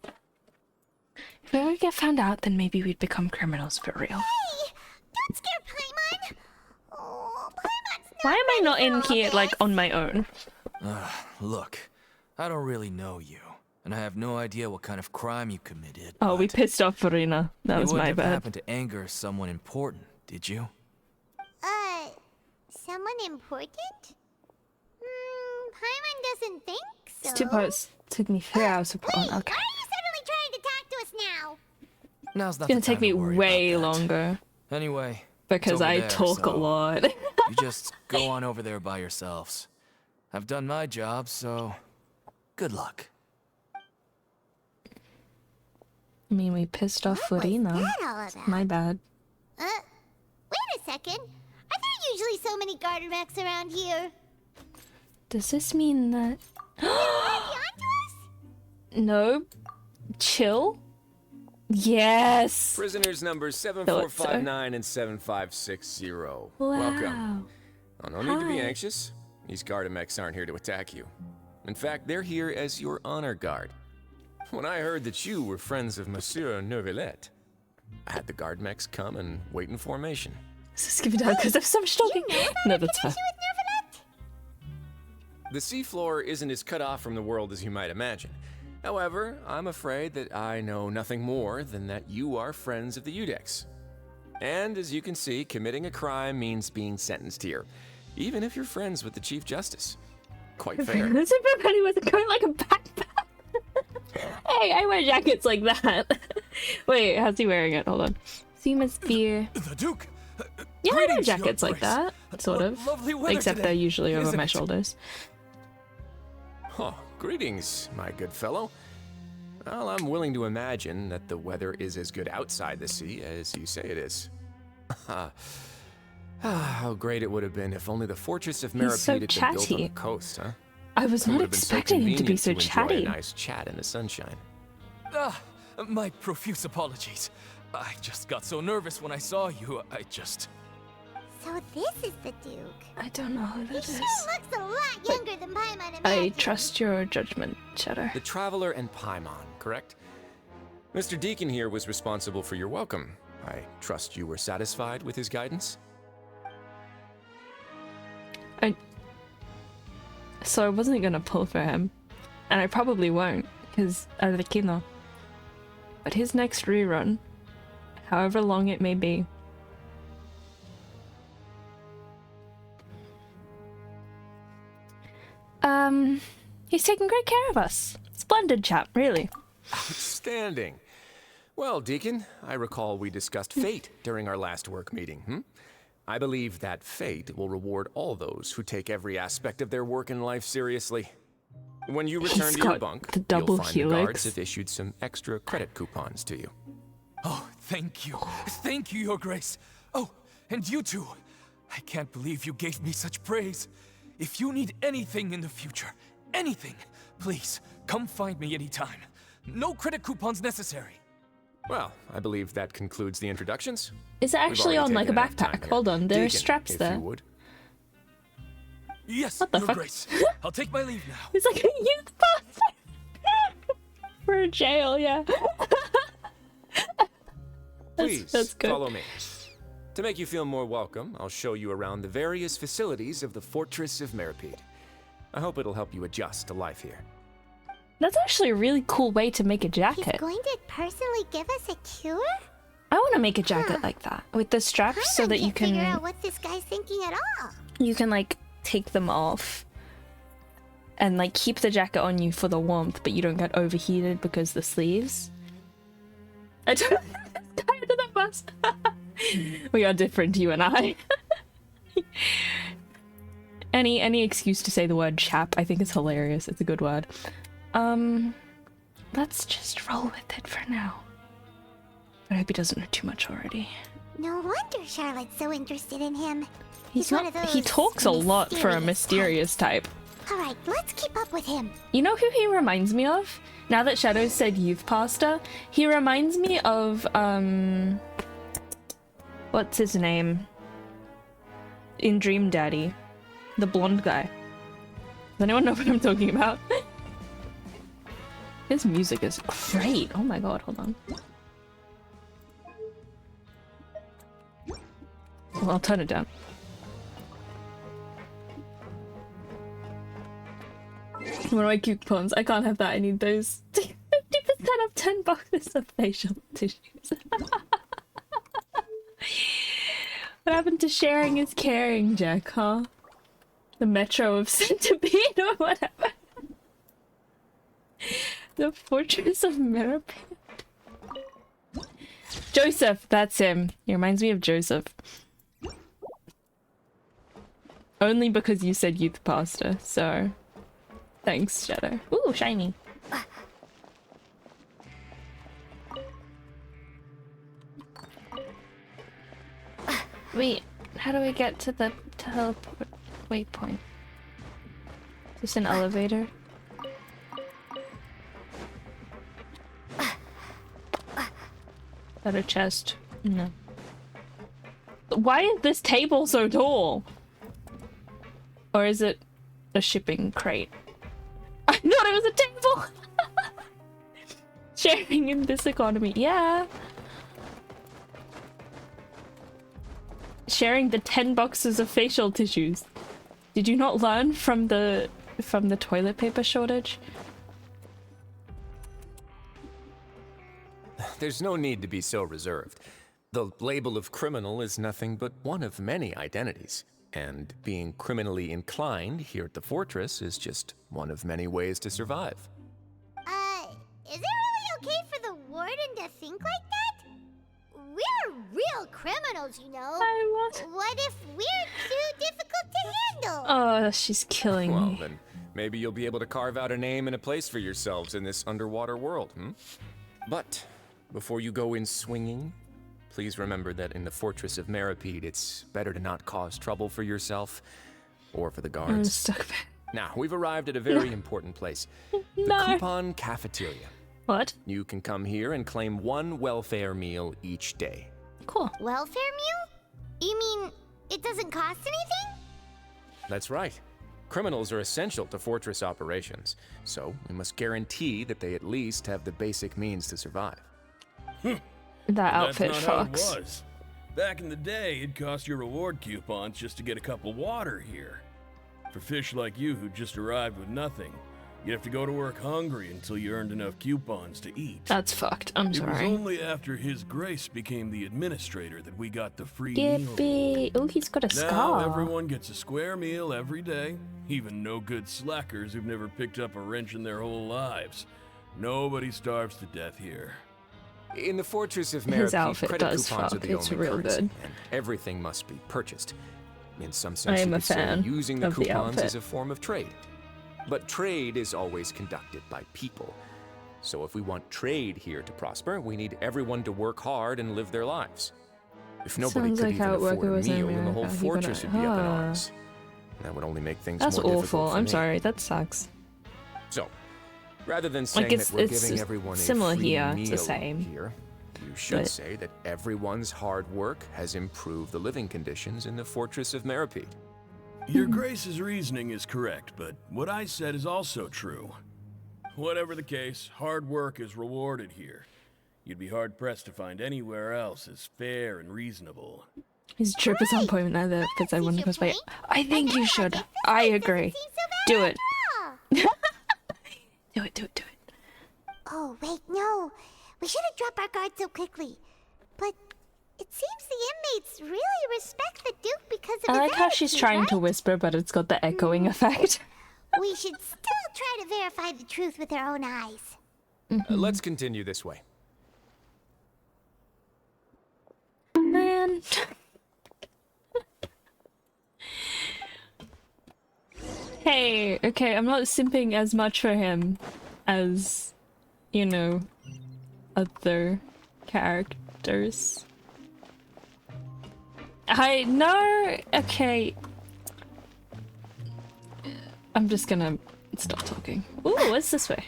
If we ever get found out, then maybe we'd become criminals for real. Hey, don't scare Paimon. Oh, Paimon's not Why am I not ready in for all here, this. like, on my own? Look, I don't really know you, and I have no idea what kind of crime you committed. Oh, we pissed off Farina. That was you my wouldn't have bad. happened to anger someone important, did you? Someone important? Paimon doesn't think so. It's 2 parts. Took me 3 hours to put on. Wait, Okay. why are you suddenly trying to talk to us now? Now's not It's gonna the take time me to worry way about that. longer. Anyway, Because it's over I there, talk a so lot. you just go on over there by yourselves. I've done my job, so good luck. I mean, we pissed off Farina. that all about? My bad. Wait a second. Are there usually so many garter mechs around here? Does this mean that... Onto us? No. Chill? Yes! Prisoners numbers Thought so. 7459 and 7560. Welcome. Oh, no need to be anxious. These Gardamex aren't here to attack you. In fact, they're here as your honor guard. When I heard that you were friends of Monsieur Nervalette, I had the Gardamex come and wait in formation. Is this giving down because of some stalking? No, that's fine. The seafloor isn't as cut off from the world as you might imagine. However, I'm afraid that I know nothing more than that you are friends of the Udex. And as you can see, committing a crime means being sentenced here, even if you're friends with the Chief Justice. Quite fair. As if everybody was going like a backpack. Hey, I wear jackets like that. Wait, how's he wearing it? Hold on. So you must be... The Duke! Yeah, I wear Greetings, Your jackets like Grace. that, sort of. Lovely weather Except today, they're usually over isn't my it? shoulders. Oh, greetings, my good fellow. Well, I'm willing to imagine that the weather is as good outside the sea as you say it is. How great it would have been if only the Fortress of He's so Meripede had been built on chatty. the coast, huh? I was It not would have been so expecting him to be convenient so enjoy chatty. a nice chat in the sunshine. My profuse apologies. I just got so nervous when I saw you, So this is the Duke. I don't know who He that sure is. looks a lot younger than Paimon I imagined. trust your judgment, Cheddar. The Traveler and Paimon, correct? Mr. Deacon here was responsible for your welcome, I trust you were satisfied with his guidance? So I wasn't gonna pull for him, and I probably won't, because arlecchino. But his next rerun, however long it may be, he's taking great care of us. Splendid chap, really. Outstanding. Well, Deacon, I recall we discussed fate during our last work meeting, I believe that fate will reward all those who take every aspect of their work in life seriously. When you return to your bunk, you'll find the guards have issued some extra credit coupons to you. Oh, thank you. Thank you, Your Grace. Oh, and you too. I can't believe you gave me such praise. If you need anything in the future, anything, please, come find me anytime. No credit coupons necessary. Well, I believe that concludes the introductions. Is it actually on like a backpack? Hold on, there are Deacon, straps if there. you would. Yes, What the Your fuck? Grace. I'll take my leave now. It's like a youth pass for a jail, yeah. Please, that's good. follow me. To make you feel more welcome, I'll show you around the various facilities of the Fortress of Meripede. I hope it'll help you adjust to life here. That's actually a really cool way to make a jacket. He's going to personally give us a cure? I want to make a jacket like that with the straps so that you can figure out what this guy's thinking at all. you can like take them off and like keep the jacket on you for the warmth, but you don't get overheated because the sleeves. I don't this guy under the bus. We are different, you and I. Any excuse to say the word chap, I think it's hilarious. It's a good word. Let's just roll with it for now. I hope he doesn't know too much already. No wonder Charlotte's so interested in him. He's one not. of those He talks a lot for a mysterious type. Alright, let's keep up with him. You know who he reminds me of? Now that Shadow said youth pastor, he reminds me of what's his name? In Dream Daddy, the blonde guy. Does anyone know what I'm talking about? His music is great. Oh my god, hold on. Well, I'll turn it down. What are my coupons? I can't have that. I need those. 50% off 10 boxes of facial tissues. What happened to sharing is caring, Jack, huh? The Metro of Centipede or whatever. The Fortress of Meripede. Joseph, that's him. He reminds me of Joseph. Only because you said youth pastor, so... Thanks, Shadow. Ooh, shiny. Wait, how do we get to the teleport waypoint? Is this an elevator? Is that a chest? No. Why is this table so tall? Or is it a shipping crate? I thought it was a table! Sharing in this economy, yeah. Sharing the 10 boxes of facial tissues. Did you not learn from the toilet paper shortage? There's no need to be so reserved. The label of criminal is nothing but one of many identities. And being criminally inclined here at the fortress is just one of many ways to survive. Is it really okay for the warden to think like that? We're real criminals, you know. What if we're too difficult to handle? Oh, she's killing Well, me. then maybe you'll be able to carve out a name and a place for yourselves in this underwater world, But before you go in swinging, please remember that in the Fortress of Meripede, it's better to not cause trouble for yourself or for the guards. I'm stuck. Now, we've arrived at a very important place. The Coupon Cafeteria. What? You can come here and claim one welfare meal each day. Cool. Welfare meal? You mean it doesn't cost anything? That's right. Criminals are essential to fortress operations, so we must guarantee that they at least have the basic means to survive. That But outfit that's not how it fucks. was. Back in the day, it cost your reward coupons just to get a cup of water here. For fish like you who just arrived with nothing, you'd have to go to work hungry until you earned enough coupons to eat. That's fucked. I'm It sorry. was only after His Grace became the administrator that we got the free meal. Yippee! Oh, he's got a Now scar. everyone gets a square meal every day, even no good slackers who've never picked up a wrench in their whole lives. Nobody starves to death here. In the Fortress of His Meripede, outfit credit does coupons are fuck. the It's only real currency, good. and everything must be purchased. In some I sense, am you a could say fan using the of the coupons outfit. is a form of trade. But trade is always conducted by people. So if we want trade here to prosper, we need everyone to work hard and live their lives. If nobody Sounds could like even how it afford a was in meal, then the whole America. fortress would be up in arms. That would only make things That's more difficult awful. for I'm me. sorry. That sucks. So, rather than saying Like, it's that we're giving everyone a similar free here. meal It's the same. here, you should But- say that everyone's hard work has improved the living conditions in the Fortress of Meripede. Your Grace's reasoning is correct, but what I said is also true. Whatever the case, hard work is rewarded here. You'd be hard-pressed to find anywhere else as fair and reasonable. His trip is on point with neither because I wouldn't go by. I think you should. I agree. Do it. Do it. Do it. Do it. Oh, wait, no. We shouldn't drop our guard so quickly. But it seems the inmates really respect the Duke because of I his like how she's attitude, trying to right? whisper, but it's got the echoing effect. We should still try to verify the truth with our own eyes. Let's continue this way. Man. Hey, okay, I'm not simping as much for him as, you know, other characters. I know, okay. I'm just gonna stop talking. Ooh, what's this way?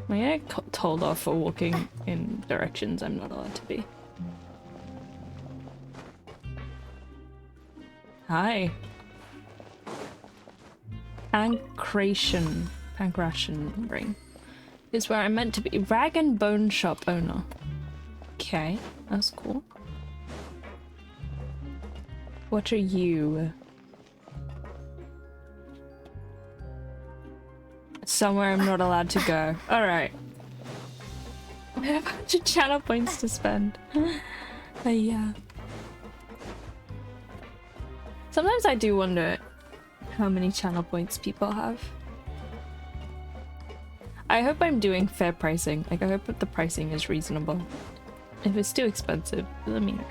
Am I told off for walking in directions I'm not allowed to be? Hi. Pancration ring is where I'm meant to be. Rag and bone shop owner. Okay, that's cool. What are you? Somewhere I'm not allowed to go. Alright. I have a bunch of channel points to spend. Yeah. Sometimes I do wonder how many channel points people have. I hope I'm doing fair pricing. Like, I hope that the pricing is reasonable. If it's too expensive, let me know.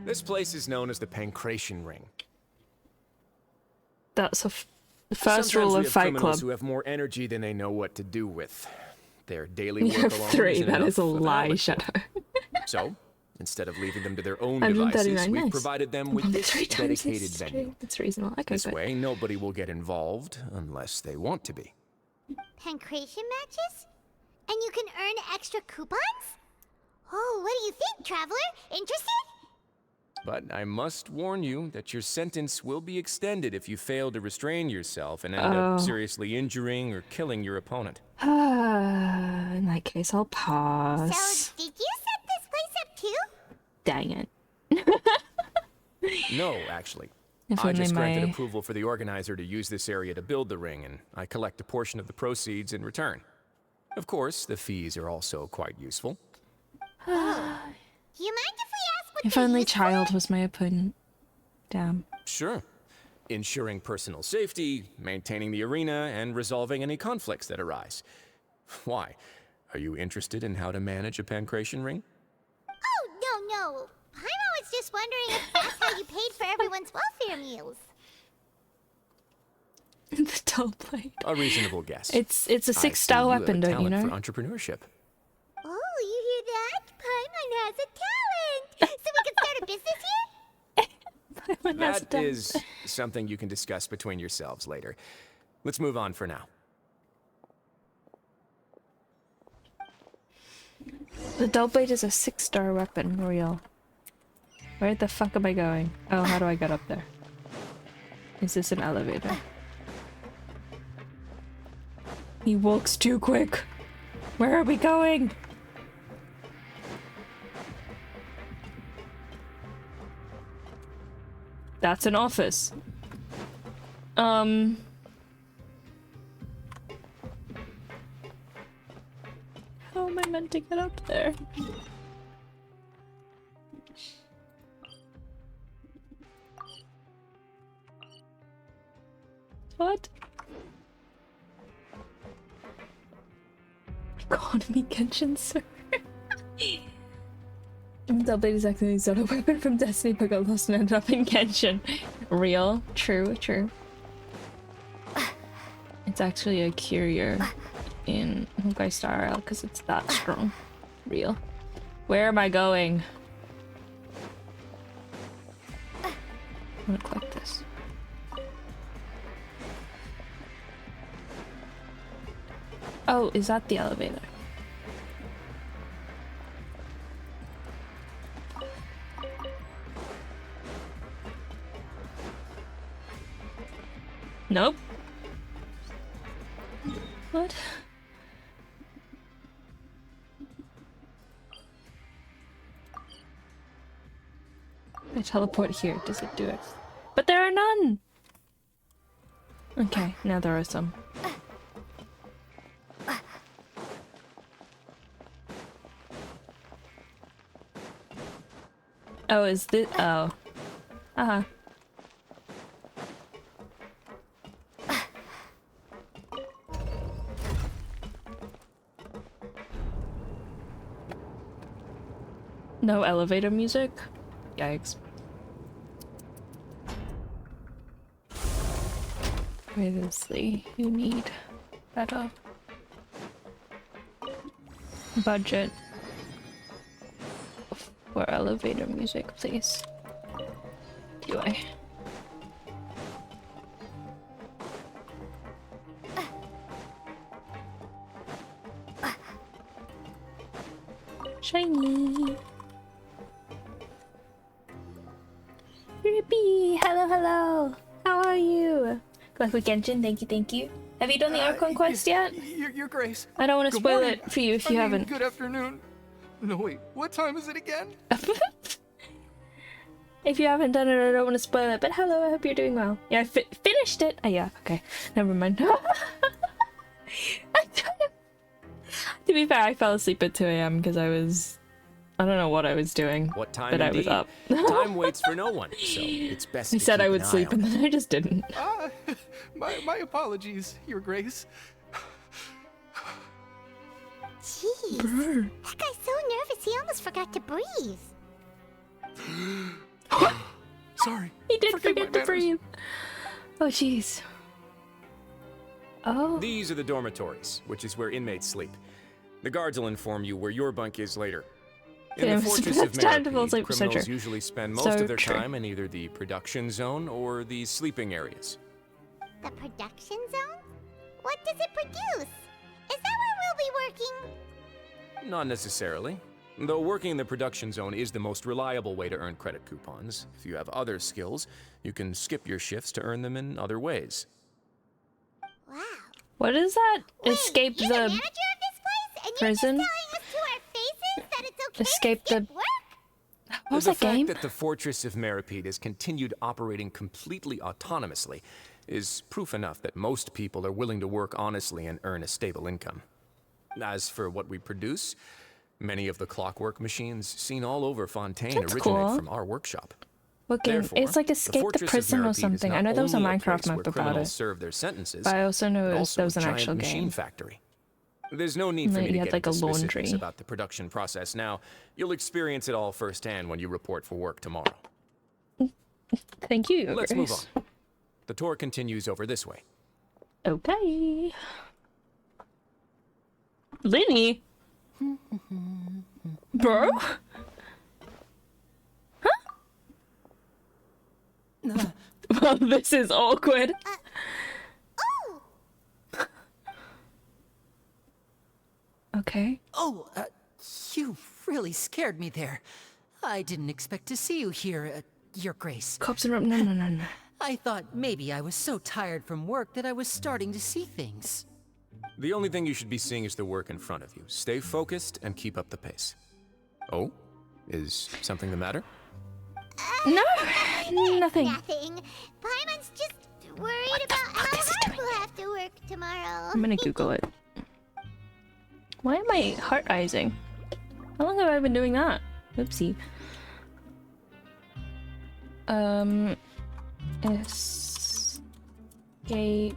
This place is known as the Pancration Ring. That's the first Sometimes rule we of have Fight criminals Club. who have more energy than they know what to do with. Their daily We work have alone 3, isn't that enough is a for the lie, outlet. Shadow. So, instead of leaving them to their own 139, devices, we've nice. provided them with this 3 times dedicated is venue. true. That's reasonable. Okay, This good. way, nobody will get involved unless they want to be. Pancration matches? And you can earn extra coupons? Oh, what do you think, traveler? Interested? But I must warn you that your sentence will be extended if you fail to restrain yourself and end Oh. up seriously injuring or killing your opponent. In that case, I'll So, pass. did you set this place up too? Dang it. No, actually. If I only just granted my- approval for the organizer to use this area to build the ring, and I collect a portion of the proceeds in return. Of course, the fees are also quite useful. Do you mind if we ask what If they only use for? Child was my opponent. Damn. Sure. Ensuring personal safety, maintaining the arena, and resolving any conflicts that arise. Why? Are you interested in how to manage a pancration ring? Oh, no. Paimon was just wondering if that's how you paid for everyone's welfare meals. The dull blade. A reasonable guess. It's a I see 6-star you have a weapon, don't you talent know? for entrepreneurship. Oh, you hear that? Paimon has a talent. So we can start a business here? That is something you can discuss between yourselves later. Let's move on for now. The dull blade is a 6-star weapon, real. Where the fuck am I going? Oh, how do I get up there? Is this an elevator? He walks too quick. Where are we going? That's an office. How am I meant to get up there? What? Economy Genshin server. Double is actually a weapon from Destiny but got lost and ended up in Genshin. Real? True, true. It's actually a courier in Honkai Star Rail because it's that strong. Real. Where am I going? I'm gonna collect this. Oh, is that the elevator? Nope. What? I teleport here. Does it do it? But there are none! Okay, now there are some. Oh, is this? Oh. Uh-huh. No elevator music? Yikes. Obviously, you need better budget for elevator music, please. Do I? Shiny! Ruby! Hello, hello! How are you? Glad we Genshin, thank you, thank you. Have you done the Archon quest yet? Your Grace. I don't want to Good spoil morning. it for you if you haven't. Good afternoon. No, wait, what time is it again? If you haven't done it, I don't want to spoil it. But hello, I hope you're doing well. Yeah, I finished it. Oh yeah, okay. Never mind. To be fair, I fell asleep at 2 AM because I don't know what I was doing. What time but indeed? I was up. Time waits for no one, so it's best I to said keep I would an eye sleep on and then I just didn't. My apologies, Your Grace. Jeez. That guy's so nervous he almost forgot to breathe. Sorry. He did forget to breathe. Oh, jeez. Oh. These are the dormitories, which is where inmates sleep. The guards will inform you where your bunk is later. In the Fortress of Meripede, criminals usually spend most of their time in either the production zone or the sleeping areas. The production zone? What does it produce? Is that where we'll be working? Not necessarily. Though working in the production zone is the most reliable way to earn credit coupons. If you have other skills, you can skip your shifts to earn them in other ways. Wow. What is that? Wait, Escape you're the manager of this place, and prison? You're just telling us to our faces that it's okay Escape to skip the... work? What was the that game? fact that the Fortress of Meripede has continued operating completely autonomously is proof enough that most people are willing to work honestly and earn a stable income. As for what we produce, many of the clockwork machines seen all over Fontaine That's originate cool. from our workshop. What game? Therefore, it's like Escape the Fortress of Prison or Meripede is something. not I know there was a only Minecraft place where map about criminals it. serve their sentences, But I also know but there also was a an giant actual machine game. factory. There's no need for And me to you had get like a into specifics laundry. about the production process now. You'll experience it all firsthand when you report for work tomorrow. Thank you. Let's move Grace. on. The tour continues over this way. Okay. Linny? Bro? Huh? Well, this is awkward. Oh! Okay. Oh, you really scared me there. I didn't expect to see you here, Your Grace. Cops and no. I thought maybe I was so tired from work that I was starting to see things. The only thing you should be seeing is the work in front of you. Stay focused and keep up the pace. Oh? Is something the matter? No, nothing. Nothing. Paimon's just worried about how hard we'll have to work tomorrow. I'm gonna Google it. Why am I heart-izing? How long have I been doing that? Oopsie. Escape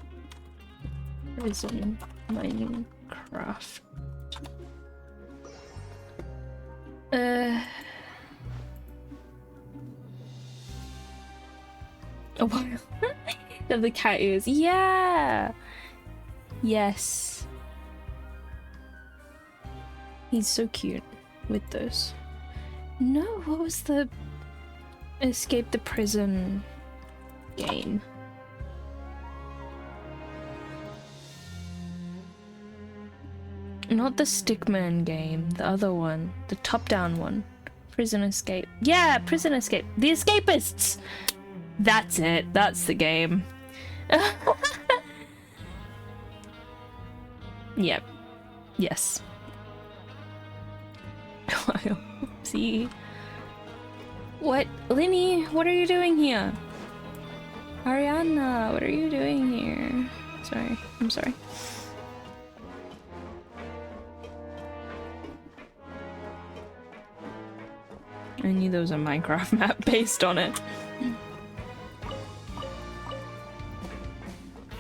prison Minecraft. Oh wow. Of the cat ears. Yeah. Yes. He's so cute with those. No, what was the escape the prison game? Not the Stickman game, the other one, the top-down one. Prison Escape. Yeah, Prison Escape. The Escapists! That's it. That's the game. Yep. Yes. See? What? Linny, what are you doing here? Ariana, what are you doing here? Sorry. I'm sorry. I knew there was a Minecraft map based on it.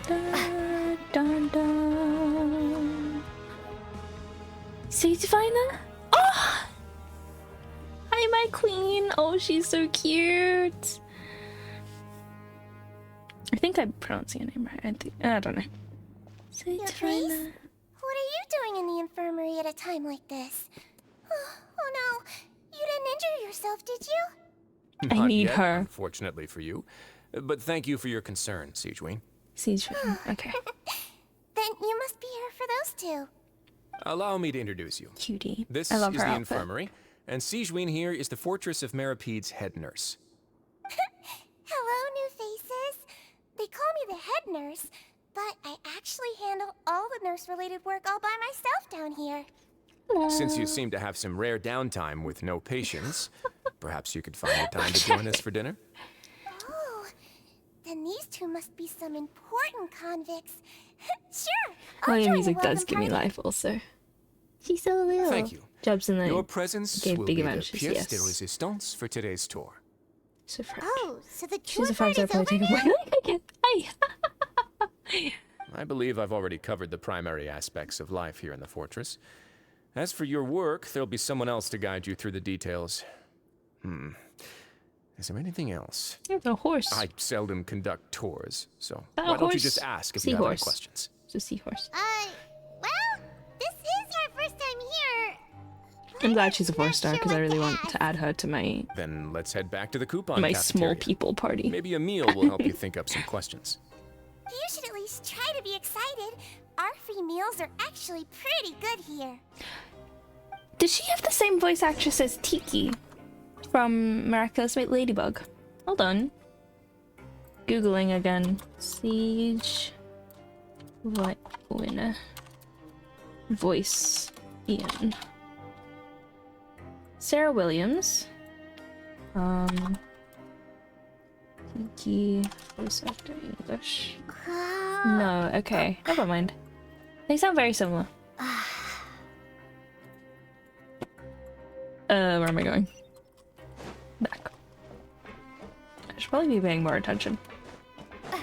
Dun, dun, dun. See to find that? Oh! Hi, my queen. Oh, she's so cute. I think I'm pronouncing her name right. I don't know. Say to find that. What are you doing in the infirmary at a time like this? Oh no, you didn't injure yourself, did you? I need yet, her. Unfortunately for you. But thank you for your concern, Siegeween. Siegeween, okay. Then you must be here for those two. Allow me to introduce you. Cutie. This I love is her the outfit. infirmary, and Siegeween here is the Fortress of Merapede's head nurse. Hello, new faces. They call me the head nurse, but I actually handle all the nurse-related work all by myself down here. Since you seem to have some rare downtime with no patients, perhaps you could find the time to join us for dinner? Oh, then these two must be some important convicts. Sure, Oh, I'll your join music the does welcome give me party. life also. She's so little. Thank you. Jobs in the Your presence gave will big be the advantages, pièce yes. de résistance for today's tour. So French. Oh, so the She's tour a part is five-star over play now? taken. Hi. I believe I've already covered the primary aspects of life here in the fortress. As for your work, there'll be someone else to guide you through the details. Is there anything else? There's a horse. I seldom conduct tours, so A why don't you horse. just ask if you have any Seahorse. questions? It's a seahorse. Well, this is our first time here. I'm glad she's a 4-star because I really want ask. to add her to my Then let's head back to the coupon my cafeteria. small people party. Maybe a meal will help you think up some questions. You should at least try to be excited. Our free meals are actually pretty good here. Does she have the same voice actress as Tiki from Miraculous Ladybug? Hold on. Googling again. Siege. What winner? Voice. Ian. Sarah Williams. Tiki. Voice actor English. No, okay. Never mind. They sound very similar. Where am I going? Back. I should probably be paying more attention.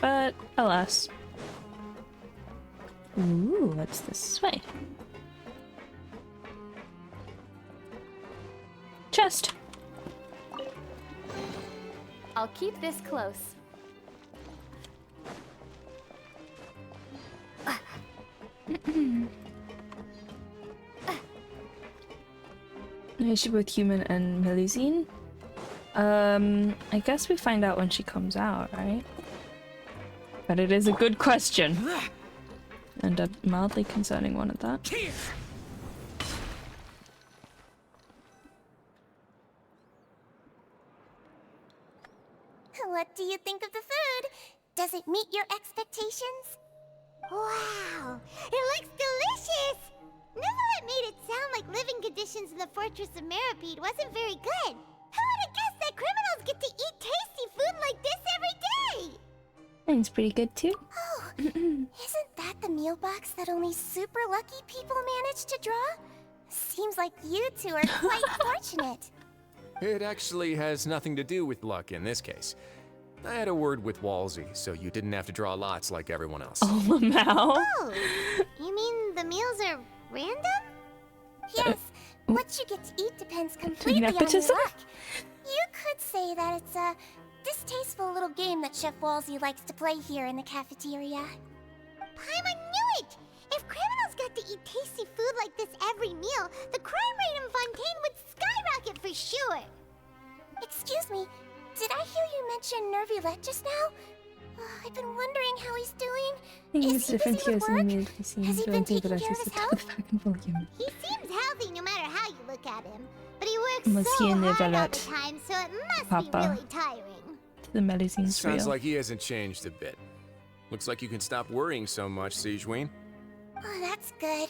But, alas. Ooh, what's this way? Chest! I'll keep this close. Is she both human and Melusine? I guess we find out when she comes out, right? But it is a good question. And a mildly concerning one at that. What do you think of the food? Does it meet your expectations? Wow, it looks delicious! Neverlet made it sound like living conditions in the Fortress of Meripede wasn't very good. Who would have guessed that criminals get to eat tasty food like this every day? Mine's pretty good too. Oh, isn't that the meal box that only super lucky people manage to draw? Seems like you two are quite fortunate. It actually has nothing to do with luck in this case. I had a word with Walsey, so you didn't have to draw lots like everyone else. Oh, Lamau. Oh, you mean the meals are random? Yes, what you get to eat depends completely on your Nepotism? luck. You could say that it's a distasteful little game that Chef Walsey likes to play here in the cafeteria. Paimon knew it! If criminals got to eat tasty food like this every meal, the crime rate in Fontaine would skyrocket for sure! Excuse me, did I hear you mention Nervulette just now? I've been wondering how he's doing. Is he busy with work? Has he been taking care of his health? He seems healthy no matter how you look at him. But he works so hard all the time, so it must be really tiring. The medicine's Sounds real. like he hasn't changed a bit. Looks like you can stop worrying so much, Sigewinne. Oh, that's good.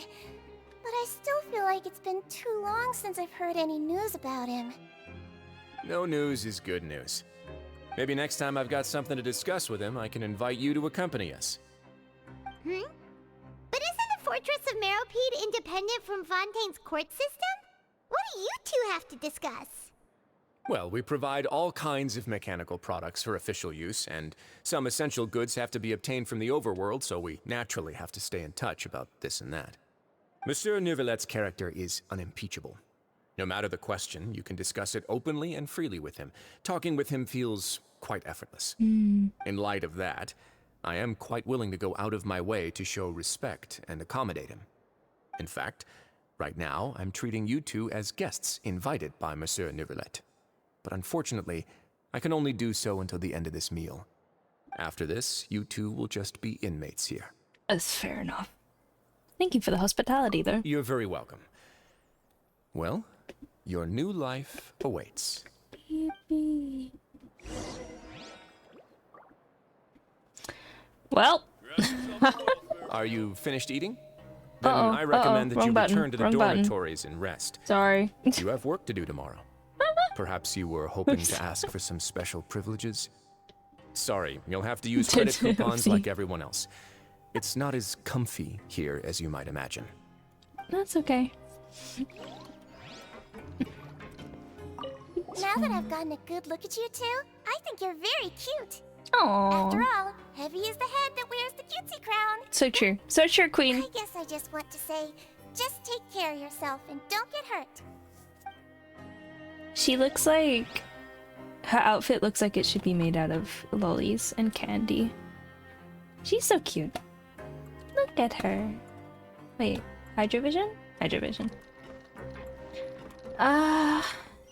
But I still feel like it's been too long since I've heard any news about him. No news is good news. Maybe next time I've got something to discuss with him, I can invite you to accompany us. But isn't the Fortress of Meripede independent from Fontaine's court system? What do you two have to discuss? Well, we provide all kinds of mechanical products for official use, and some essential goods have to be obtained from the overworld, so we naturally have to stay in touch about this and that. Monsieur Nervulet's character is unimpeachable. No matter the question, you can discuss it openly and freely with him. Talking with him feels quite effortless. In light of that, I am quite willing to go out of my way to show respect and accommodate him. In fact, right now, I'm treating you two as guests invited by Monsieur Nervulet. But unfortunately, I can only do so until the end of this meal. After this, you two will just be inmates here. That's fair enough. Thank you for the hospitality, though. You're very welcome. Well, your new life awaits. Yippee. Well. Are you finished eating? Then I recommend that you return to the dormitories and rest. Sorry. You have work to do tomorrow. Perhaps you were hoping to ask for some special privileges? Sorry, you'll have to use credit coupons like everyone else. It's not as comfy here as you might imagine. That's okay. Now that I've gotten a good look at you two, I think you're very cute. Aww. After all, heavy is the head that wears the cutesy crown. So true. So true, Queen. I guess I just want to say, just take care of yourself and don't get hurt. She looks like... Her outfit looks like it should be made out of lollies and candy. She's so cute. Look at her. Wait, Hydrovision? Hydrovision.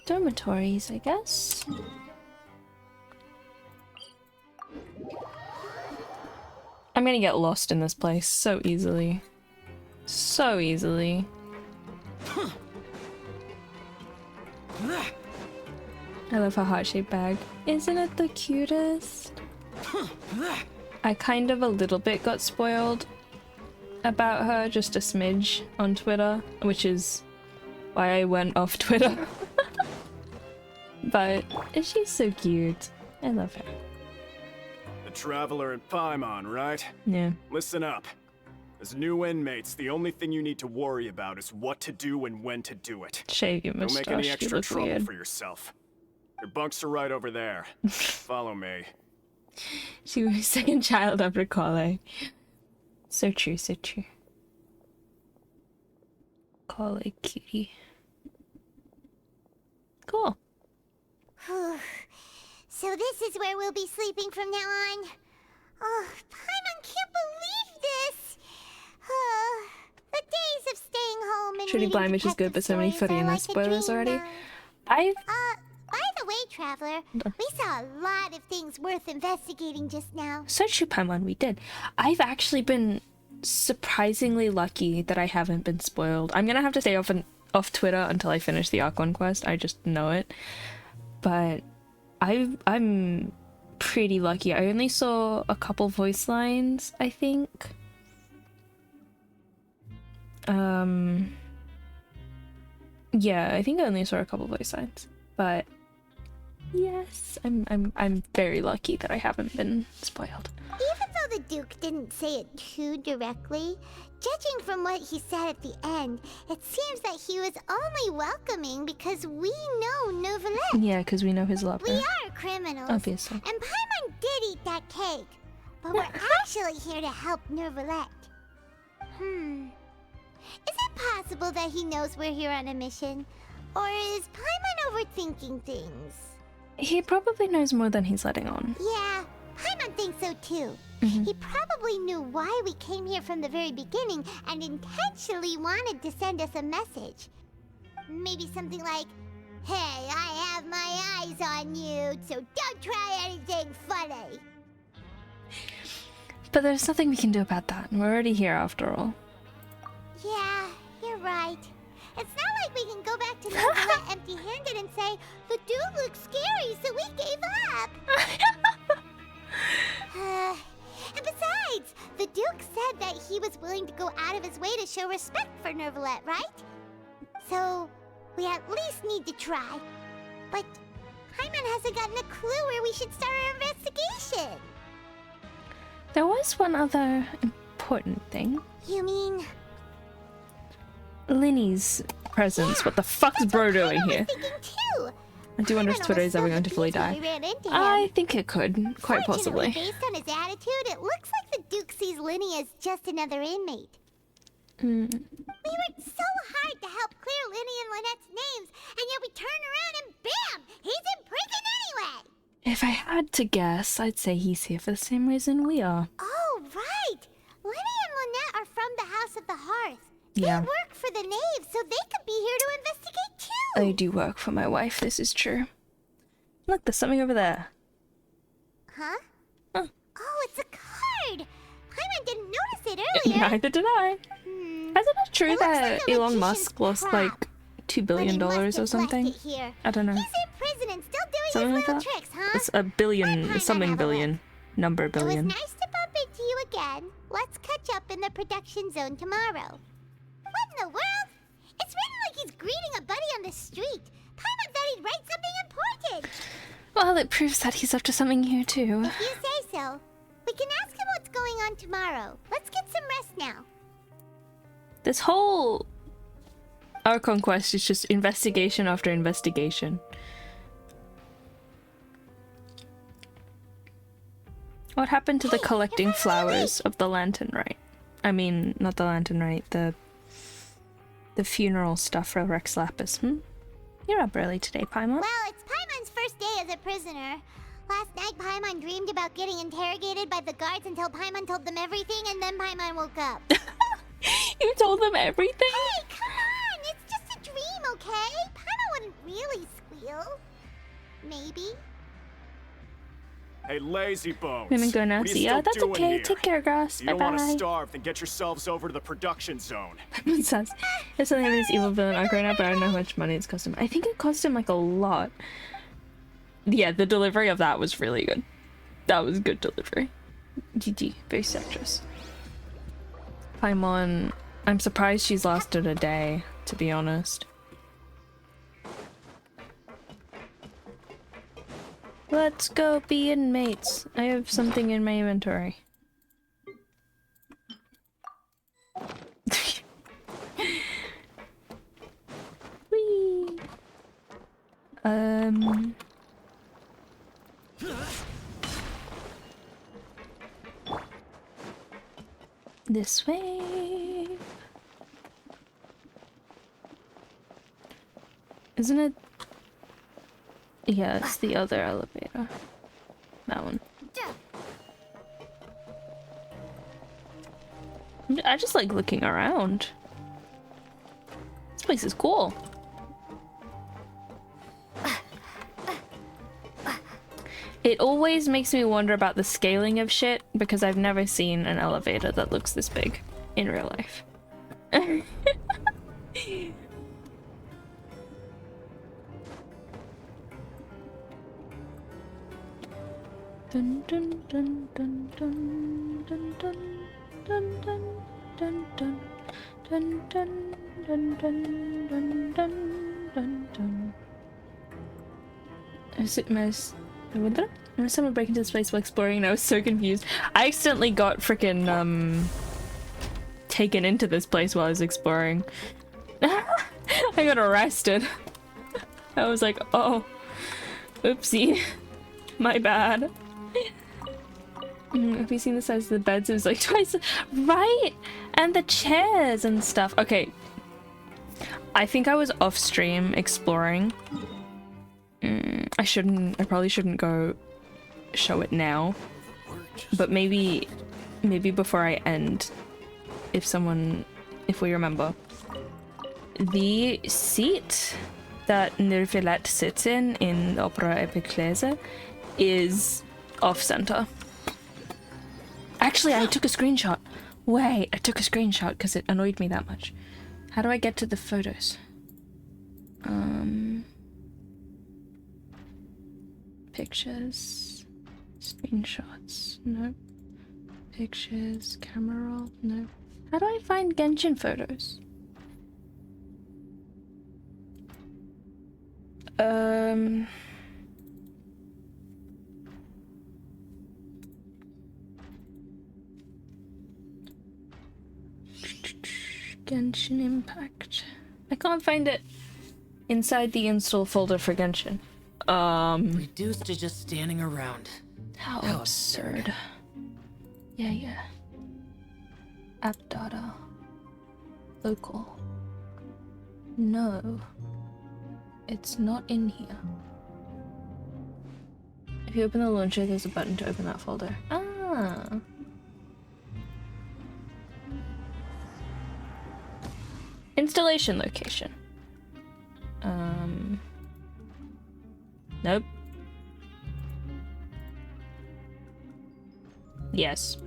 Dormitories, I guess. I'm gonna get lost in this place so easily. So easily. I love her heart-shaped bag. Isn't it the cutest? I kind of a little bit got spoiled about her, just a smidge, on Twitter, which is why I went off Twitter. But she's so cute. I love her. The Traveler in Paimon, right? Yeah. Listen up. As new inmates, the only thing you need to worry about is what to do and when to do it. Shave your Don't mustache, make any you extra look trouble weird. for yourself. Your bunks are right over there. Follow me. She was second child after Kale. So true, so true. Kale cutie. Cool. So this is where we'll be sleeping from now on. Oh, Paimon can't believe this. The days of staying home and Truly reading Blind, which is good, but so many detective stories Furina are like a spoilers dream already. now. I've By the way, Traveler, we saw a lot of things worth investigating just now. so true, Paimon, we did. I've actually been surprisingly lucky that I haven't been spoiled. I'm gonna have to stay off Twitter until I finish the Arc 1 quest. I just know it. But I'm pretty lucky. I only saw a couple voice lines, I think. Yeah, I think I only saw a couple of voice signs, but yes, I'm very lucky that I haven't been spoiled. Even though the Duke didn't say it too directly, judging from what he said at the end, it seems that he was only welcoming because we know Novelette. Yeah, because we know his lover. We are criminals. Obviously. And Paimon did eat that cake. But we're actually here to help Novelette. Is it possible that he knows we're here on a mission? Or is Paimon overthinking things? He probably knows more than he's letting on. Yeah, Paimon thinks so too. He probably knew why we came here from the very beginning and intentionally wanted to send us a message. Maybe something like, "Hey, I have my eyes on you, so don't try anything funny." But there's nothing we can do about that. We're already here after all. Yeah, you're right. It's not like we can go back to Novelette empty-handed and say, "The dude looks scary, so we gave up." And besides, the Duke said that he was willing to go out of his way to show respect for Novelette, right? So, we at least need to try. But Paimon hasn't gotten a clue where we should start our investigation. There was one other important thing. You mean? Linny's presence. What the fuck's bro doing here? Too. I do wonder if Twitter is ever going to fully die. I think it could, quite possibly. Based on his attitude, it looks like the Duke sees Linny as just another inmate. We worked so hard to help clear Linny and Lynette's names, and yet we turn around and bam! He's in prison anyway! If I had to guess, I'd say he's here for the same reason we are. Oh, right! Linny and Lynette are from the House of the Hearth. Yeah. They work for the Knave, so they could be here to investigate too! I do work for my wife, this is true. Look, there's something over there. Huh? Oh, it's a card! Paimon didn't notice it earlier! Neither did I. Isn't it true that Elon Musk lost like $2 billion or something? I don't know. He's in prison and still doing Something his like little that? tricks, huh? It's a billion, something billion. Number billion. It was nice to bump into you again. Let's catch up in the production zone tomorrow. What in the world? It's written like he's greeting a buddy on the street. Paimon thought he'd write something important. Well, it proves that he's up to something here too. If you say so. We can ask him what's going on tomorrow. Let's get some rest now. This whole Archon quest is just investigation after investigation. What happened to the collecting flowers of the lantern rite? I mean, not the lantern rite, the funeral stuff for Rex Lapis, You're up early today, Paimon. Well, it's Paimon's first day as a prisoner. Last night, Paimon dreamed about getting interrogated by the guards until Paimon told them everything, and then Paimon woke up. You told them everything? Hey, come on! It's just a dream, okay? Paimon wouldn't really squeal. Maybe. Hey, lazy bones. I'm gonna go now. See ya. That's okay. Here? Take care, Grass. You Bye don't bye. want to starve, then get yourselves over to the production zone. It says there's something of this evil villain arc right now, but I don't know how much money it's cost him. I think it cost him like a lot. Yeah, the delivery of that was really good. That was good delivery. GG. Very citrus. Paimon, I'm surprised she's lasted a day, to be honest. Let's go be inmates. I have something in my inventory. Whee! This way. Isn't it? Yeah, it's the other elevator. That one. I just like looking around. This place is cool. It always makes me wonder about the scaling of shit because I've never seen an elevator that looks this big in real life. Dun dun dun dun dun dun dun dun dun dun dun Dun dun dun dun dun dun dun dun. When someone break into this place while exploring and I was so confused. I accidentally got freaking taken into this place while I was exploring. I got arrested. I was like, oh, oopsie, my bad. Have you seen the size of the beds? It was like twice, right? And the chairs and stuff. Okay, I think I was off stream exploring. I probably shouldn't go show it now, but maybe before I end, if we remember, the seat that Nirvilet sits in the Opera Epiclese is off-center. Actually, I took a screenshot. Wait, I took a screenshot because it annoyed me that much. How do I get to the photos? Pictures, screenshots, no. Pictures, camera roll, no. How do I find Genshin photos? Genshin Impact. I can't find it inside the install folder for Genshin. Reduced to just standing around. How absurd. Yeah. App data. Local. No. It's not in here. If you open the launcher, there's a button to open that folder. Ah. Installation location. Nope. Yes.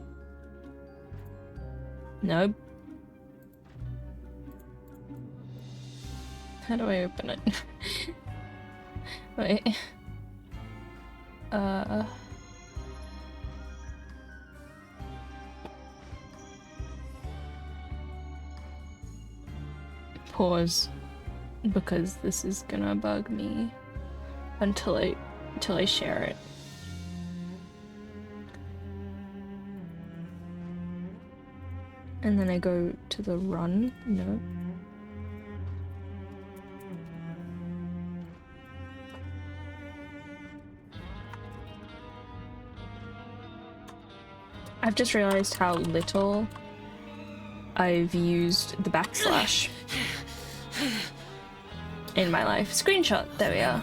Nope. How do I open it? Wait. Pause, because this is gonna bug me until I share it. And then I go to the run. No. I've just realized how little I've used the backslash in my life. Screenshot, there we are.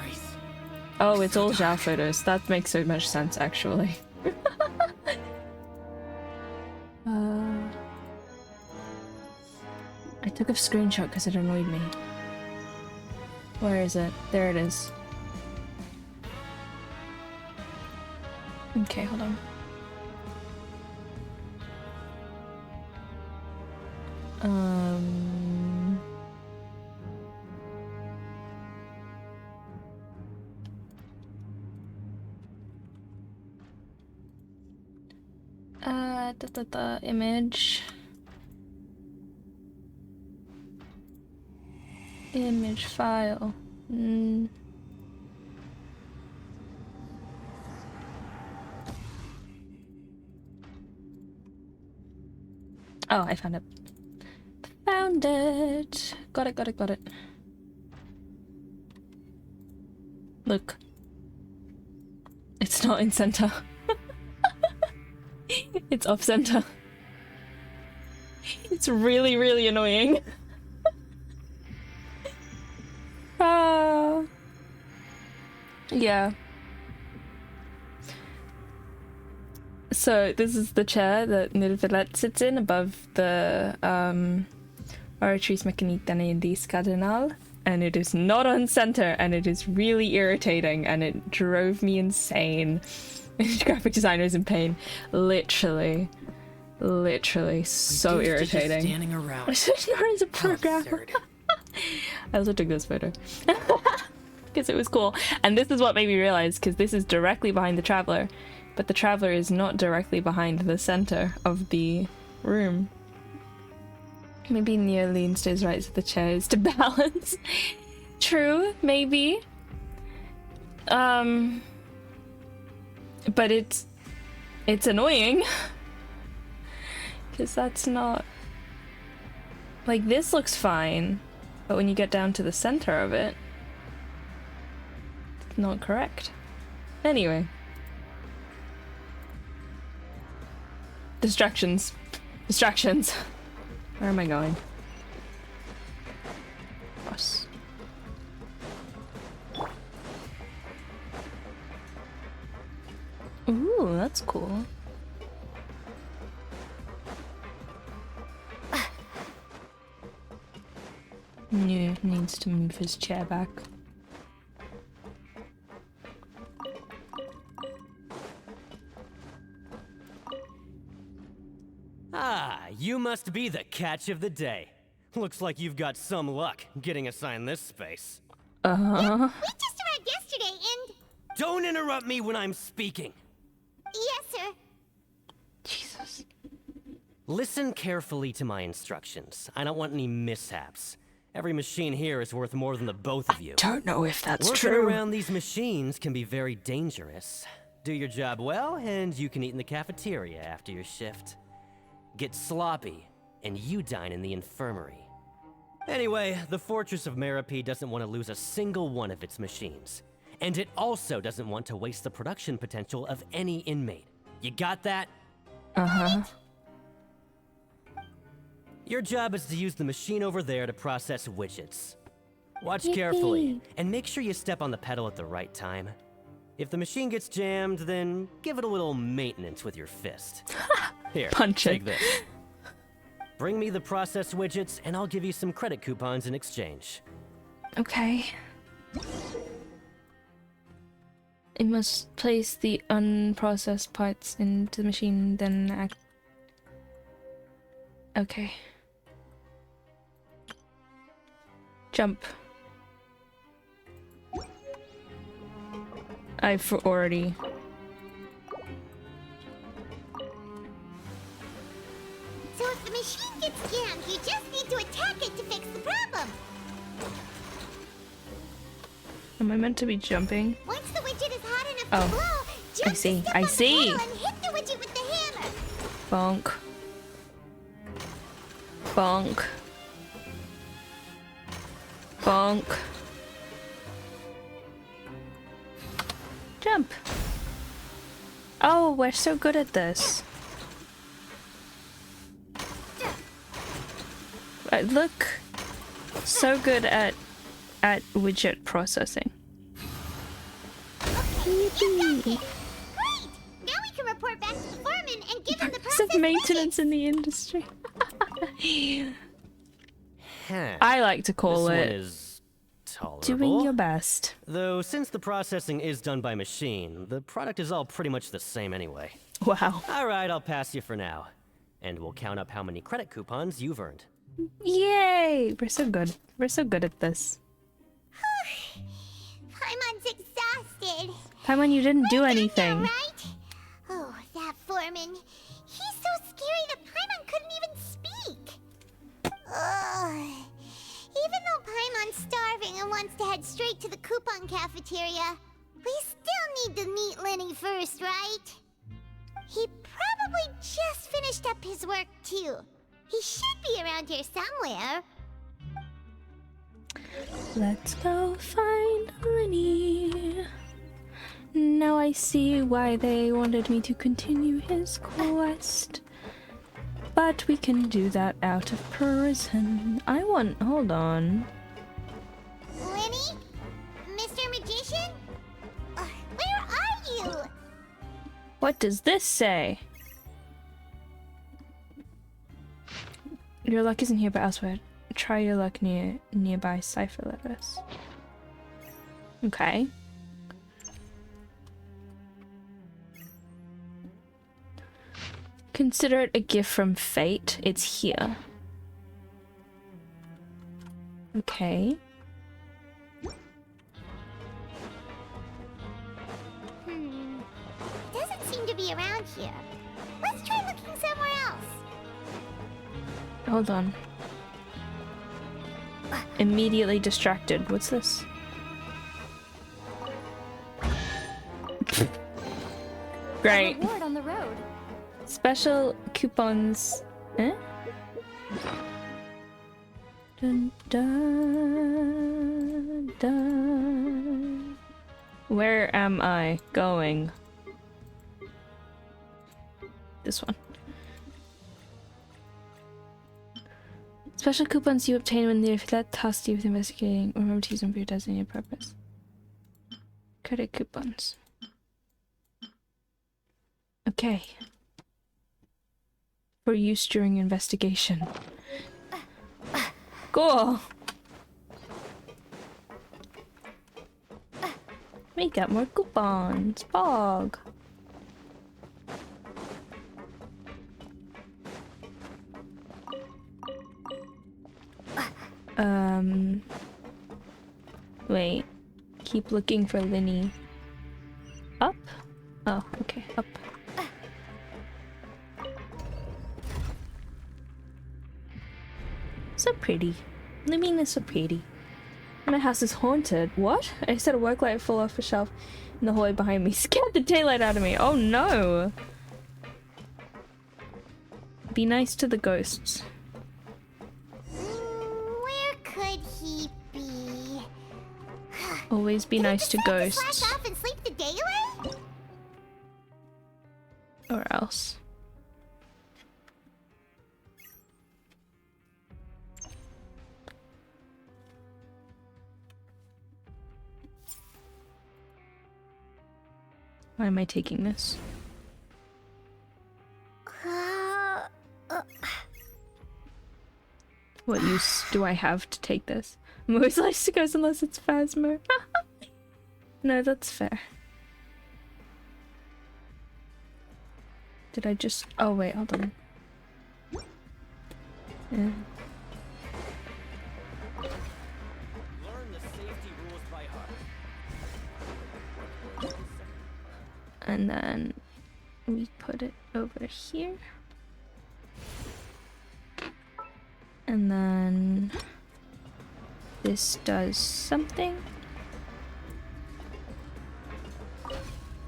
Oh, it's all Zhao photos. That makes so much sense, actually. I took a screenshot because it annoyed me. Where is it? There it is. Okay, hold on. Image. Image file. Oh, I found it. Found it. Got it. Look. It's not in center. It's off center. It's really, really annoying. Yeah. So this is the chair that Nirvilet sits in above the Oratrice Mécanique d'Anaïs Cardinal, and it is not on center, and it is really irritating, and it drove me insane. Graphic designer is in pain. Literally so irritating. Standing around. Snore is a programmer. I also took this photo because it was cool, and this is what made me realize, because this is directly behind the Traveler, but the Traveler is not directly behind the center of the room. Maybe Neoline stays right to the chairs to balance. True, maybe. But it's annoying. Because that's not... Like, this looks fine. But when you get down to the center of it, it's not correct. Anyway. Distractions. Distractions. Where am I going? Cross. Ooh, that's cool. Needs to move his chair back. Ah, you must be the catch of the day. Looks like you've got some luck getting assigned this space. Yeah, we just arrived yesterday and... Don't interrupt me when I'm speaking. Yes, sir. Jesus. Listen carefully to my instructions. I don't want any mishaps. Every machine here is worth more than the both of you. Don't know if that's Working true. around these machines can be very dangerous. Do your job well, and you can eat in the cafeteria after your shift. Get sloppy, and you dine in the infirmary. Anyway, the Fortress of Merope doesn't want to lose a single one of its machines. And it also doesn't want to waste the production potential of any inmate. You got that? Uh-huh. Your job is to use the machine over there to process widgets. Watch carefully, and make sure you step on the pedal at the right time. If the machine gets jammed, then give it a little maintenance with your fist. Here, Punch take it. this. Bring me the processed widgets, and I'll give you some credit coupons in exchange. Okay. It must place the unprocessed parts into the machine, then act... Okay. Jump. I've already... So if the machine gets jammed, you just need to attack it to fix the problem. Am I meant to be jumping? Once the widget is hot enough Oh. to blow, I see. I see. and hit the widget with the hammer. Bonk. Bonk. Bonk. Jump. Oh, we're so good at this. Look. So good at widget processing. Great! Now we can report back to the foreman and give him the It's process of maintenance in the industry. Huh. I like to call This it one is tolerable. doing your best. Though since the processing is done by machine, the product is all pretty much the same anyway. Wow. All right, I'll pass you for now. And we'll count up how many credit coupons you've earned. Yay! We're so good. We're so good at this. Paimon's exhausted. Paimon, you didn't do anything. Right? Oh, that foreman. He's so scary that Paimon couldn't even speak. Ugh. Even though Paimon's starving and wants to head straight to the coupon cafeteria, we still need to meet Lenny first, right? He probably just finished up his work, too. He should be around here somewhere. Let's go find Lenny. Now I see why they wanted me to continue his quest. But we can do that out of prison. Hold on. Lenny? Mr. Magician? Where are you? What does this say? Your luck isn't here but elsewhere. Try your luck nearby cipher letters. Okay. Consider it a gift from fate. It's here. Okay. Doesn't seem to be around here. Let's try looking somewhere else. Hold on. Immediately distracted. What's this? Great. A reward on the road. Special coupons. Eh? Dun, dun, dun. Where am I going? This one. Special coupons you obtain when the that tasked you with investigating. Remember to use them for your designated purpose. Credit coupons. Okay. For use during investigation. Cool. We got more coupons. Bog. Wait. Keep looking for Linny. Up? Oh, okay. Up. So pretty. Living is so pretty. My house is haunted. What? I said a work light fell off a shelf in the hallway behind me. Scared the daylight out of me. Oh no! Be nice to the ghosts. Where could he be? Always be nice to ghosts. Slack off and sleep the day away? Or else. Why am I taking this? What use do I have to take this? I'm always likes to go unless it's Phasmo. No, that's fair. Did I just... Oh wait, hold on. Yeah. Learn the safety rules by heart. And then we put it over here. And then this does something.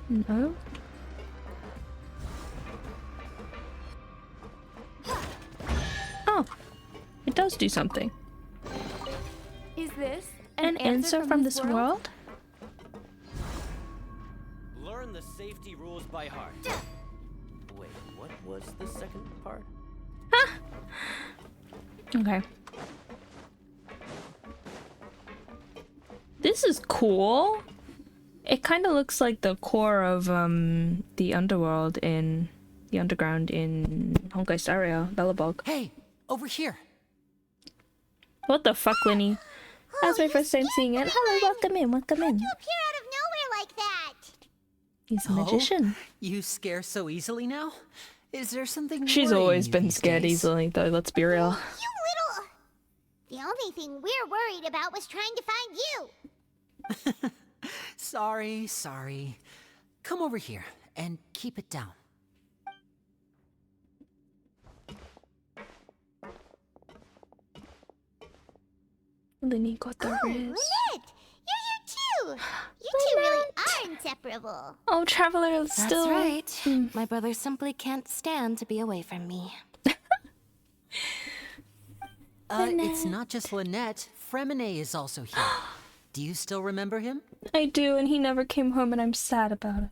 No. Oh, it does do something. Is this An answer from this world? Learn the safety rules by heart. Wait, what was the second part? Okay. This is cool. It kind of looks like the core of the underworld in the underground in Honkai Star Rail, Bellabog. Hey, over here. What the fuck, Linny? That was my first time seeing it. Hello, welcome in, welcome in. You appear out of nowhere like that. He's a magician. You scare so easily now? Is there something She's worrying always you been these scared days? easily, though, let's be real. You little... The only thing we're worried about was trying to find you. Sorry. Come over here and keep it down. Linny got the Riz. Lynette! You're here too! You two really are inseparable. Oh, Traveler still... That's right. My brother simply can't stand to be away from me. It's not just Lynette. Fremine is also here. Do you still remember him? I do, and he never came home, and I'm sad about it.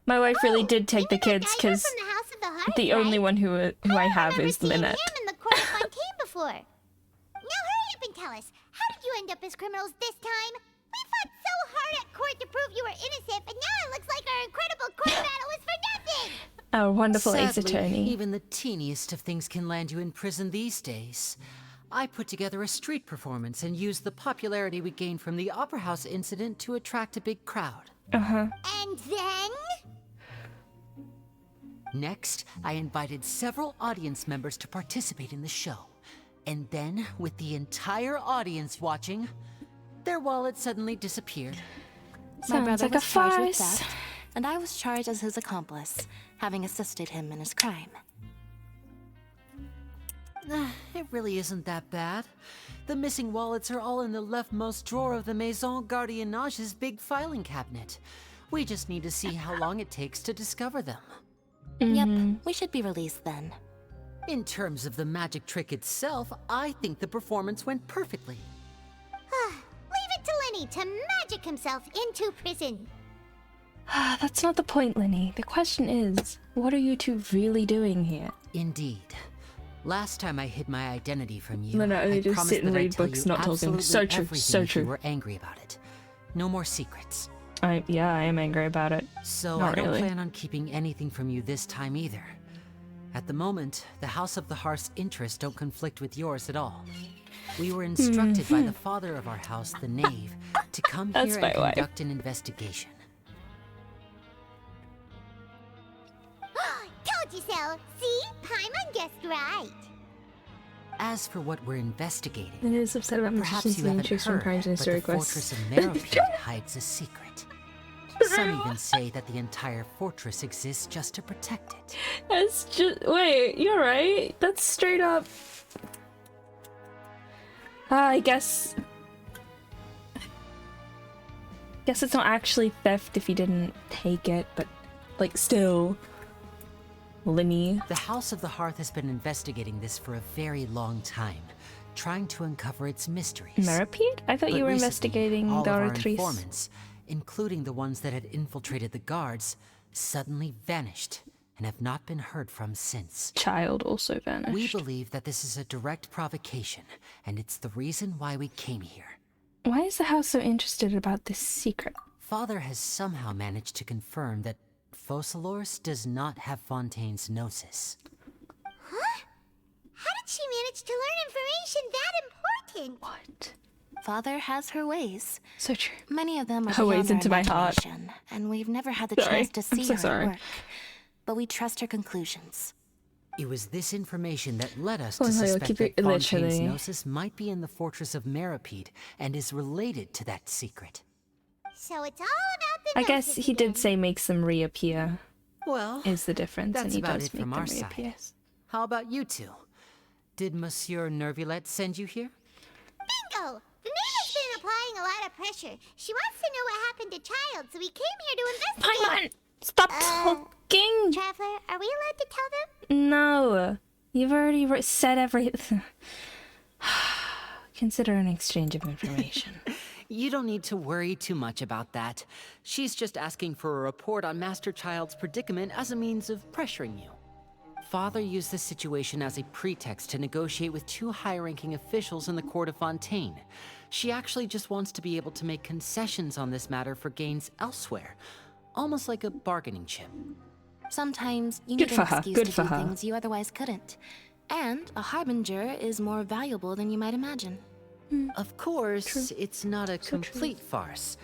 My wife really did take the kids, because the only one who I have is Lynette. Him in the court of Fontaine before. Now hurry up and tell us, how did you end up as criminals this time? We fought so hard at court to prove you were innocent, but now it looks like our incredible court battle was for nothing! Our wonderful ace Sadly, attorney. even the teeniest of things can land you in prison these days. I put together a street performance and used the popularity we gained from the Opera House incident to attract a big crowd. Uh-huh. And then? Next, I invited several audience members to participate in the show. And then, with the entire audience watching, their wallet suddenly disappeared. My Sounds brother like a was charged with farce. theft, and I was charged as his accomplice, having assisted him in his crime. It really isn't that bad. The missing wallets are all in the leftmost drawer of the Maison Gardiennage's big filing cabinet. We just need to see how long it takes to discover them. Yep, we should be released then. In terms of the magic trick itself, I think the performance went perfectly. Leave it to Lenny to magic himself into prison. That's not the point, Lenny. The question is, what are you two really doing here? Indeed. Last time I hid my identity from you, No, I just promised sit and that I'd read tell books, you not talking. absolutely So true, everything so if true. you were angry about it. No more secrets. Yeah, I am angry about it. So Not I don't really. plan on keeping anything from you this time either. At the moment, the House of the Hearth's interests don't conflict with yours at all. We were instructed by the father of our house, the Knave, to come That's here my and wife. conduct an investigation. Told you so. See? Paimon guessed right. As for what we're investigating, It is upset about perhaps magicians you being haven't chased from heard, crimes and but the story fortress quests. of Meropide hides a secret. Some even say that the entire fortress exists just to protect it. That's just wait, you're right. That's straight up. I guess it's not actually theft if you didn't take it, but like still. Lenny. The House of the Hearth has been investigating this for a very long time, trying to uncover its mysteries. Meropide? I thought But you were recently, investigating all the of our Oratrice. informants, including the ones that had infiltrated the guards, suddenly vanished and have not been heard from since. Child also vanished. We believe that this is a direct provocation, and it's the reason why we came here. Why is the house so interested about this secret? Father has somehow managed to confirm that Focalors does not have Fontaine's gnosis. Huh? How did she manage to learn information that important? What? Father has her ways. So true. Many of them are Her ways beyond our into my heart. imagination, and we've never had the Sorry. chance to I'm see so her sorry. at work. But we trust her conclusions. It was this information that led us Oh, to no, you'll suspect keep that it Fontaine's literally. gnosis might be in the fortress of Meropide and is related to that secret. So it's all about the I guess gnosis he did again. say makes them reappear. Well, is the difference, that's and he about does it make from them our reappear. side. How about you two? Did Monsieur Nervulette send you here? Bingo! The name has been applying a lot of pressure. She wants to know what happened to Child, so we came here to investigate. Paimon! Stop talking! Traveler, are we allowed to tell them? No. You've already said everything. Consider an exchange of information. You don't need to worry too much about that. She's just asking for a report on Master Child's predicament as a means of pressuring you. Father used this situation as a pretext to negotiate with two high-ranking officials in the court of Fontaine. She actually just wants to be able to make concessions on this matter for gains elsewhere, almost like a bargaining chip. Sometimes you Good need for an her, excuse good to for do her. things you otherwise couldn't. And a harbinger is more valuable than you might imagine. Of course, it's not a complete farce.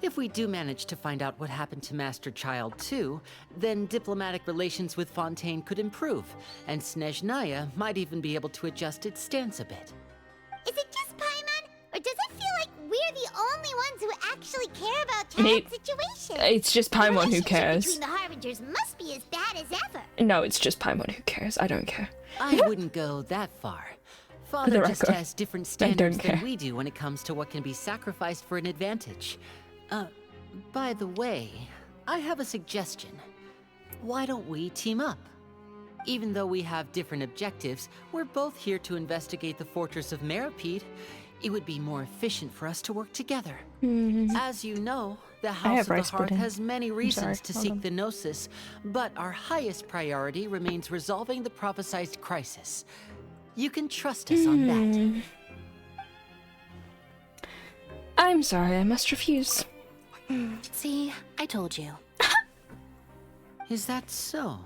If we do manage to find out what happened to Master Child too, then diplomatic relations with Fontaine could improve, and Snezhnaya might even be able to adjust its stance a bit. Is it just Paimon? Or does it feel like we're the only ones who actually care about Maybe- Child's situation? It's just Paimon who The relationship cares. between the Harbingers must be as bad as ever. No, it's just Paimon who cares. I don't care. I wouldn't go that far. Father the just record, has different I don't standards than care. we do when it comes to what can be sacrificed for an advantage. By the way, I have a suggestion. Why don't we team up? Even though we have different objectives, we're both here to investigate the fortress of Meropide. It would be more efficient for us to work together. As you know, the House have of the rice Hearth pudding. has many reasons to hold seek on. the Gnosis, but our highest priority remains resolving the prophesized crisis. You can trust us on that. I'm sorry, I must refuse. See, I told you. Is that so?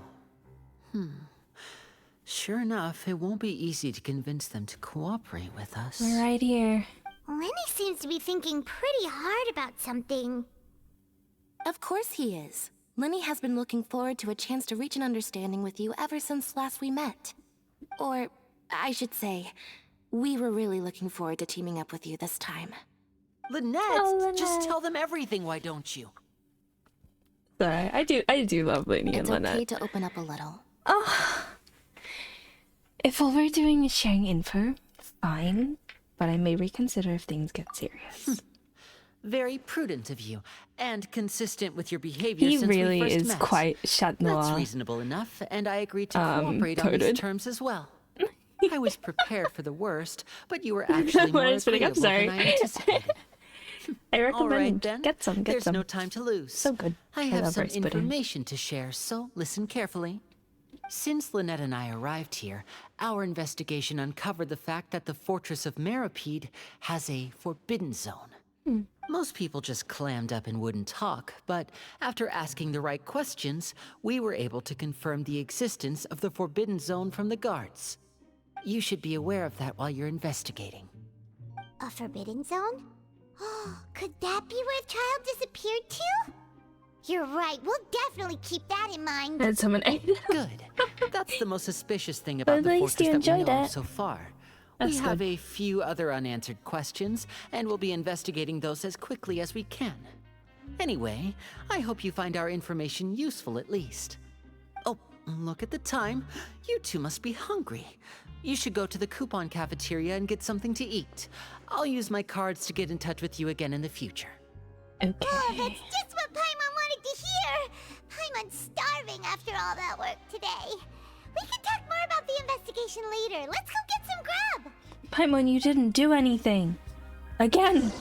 Sure enough, it won't be easy to convince them to cooperate with us. We're right here. Lenny seems to be thinking pretty hard about something. Of course he is. Lenny has been looking forward to a chance to reach an understanding with you ever since last we met. Or, I should say, we were really looking forward to teaming up with you this time. Lynette, just tell them everything, why don't you? Sorry, I do love Lenny and It's Lynette. okay to open up a little. Oh. If all we're doing is sharing info, fine, but I may reconsider if things get serious. Very prudent of you, and consistent with your behavior He since really we first is met. quite Chat Noir. That's reasonable enough, and I agree to cooperate on these coded. terms as well. I was prepared for the worst, but you were actually more agreeable than I anticipated. I recommend All right, then. get some. There's no time to lose. So good. I have love some rice pudding. information to share, so listen carefully. Since Lynette and I arrived here, our investigation uncovered the fact that the Fortress of Meripede has a forbidden zone. Most people just clammed up and wouldn't talk, but after asking the right questions, we were able to confirm the existence of the forbidden zone from the guards. You should be aware of that while you're investigating. A forbidden zone? Could that be where Child disappeared to? You're right, we'll definitely keep that in mind. And someone ate it. Good. That's the most suspicious thing about At the least you fortress that we enjoyed know of it. so far. That's We have good. a few other unanswered questions, and we'll be investigating those as quickly as we can. Anyway, I hope you find our information useful at least. Oh, look at the time. You two must be hungry. You should go to the coupon cafeteria and get something to eat. I'll use my cards to get in touch with you again in the future. Okay. Oh, that's just what Paimon wanted to hear! Paimon's starving after all that work today. We can talk more about the investigation later. Let's go get some grub! Paimon, you didn't do anything. Again.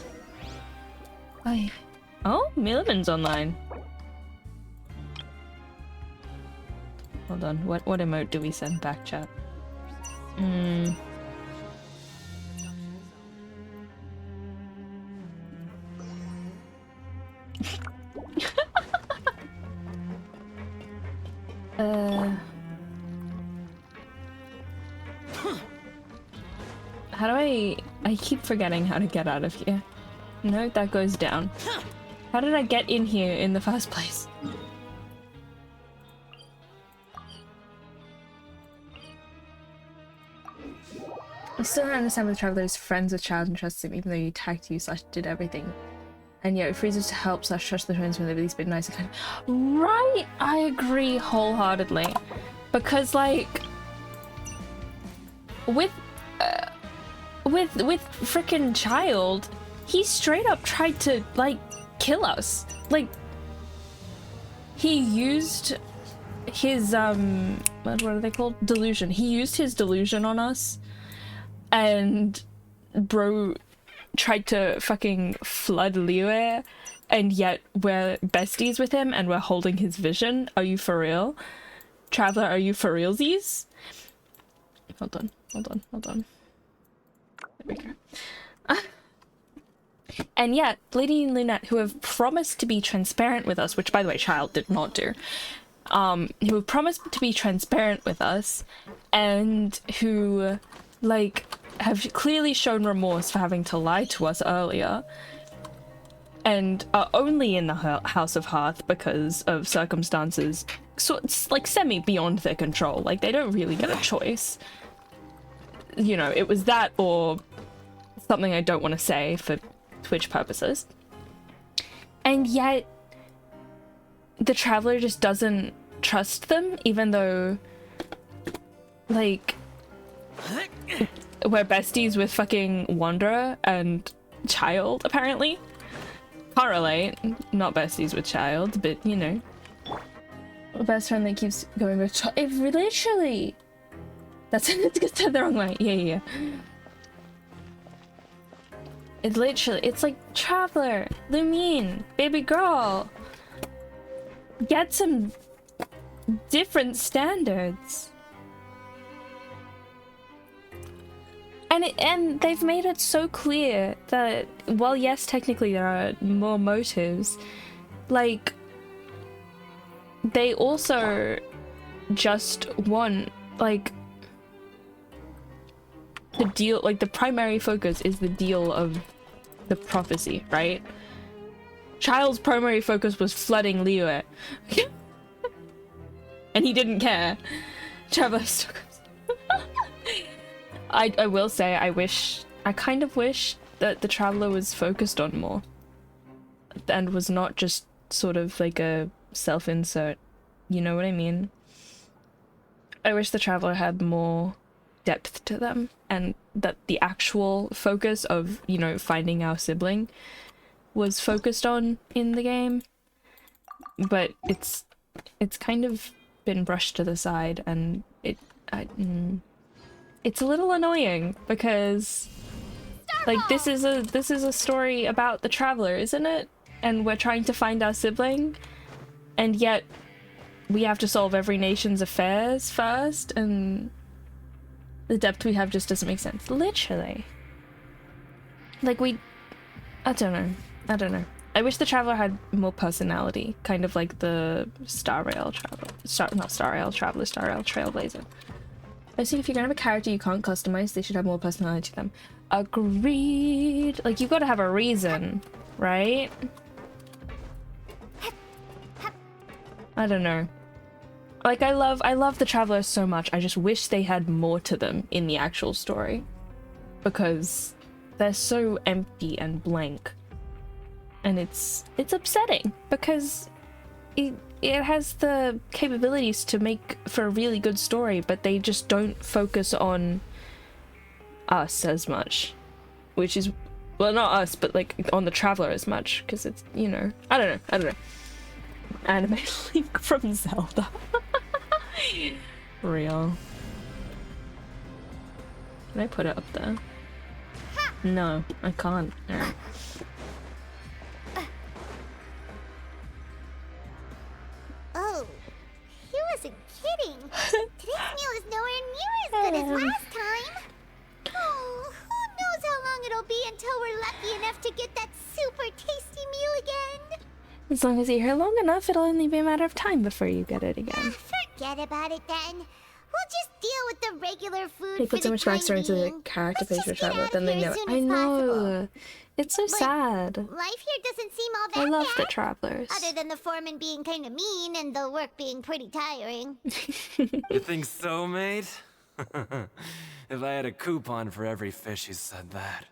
Oh, Milliman's online. Hold on. What emote do we send back, chat? How do I keep forgetting how to get out of here. No, that goes down. How did I get in here in the first place? I still don't understand why the Traveler's friends with Child and trusts him even though he attacked you / did everything. And yet it freezes to help / trust the twins when they've at least been nice and kind. Right! I agree wholeheartedly. Because like with frickin' Child, he straight up tried to like kill us. Like he used his what are they called? Delusion. He used his delusion on us, and bro tried to fucking flood Liyue, and yet we're besties with him and we're holding his vision. Are you for real? Traveler, are you for realsies? Hold on. There we go. And yet, Lady and Lunette, who have promised to be transparent with us, which by the way, Child did not do, who have promised to be transparent with us, and who, like, have clearly shown remorse for having to lie to us earlier, and are only in the House of Hearth because of circumstances, so it's like semi beyond their control. Like, they don't really get a choice. You know, it was that or something I don't want to say for Twitch purposes. And yet the Traveler just doesn't trust them, even though like we're besties with fucking Wanderer and Child, apparently. Can't relate, not besties with Child, but you know. A best friend that keeps going with Child. It literally, that's said the wrong way. Yeah. It literally, it's like, Traveler, Lumine, baby girl, get some different standards. And they've made it so clear that, while yes, technically there are more motives, like, they also just want, like, the deal, like, the primary focus is the deal of the prophecy, right? Child's primary focus was flooding Liyue. And he didn't care. Traveler still goes. I will say, I kind of wish that the Traveler was focused on more. And was not just sort of like a self-insert. You know what I mean? I wish the Traveler had more depth to them, and that the actual focus of, you know, finding our sibling was focused on in the game. But it's kind of been brushed to the side, and it's a little annoying because like this is a story about the traveler, isn't it? And we're trying to find our sibling, and yet we have to solve every nation's affairs first, and the depth we have just doesn't make sense. Literally. Like I don't know. I wish the traveler had more personality, kind of like the Star Rail Trailblazer. I think if you're gonna have a character you can't customize, they should have more personality to them. Agreed. Like, you gotta have a reason, right? I don't know. Like, I love the travelers so much. I just wish they had more to them in the actual story, because they're so empty and blank, and it's upsetting because it has the capabilities to make for a really good story, but they just don't focus on us as much, which is, well, not us, but like on the traveler as much, because it's, you know, I don't know. Anime Link from Zelda. Real. Can I put it up there? No, I can't. No. Oh, he wasn't kidding. Today's meal is nowhere near as good as last time. Oh, who knows how long it'll be until we're lucky enough to get that super tasty meal again. As long as you're here long enough, it'll only be a matter of time before you get it again. Forget about it then. We'll just deal with the regular food. They put so much backstory into the character page for Traveler, then they know it. I know. It's so sad. Life here doesn't seem all that I love bad, the travelers. other than the foreman being kind of mean and the work being pretty tiring. You think so, mate? If I had a coupon for every fish who said that.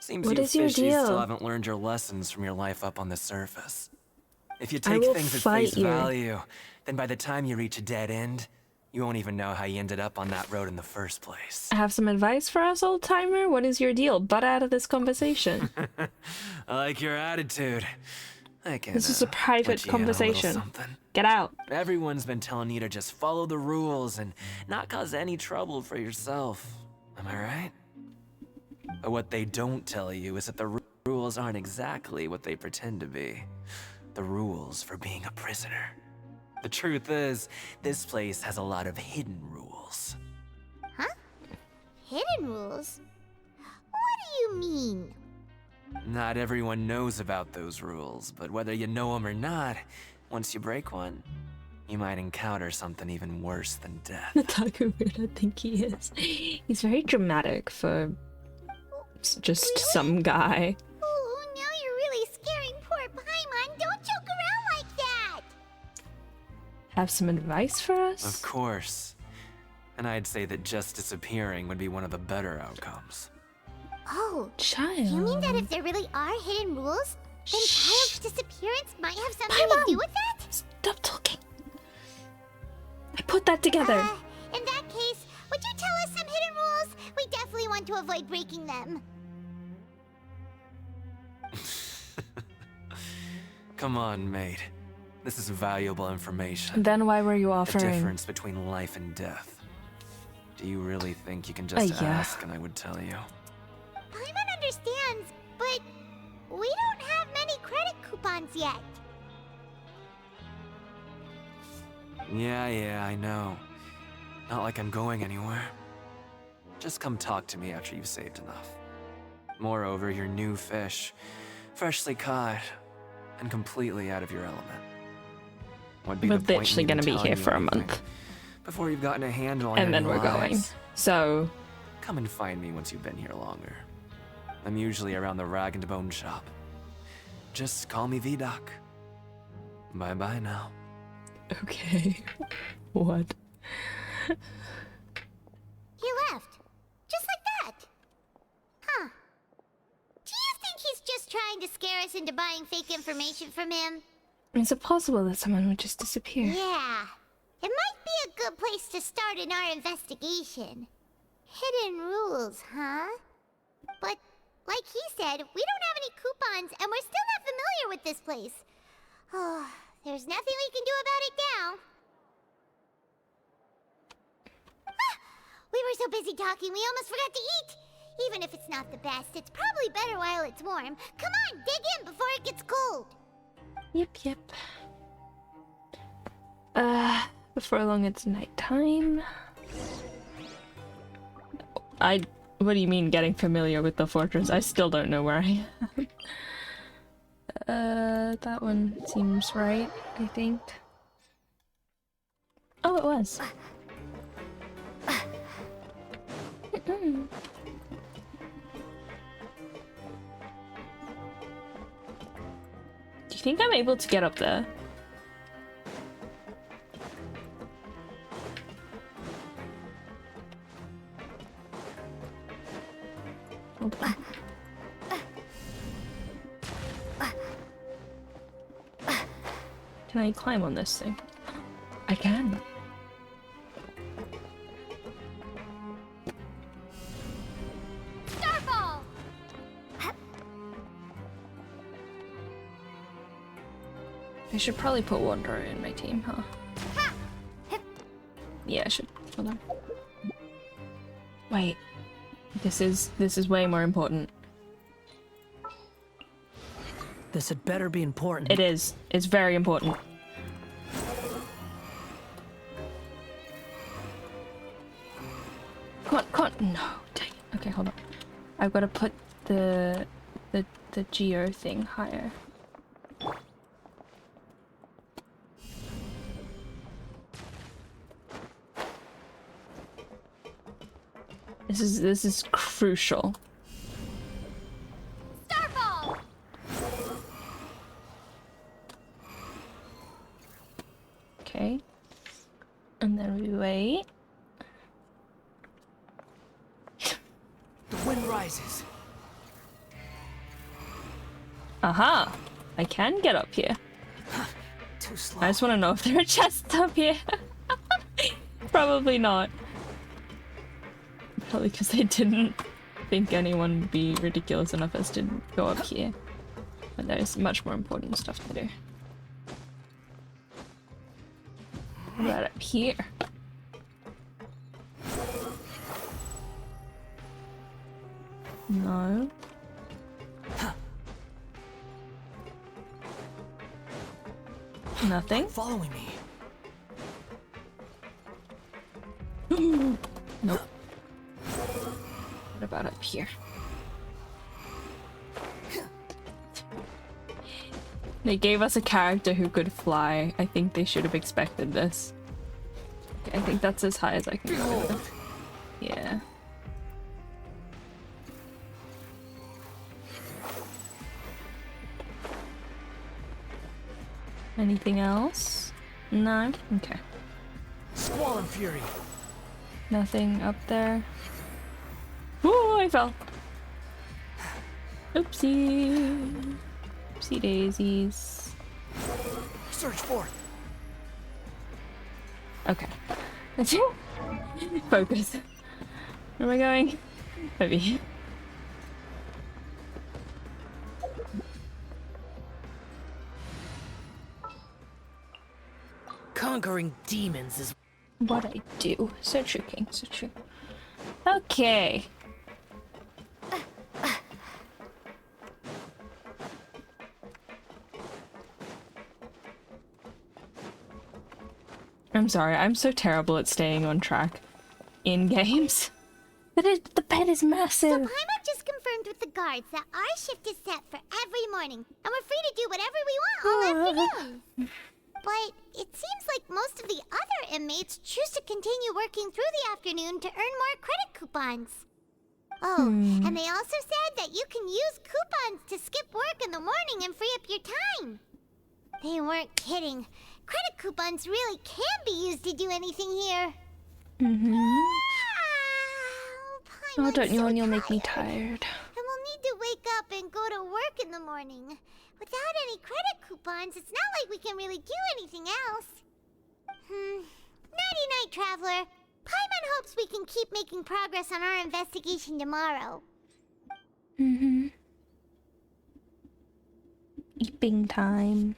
Seems What you is your fishies deal? still haven't learned your lessons from your life up on the surface. If you I take will things at fight face you. value, then by the time you reach a dead end, you won't even know how you ended up on that road in the first place. Have some advice for us, old timer? What is your deal? Butt out of this conversation. I like your attitude. I can, This is a private let you in on a little conversation. something. Get out. Everyone's been telling you to just follow the rules and not cause any trouble for yourself. Am I right? But what they don't tell you is that the rules aren't exactly what they pretend to be. The rules for being a prisoner. The truth is, this place has a lot of hidden rules. Huh? Hidden rules? What do you mean? Not everyone knows about those rules, but whether you know them or not, once you break one, you might encounter something even worse than death. The taco weird I think he is. He's very dramatic for just some guy. Oh, now you're really scaring poor Paimon. Don't joke around like that. Have some advice for us? Of course. And I'd say that just disappearing would be one of the better outcomes. Oh, Child. You mean that if there really are hidden rules, then Child's disappearance might have something to do with that? Stop talking. I put that together. In that case, would you tell us some hidden rules? We definitely want to avoid breaking them. Come on, mate. This is valuable information. Then why were you The offering? difference between life and death. Do you really think you can just Yeah. ask and I would tell you? Paimon understands, but we don't have many credit coupons yet. Yeah, I know. Not like I'm going anywhere. Just come talk to me after you've saved enough. Moreover, you're new fish, freshly caught, and completely out of your element. What'd be We're the point in literally even gonna be telling here you for a anything month. before you've gotten a handle on And your then new we're going. lives? So, Come and find me once you've been here longer. I'm usually around the rag and bone shop. Just call me V-Doc. Bye-bye now. okay. What? He left. Just like that. Huh. Do you think he's just trying to scare us into buying fake information from him? Is it possible that someone would just disappear? Yeah. It might be a good place to start in our investigation. Hidden rules, huh? But, like he said, we don't have any coupons, and we're still not familiar with this place. Oh, there's nothing we can do about it now. Ah, we were so busy talking, we almost forgot to eat. Even if it's not the best, it's probably better while it's warm. Come on, dig in before it gets cold. Yep. Before long it's nighttime. What do you mean getting familiar with the fortress? I still don't know where I am. That one seems right, I think. Oh, it was. Do you think I'm able to get up there? Hold on. Can I climb on this thing? I can. Starfall! I should probably put Wanderer in my team, huh? Yeah, I should. Hold on. Wait. This is way more important. This had better be important. It is. It's very important. Come on. No, dang it. Okay, hold on. I've got to put the geo thing higher. This is crucial. Starfall! Okay. And then we wait. The wind rises. Aha! I can get up here. Too slow. I just want to know if there are chests up here. Probably not. Probably because they didn't think anyone would be ridiculous enough as to go up here. But there's much more important stuff to do. What about up here? No. Nothing. Following me. Nope. What about up here? They gave us a character who could fly. I think they should have expected this. Okay, I think that's as high as I can go with it. Yeah. Anything else? No? Okay. Squall and fury. Nothing up there. Ooh, I fell. Oopsie. Oopsie daisies. Search forth. Okay. Focus. Where am I going? Maybe. Conquering demons is what I do. So true, King. So true. Okay. I'm sorry, I'm so terrible at staying on track in games. The bed is massive. So Paimon just confirmed with the guards that our shift is set for every morning, and we're free to do whatever we want all afternoon. But it seems like most of the other inmates choose to continue working through the afternoon to earn more credit coupons. Oh, and they also said that you can use coupons to skip work in the morning and free up your time. They weren't kidding. Credit coupons really can be used to do anything here. Oh, don't yawn, you'll make me tired. And we'll need to wake up and go to work in the morning. Without any credit coupons, it's not like we can really do anything else. Nighty-night, traveler. Paimon hopes we can keep making progress on our investigation tomorrow. Mm-hmm. Eeping time.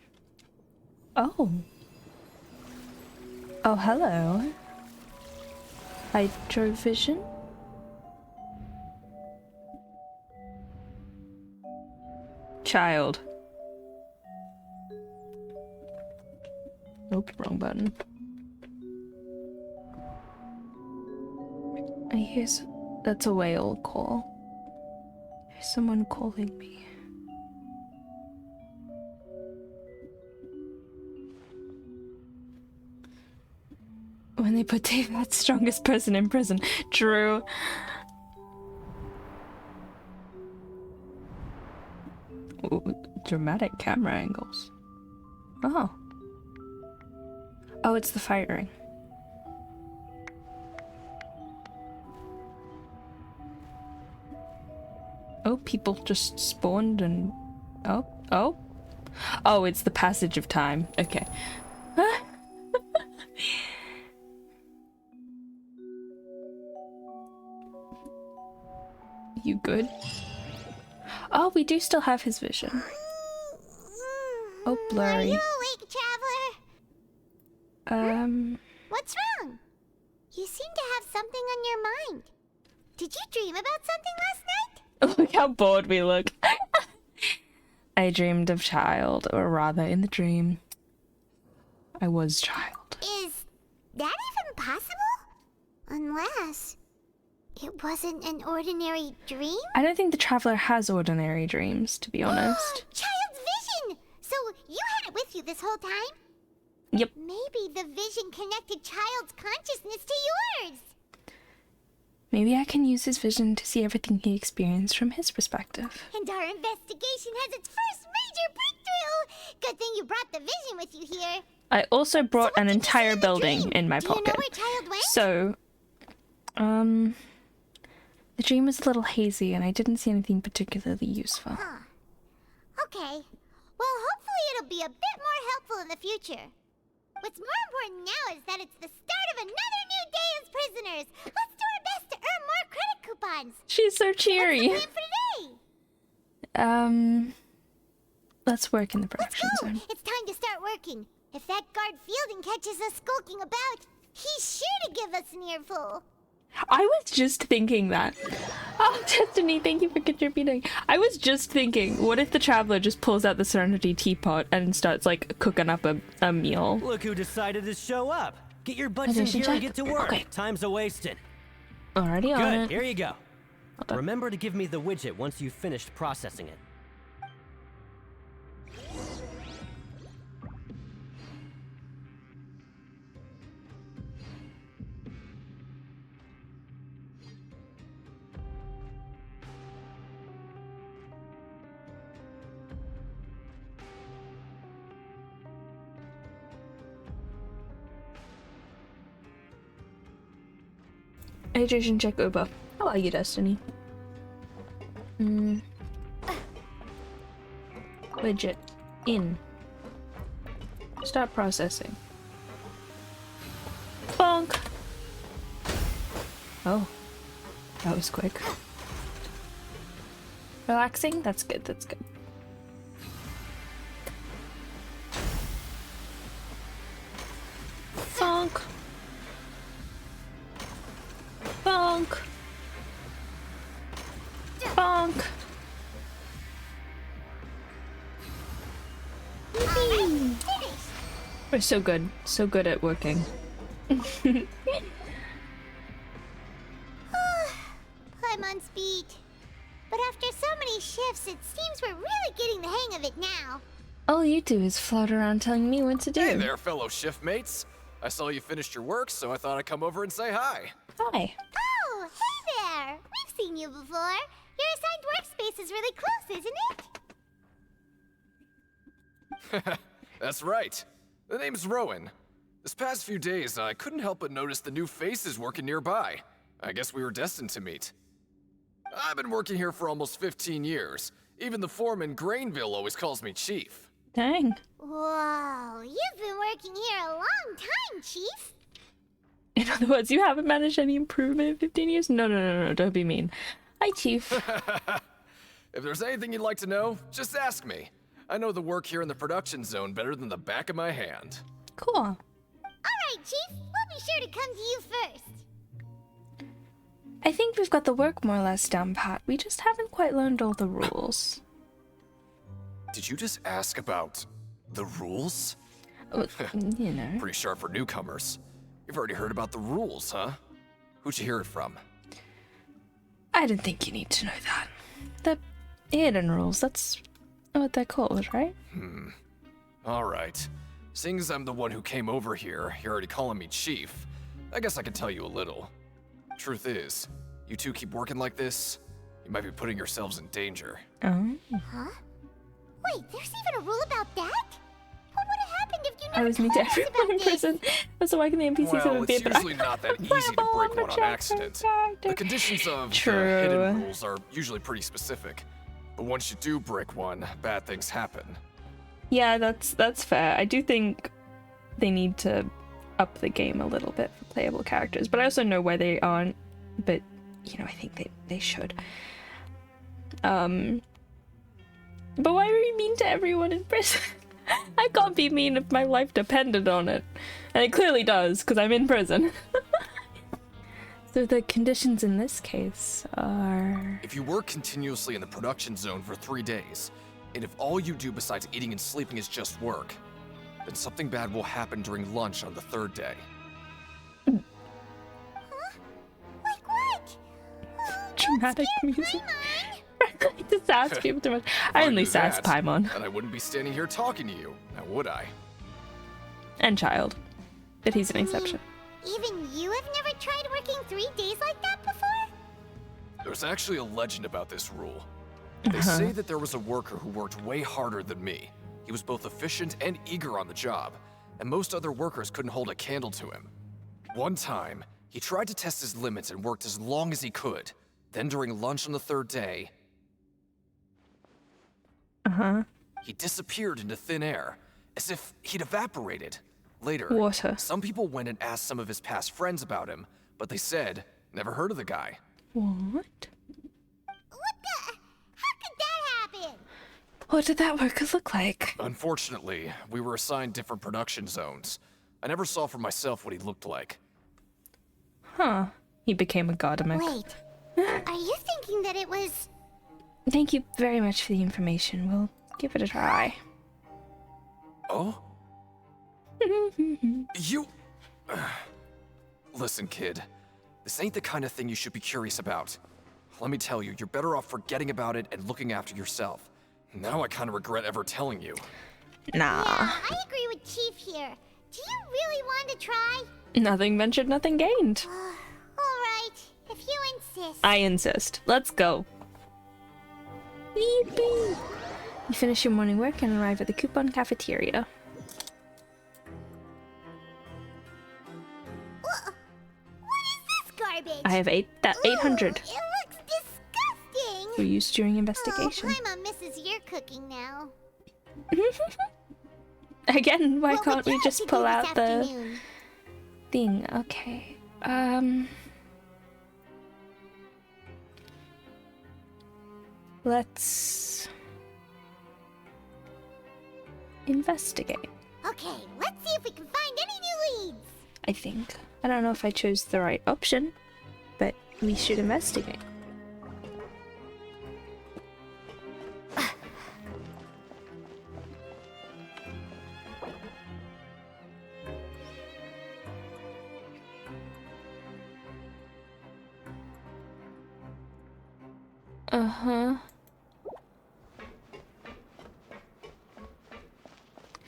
Oh. Oh, hello. Hydrovision? Child. Nope, wrong button. I hear that's a whale call. There's someone calling me. When they put David, strongest person in prison. True. Ooh, dramatic camera angles. Oh. Oh, it's the firing. Oh, people just spawned and... Oh, it's the passage of time. Okay. You good? Oh, we do still have his vision. Oh, blurry. Are you awake, Traveler? What's wrong? You seem to have something on your mind. Did you dream about something last night? Look how bored we look. I dreamed of child, or rather, in the dream, I was child. Is that even possible? Unless it wasn't an ordinary dream? I don't think the Traveler has ordinary dreams, to be honest. Child's vision! So you had it with you this whole time? Yep. Maybe the vision connected Child's consciousness to yours. Maybe I can use his vision to see everything he experienced from his perspective. And our investigation has its first major breakthrough! Good thing you brought the vision with you here. I also brought an entire building in my Do you know pocket. where Child went? So, the dream was a little hazy and I didn't see anything particularly useful. Huh. Okay. Well, hopefully it'll be a bit more helpful in the future. What's more important now is that it's the start of another new day as prisoners. Let's do our best to earn more credit coupons. She's so cheery. What's the plan for today? Let's work in the production Let's go. zone. It's time to start working. If that guard Fielding catches us skulking about, he's sure to give us an earful. I was just thinking that. Oh, Destiny, thank you for contributing. I was just thinking, what if the Traveler just pulls out the Serenity teapot and starts, like, cooking up a meal? Look who decided to show up. Get your butts in here and get to work. Okay. Time's a-wasting. Already on it. Good, here you go. Remember to give me the widget once you've finished processing it. Hydration check over. How are you, Destiny? Widget. In. Start processing. Bonk! Oh. That was quick. Relaxing? That's good, that's good. Bonk! Bonk! Bonk! We're so good at working. I'm on speed. But after so many shifts, it seems we're really getting the hang of it now. All you do is float around telling me what to do. Hey there, fellow shift mates. I saw you finished your work, so I thought I'd come over and say hi. Hi. Oh, hey there! We've seen you before. Your assigned workspace is really close, isn't it? That's right. The name's Rowan. This past few days, I couldn't help but notice the new faces working nearby. I guess we were destined to meet. I've been working here for almost 15 years. Even the foreman, Grainville, always calls me Chief. Dang. Whoa, you've been working here a long time, Chief. In other words, you haven't managed any improvement in 15 years? No, don't be mean. Hi, Chief. If there's anything you'd like to know, just ask me. I know the work here in the production zone better than the back of my hand. Cool. Alright, Chief. We'll be sure to come to you first. I think we've got the work more or less down pat. We just haven't quite learned all the rules. Did you just ask about the rules? You know. Pretty sharp for newcomers. You've already heard about the rules, huh? Who'd you hear it from? I didn't think you need to know that. The hidden rules, that's what they're called, right? Alright. Seeing as I'm the one who came over here, you're already calling me Chief. I guess I can tell you a little. Truth is, you two keep working like this, you might be putting yourselves in danger. Oh. Huh? Wait, there's even a rule about that? What would have happened if you I never was mean told to us everyone about in this? prison. So why can the NPCs have Well, a it's bit, but usually not that easy to break one on accident. The conditions of the hidden rules are usually pretty specific. But once you do break one, bad things happen. Yeah, that's fair. I do think they need to up the game a little bit for playable characters, but I also know why they aren't. But you know, I think they should. But why were you mean to everyone in prison? I can't be mean if my life depended on it, and it clearly does because I'm in prison. So the conditions in this case are... If you work continuously in the production zone for 3 days, and if all you do besides eating and sleeping is just work, then something bad will happen during lunch on the 3rd day. Like what? Dramatic music. I just ask you too much. I only knew sass that, Paimon. then I wouldn't be standing here talking to you, now would I? And Child. But he's an exception. Even you have never tried working 3 days like that before? There's actually a legend about this rule. They say that there was a worker who worked way harder than me. He was both efficient and eager on the job, and most other workers couldn't hold a candle to him. One time, he tried to test his limits and worked as long as he could. Then during lunch on the 3rd day, he disappeared into thin air, as if he'd evaporated. Later, Water. some people went and asked some of his past friends about him, but they said, never heard of the guy. What? How could that happen? What did that worker look like? Unfortunately, we were assigned different production zones. I never saw for myself what he looked like. Huh. He became a godamic. Wait, are you thinking that it was... Thank you very much for the information. We'll give it a try. Oh? You... Listen, kid. This ain't the kind of thing you should be curious about. Let me tell you, you're better off forgetting about it and looking after yourself. Now I kind of regret ever telling you. Nah. Yeah, I agree with Chief here. Do you really want to try? Nothing ventured, nothing gained. Alright, if you insist. I insist. Let's go. Beep, beep. You finish your morning work and arrive at the coupon cafeteria. What is this garbage? I have 800. It looks disgusting. For use during investigation. Oh, Paimon misses your cooking now. Again, why What can't would we you just like to pull do this out the afternoon? thing? Okay. Let's investigate. Okay, let's see if we can find any new leads. I think. I don't know if I chose the right option, but we should investigate.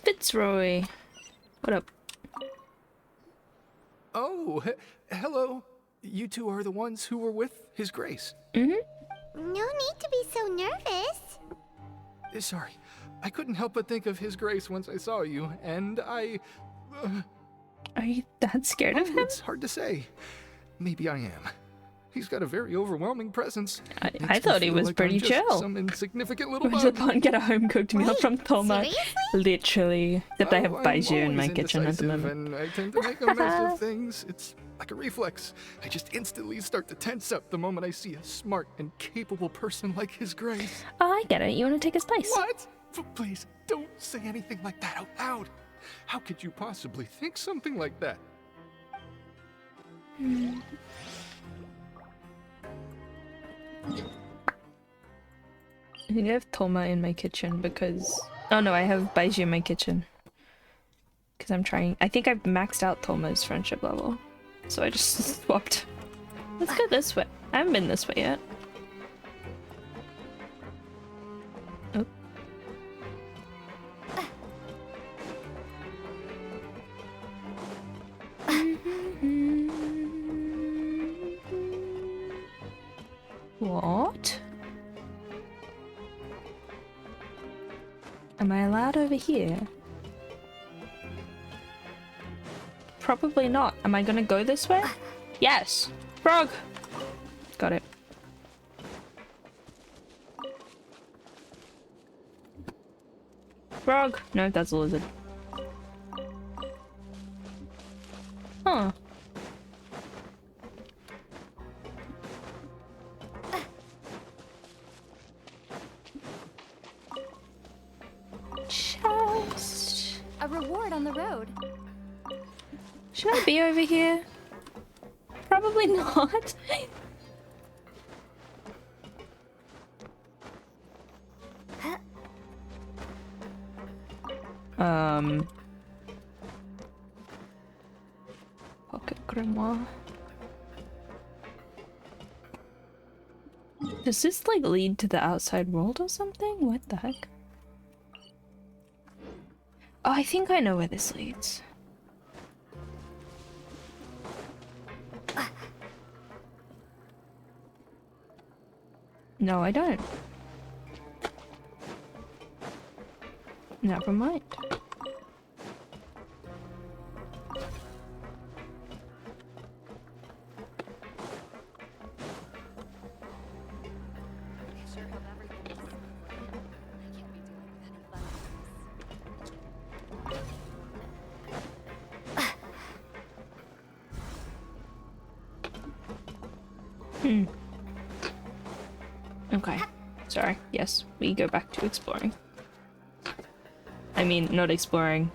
Fitzroy. What up? Oh, hello. You two are the ones who were with His Grace. No need to be so nervous. Sorry, I couldn't help but think of His Grace once I saw you, and I... Are you that scared of him? It's hard to say. Maybe I am. He's got a very overwhelming presence. I thought he was pretty chill. Some insignificant little Once bug. upon get a home-cooked meal from Thelma. Literally. Except I have I'm baiju in my always kitchen at the indecisive, moment. And I tend to make a mess of things. It's Like a reflex, I just instantly start to tense up the moment I see a smart and capable person like His Grace. Oh, I get it. You want to take his place? What? Please, don't say anything like that out loud. How could you possibly think something like that? I think I have Toma in my kitchen because... Oh no, I have Baiji in my kitchen. Because I'm trying... I think I've maxed out Toma's friendship level. So I just swapped. Let's go this way. I haven't been this way yet. Oh. What? Am I allowed over here? Probably not. Am I gonna go this way? Yes! Frog! Got it. Frog! No, that's a lizard. Huh. Chest. A reward on the road. Should I be over here? Probably not. Pocket grimoire. Does this like lead to the outside world or something? What the heck? Oh, I think I know where this leads. No, I don't. Never mind. Okay. Sorry. Yes, we go back to exploring. I mean, not exploring,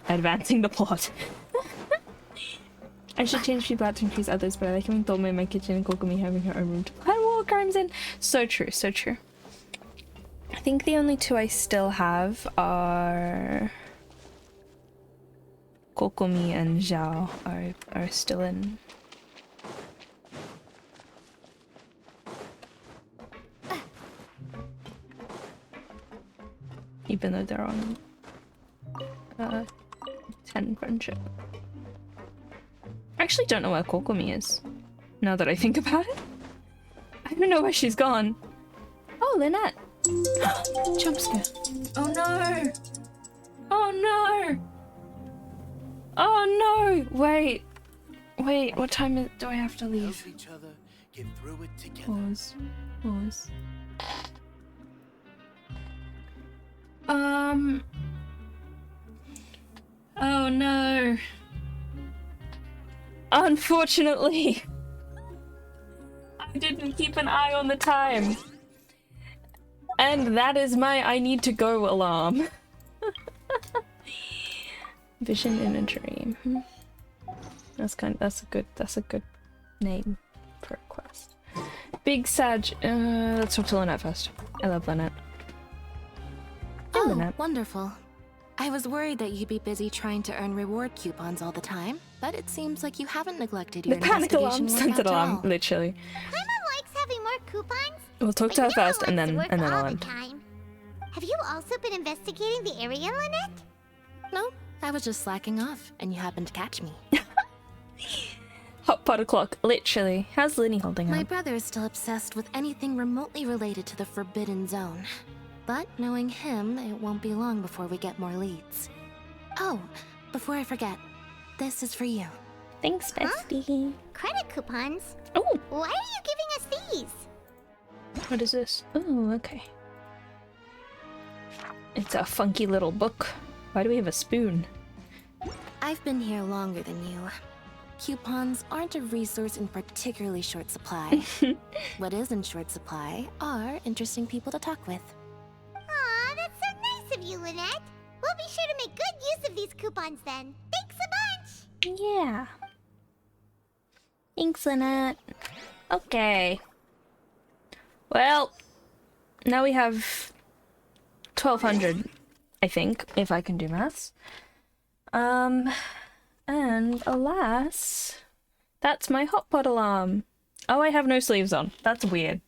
advancing the plot. I should change people out to increase others, but I like having Toma in my kitchen and Kokomi having her own room to put war crimes in. So true, so true. I think the only two I still have are... Kokomi and Zhao are still in. Even though they're on 10 friendship. I actually don't know where Kokomi is, now that I think about it. I don't know where she's gone. Oh, Lynette! Jump scare. Oh no! Oh no! Oh no! Wait. Wait, what time do I have to leave? Each other, get through it together. Pause. Pause. Oh no. Unfortunately, I didn't keep an eye on the time. And that is my I need to go alarm. Vision in a dream. That's a good name for a quest. Big Sag, let's talk to Lynette first. I love Lynette. Oh, wonderful. I was worried that you'd be busy trying to earn reward coupons all the time, but it seems like you haven't neglected your panic alarm, investigation work scented after alarm, all. literally. Paimon likes having more coupons. We'll talk to her first, and then I'll end. Have you also been investigating the area, Lynette? No, I was just slacking off, and you happened to catch me. Hot pot o'clock, literally. How's Linny holding My up? brother is still obsessed with anything remotely related to the Forbidden Zone. But knowing him, it won't be long before we get more leads. Oh, before I forget, this is for you. Thanks, bestie. Credit coupons? Oh! Why are you giving us these? What is this? Oh, okay. It's a funky little book. Why do we have a spoon? I've been here longer than you. coupons aren't a resource in particularly short supply. What is in short supply are interesting people to talk with. Aw, that's so nice of you, Lynette. We'll be sure to make good use of these coupons then. Thanks a bunch! Yeah. Thanks, Lynette. Okay. Well, now we have 1,200, I think, if I can do maths. And alas, that's my hot pot alarm. Oh, I have no sleeves on. That's weird.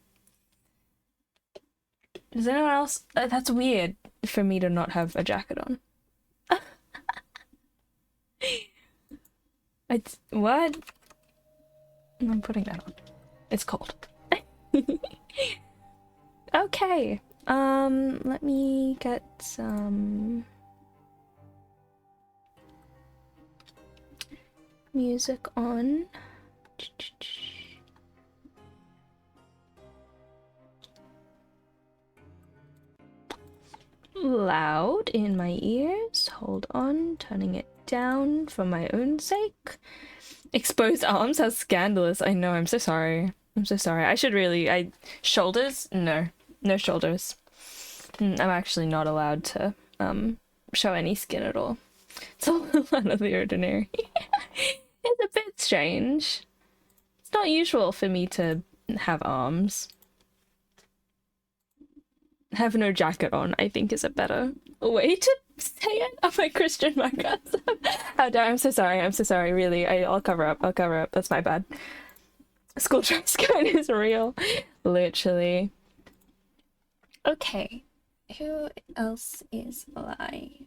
Does anyone else? That's weird for me to not have a jacket on. It's what? I'm putting that on. It's cold. Okay. Let me get some music on. Loud in my ears. Hold on, turning it down for my own sake. Exposed arms? How scandalous. I know, I'm so sorry. I'm so sorry. I should really, shoulders? No. No shoulders. I'm actually not allowed to, show any skin at all. It's a little out of the ordinary. It's a bit strange. It's not usual for me to have arms. Have no jacket on, I think, is a better way to say it. Oh my Christian Minecraft. How dare, I'm so sorry, really. I'll cover up, that's my bad. School dress code is real. Literally. Okay. Who else is alive?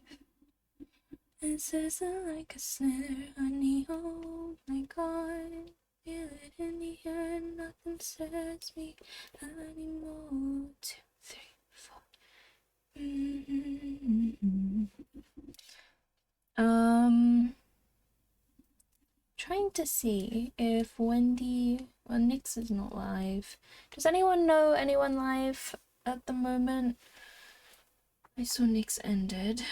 This isn't like a snare, honey, oh my god. Feel it in the air, nothing says me anymore. 2, 3, 4. Trying to see if Wendy, well, Nyx is not live. Does anyone know anyone live at the moment? I saw Nyx ended.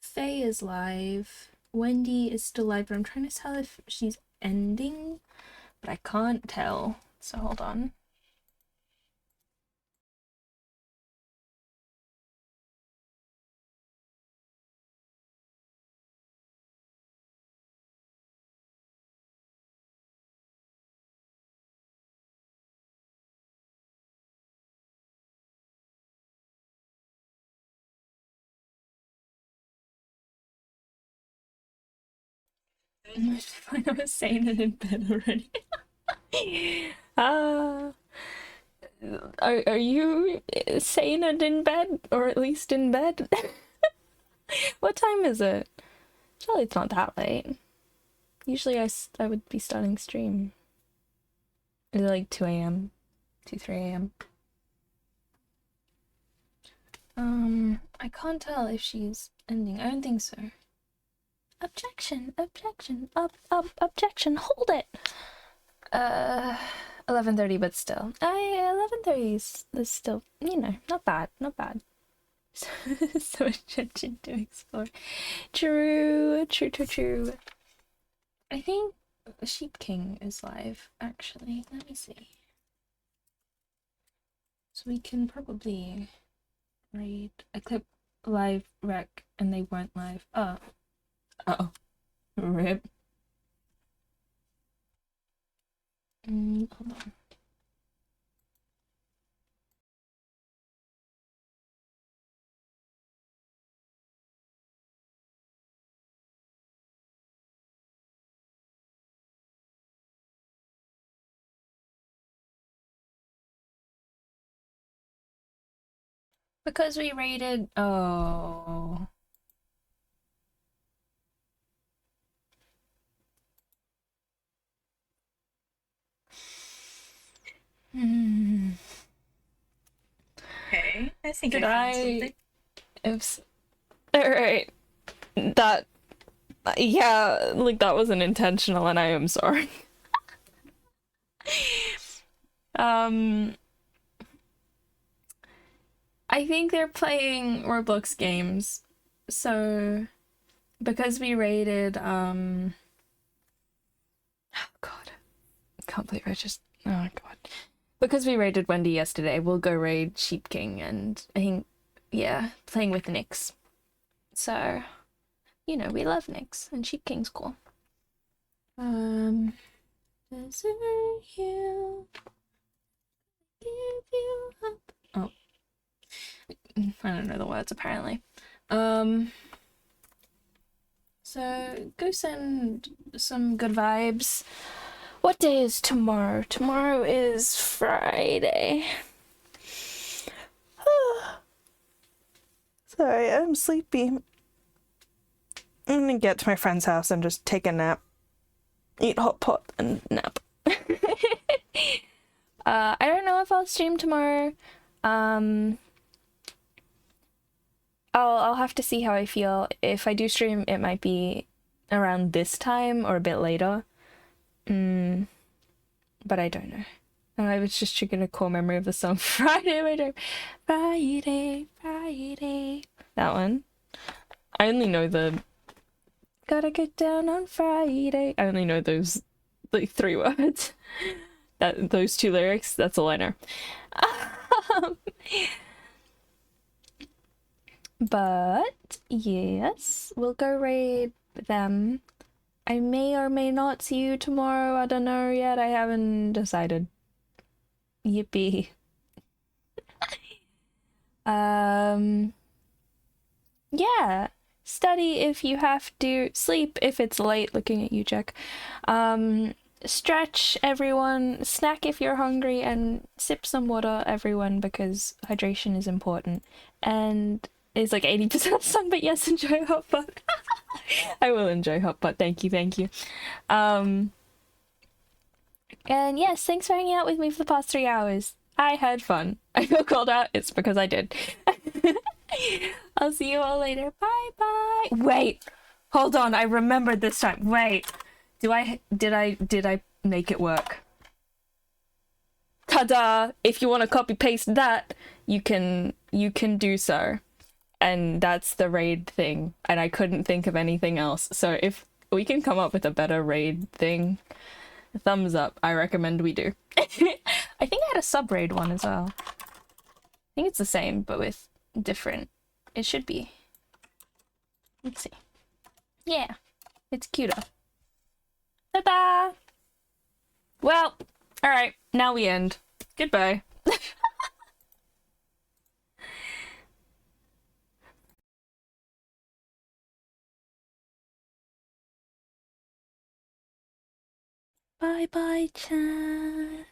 Faye is live. Wendy is still live, but I'm trying to tell if she's ending, but I can't tell. So hold on. I was saying it in bed already. Are you saying it in bed, or at least in bed? What time is it? Surely it's not that late. Usually I would be starting stream. Is it like 2 a.m.? 2, 3 a.m.? I can't tell if she's ending. I don't think so. Objection, objection, hold it! 11:30, but still. 11:30 is still, you know, not bad. So much attention to explore. True. I think Sheep King is live, actually. Let me see. So we can probably raid. I clip live rec and they weren't live. Oh. Rip. Hold on. Because we raided. Oh. Okay, I think Did I found something. Oops. Alright. That. Yeah, like that wasn't intentional and I am sorry. I think they're playing Roblox games. So because we raided oh god, I can't believe I just, oh god, because we raided Wendy yesterday, we'll go raid Sheep King, and I think, yeah, playing with Nyx. So, you know, we love Nyx, and Sheep King's cool. Desert Hill, give you up. Oh, I don't know the words apparently. So go send some good vibes. What day is tomorrow? Tomorrow is Friday. Sorry, I'm sleepy. I'm gonna get to my friend's house and just take a nap. Eat hot pot and nap. I don't know if I'll stream tomorrow. I'll have to see how I feel. If I do stream, it might be around this time or a bit later. But I don't know. And I was just triggering a core memory of the song Friday, my dream. Friday, Friday. That one. I only know the gotta get down on Friday. I only know those like 3 words. Those 2 lyrics, that's all I know. But yes, we'll go raid them. I may or may not see you tomorrow. I don't know yet. I haven't decided. Yippee. Yeah. Study if you have to. Sleep if it's late. Looking at you, Jack. Stretch, everyone. Snack if you're hungry, and sip some water, everyone, because hydration is important. And it's like 80% of the song, but yes, enjoy hot pot. I will enjoy hot pot. Thank you, thank you. And yes, thanks for hanging out with me for the past 3 hours. I had fun. I feel called out. It's because I did. I'll see you all later. Bye bye. Wait, hold on. I remembered this time. Wait, did I make it work? Ta-da! If you want to copy paste that, you can do so. And that's the raid thing. And I couldn't think of anything else. So if we can come up with a better raid thing, thumbs up. I recommend we do. I think I had a sub-raid one as well. I think it's the same, but with different. It should be. Let's see. Yeah, it's cuter. Ta-da! Well, alright, now we end. Goodbye. Bye bye, chat.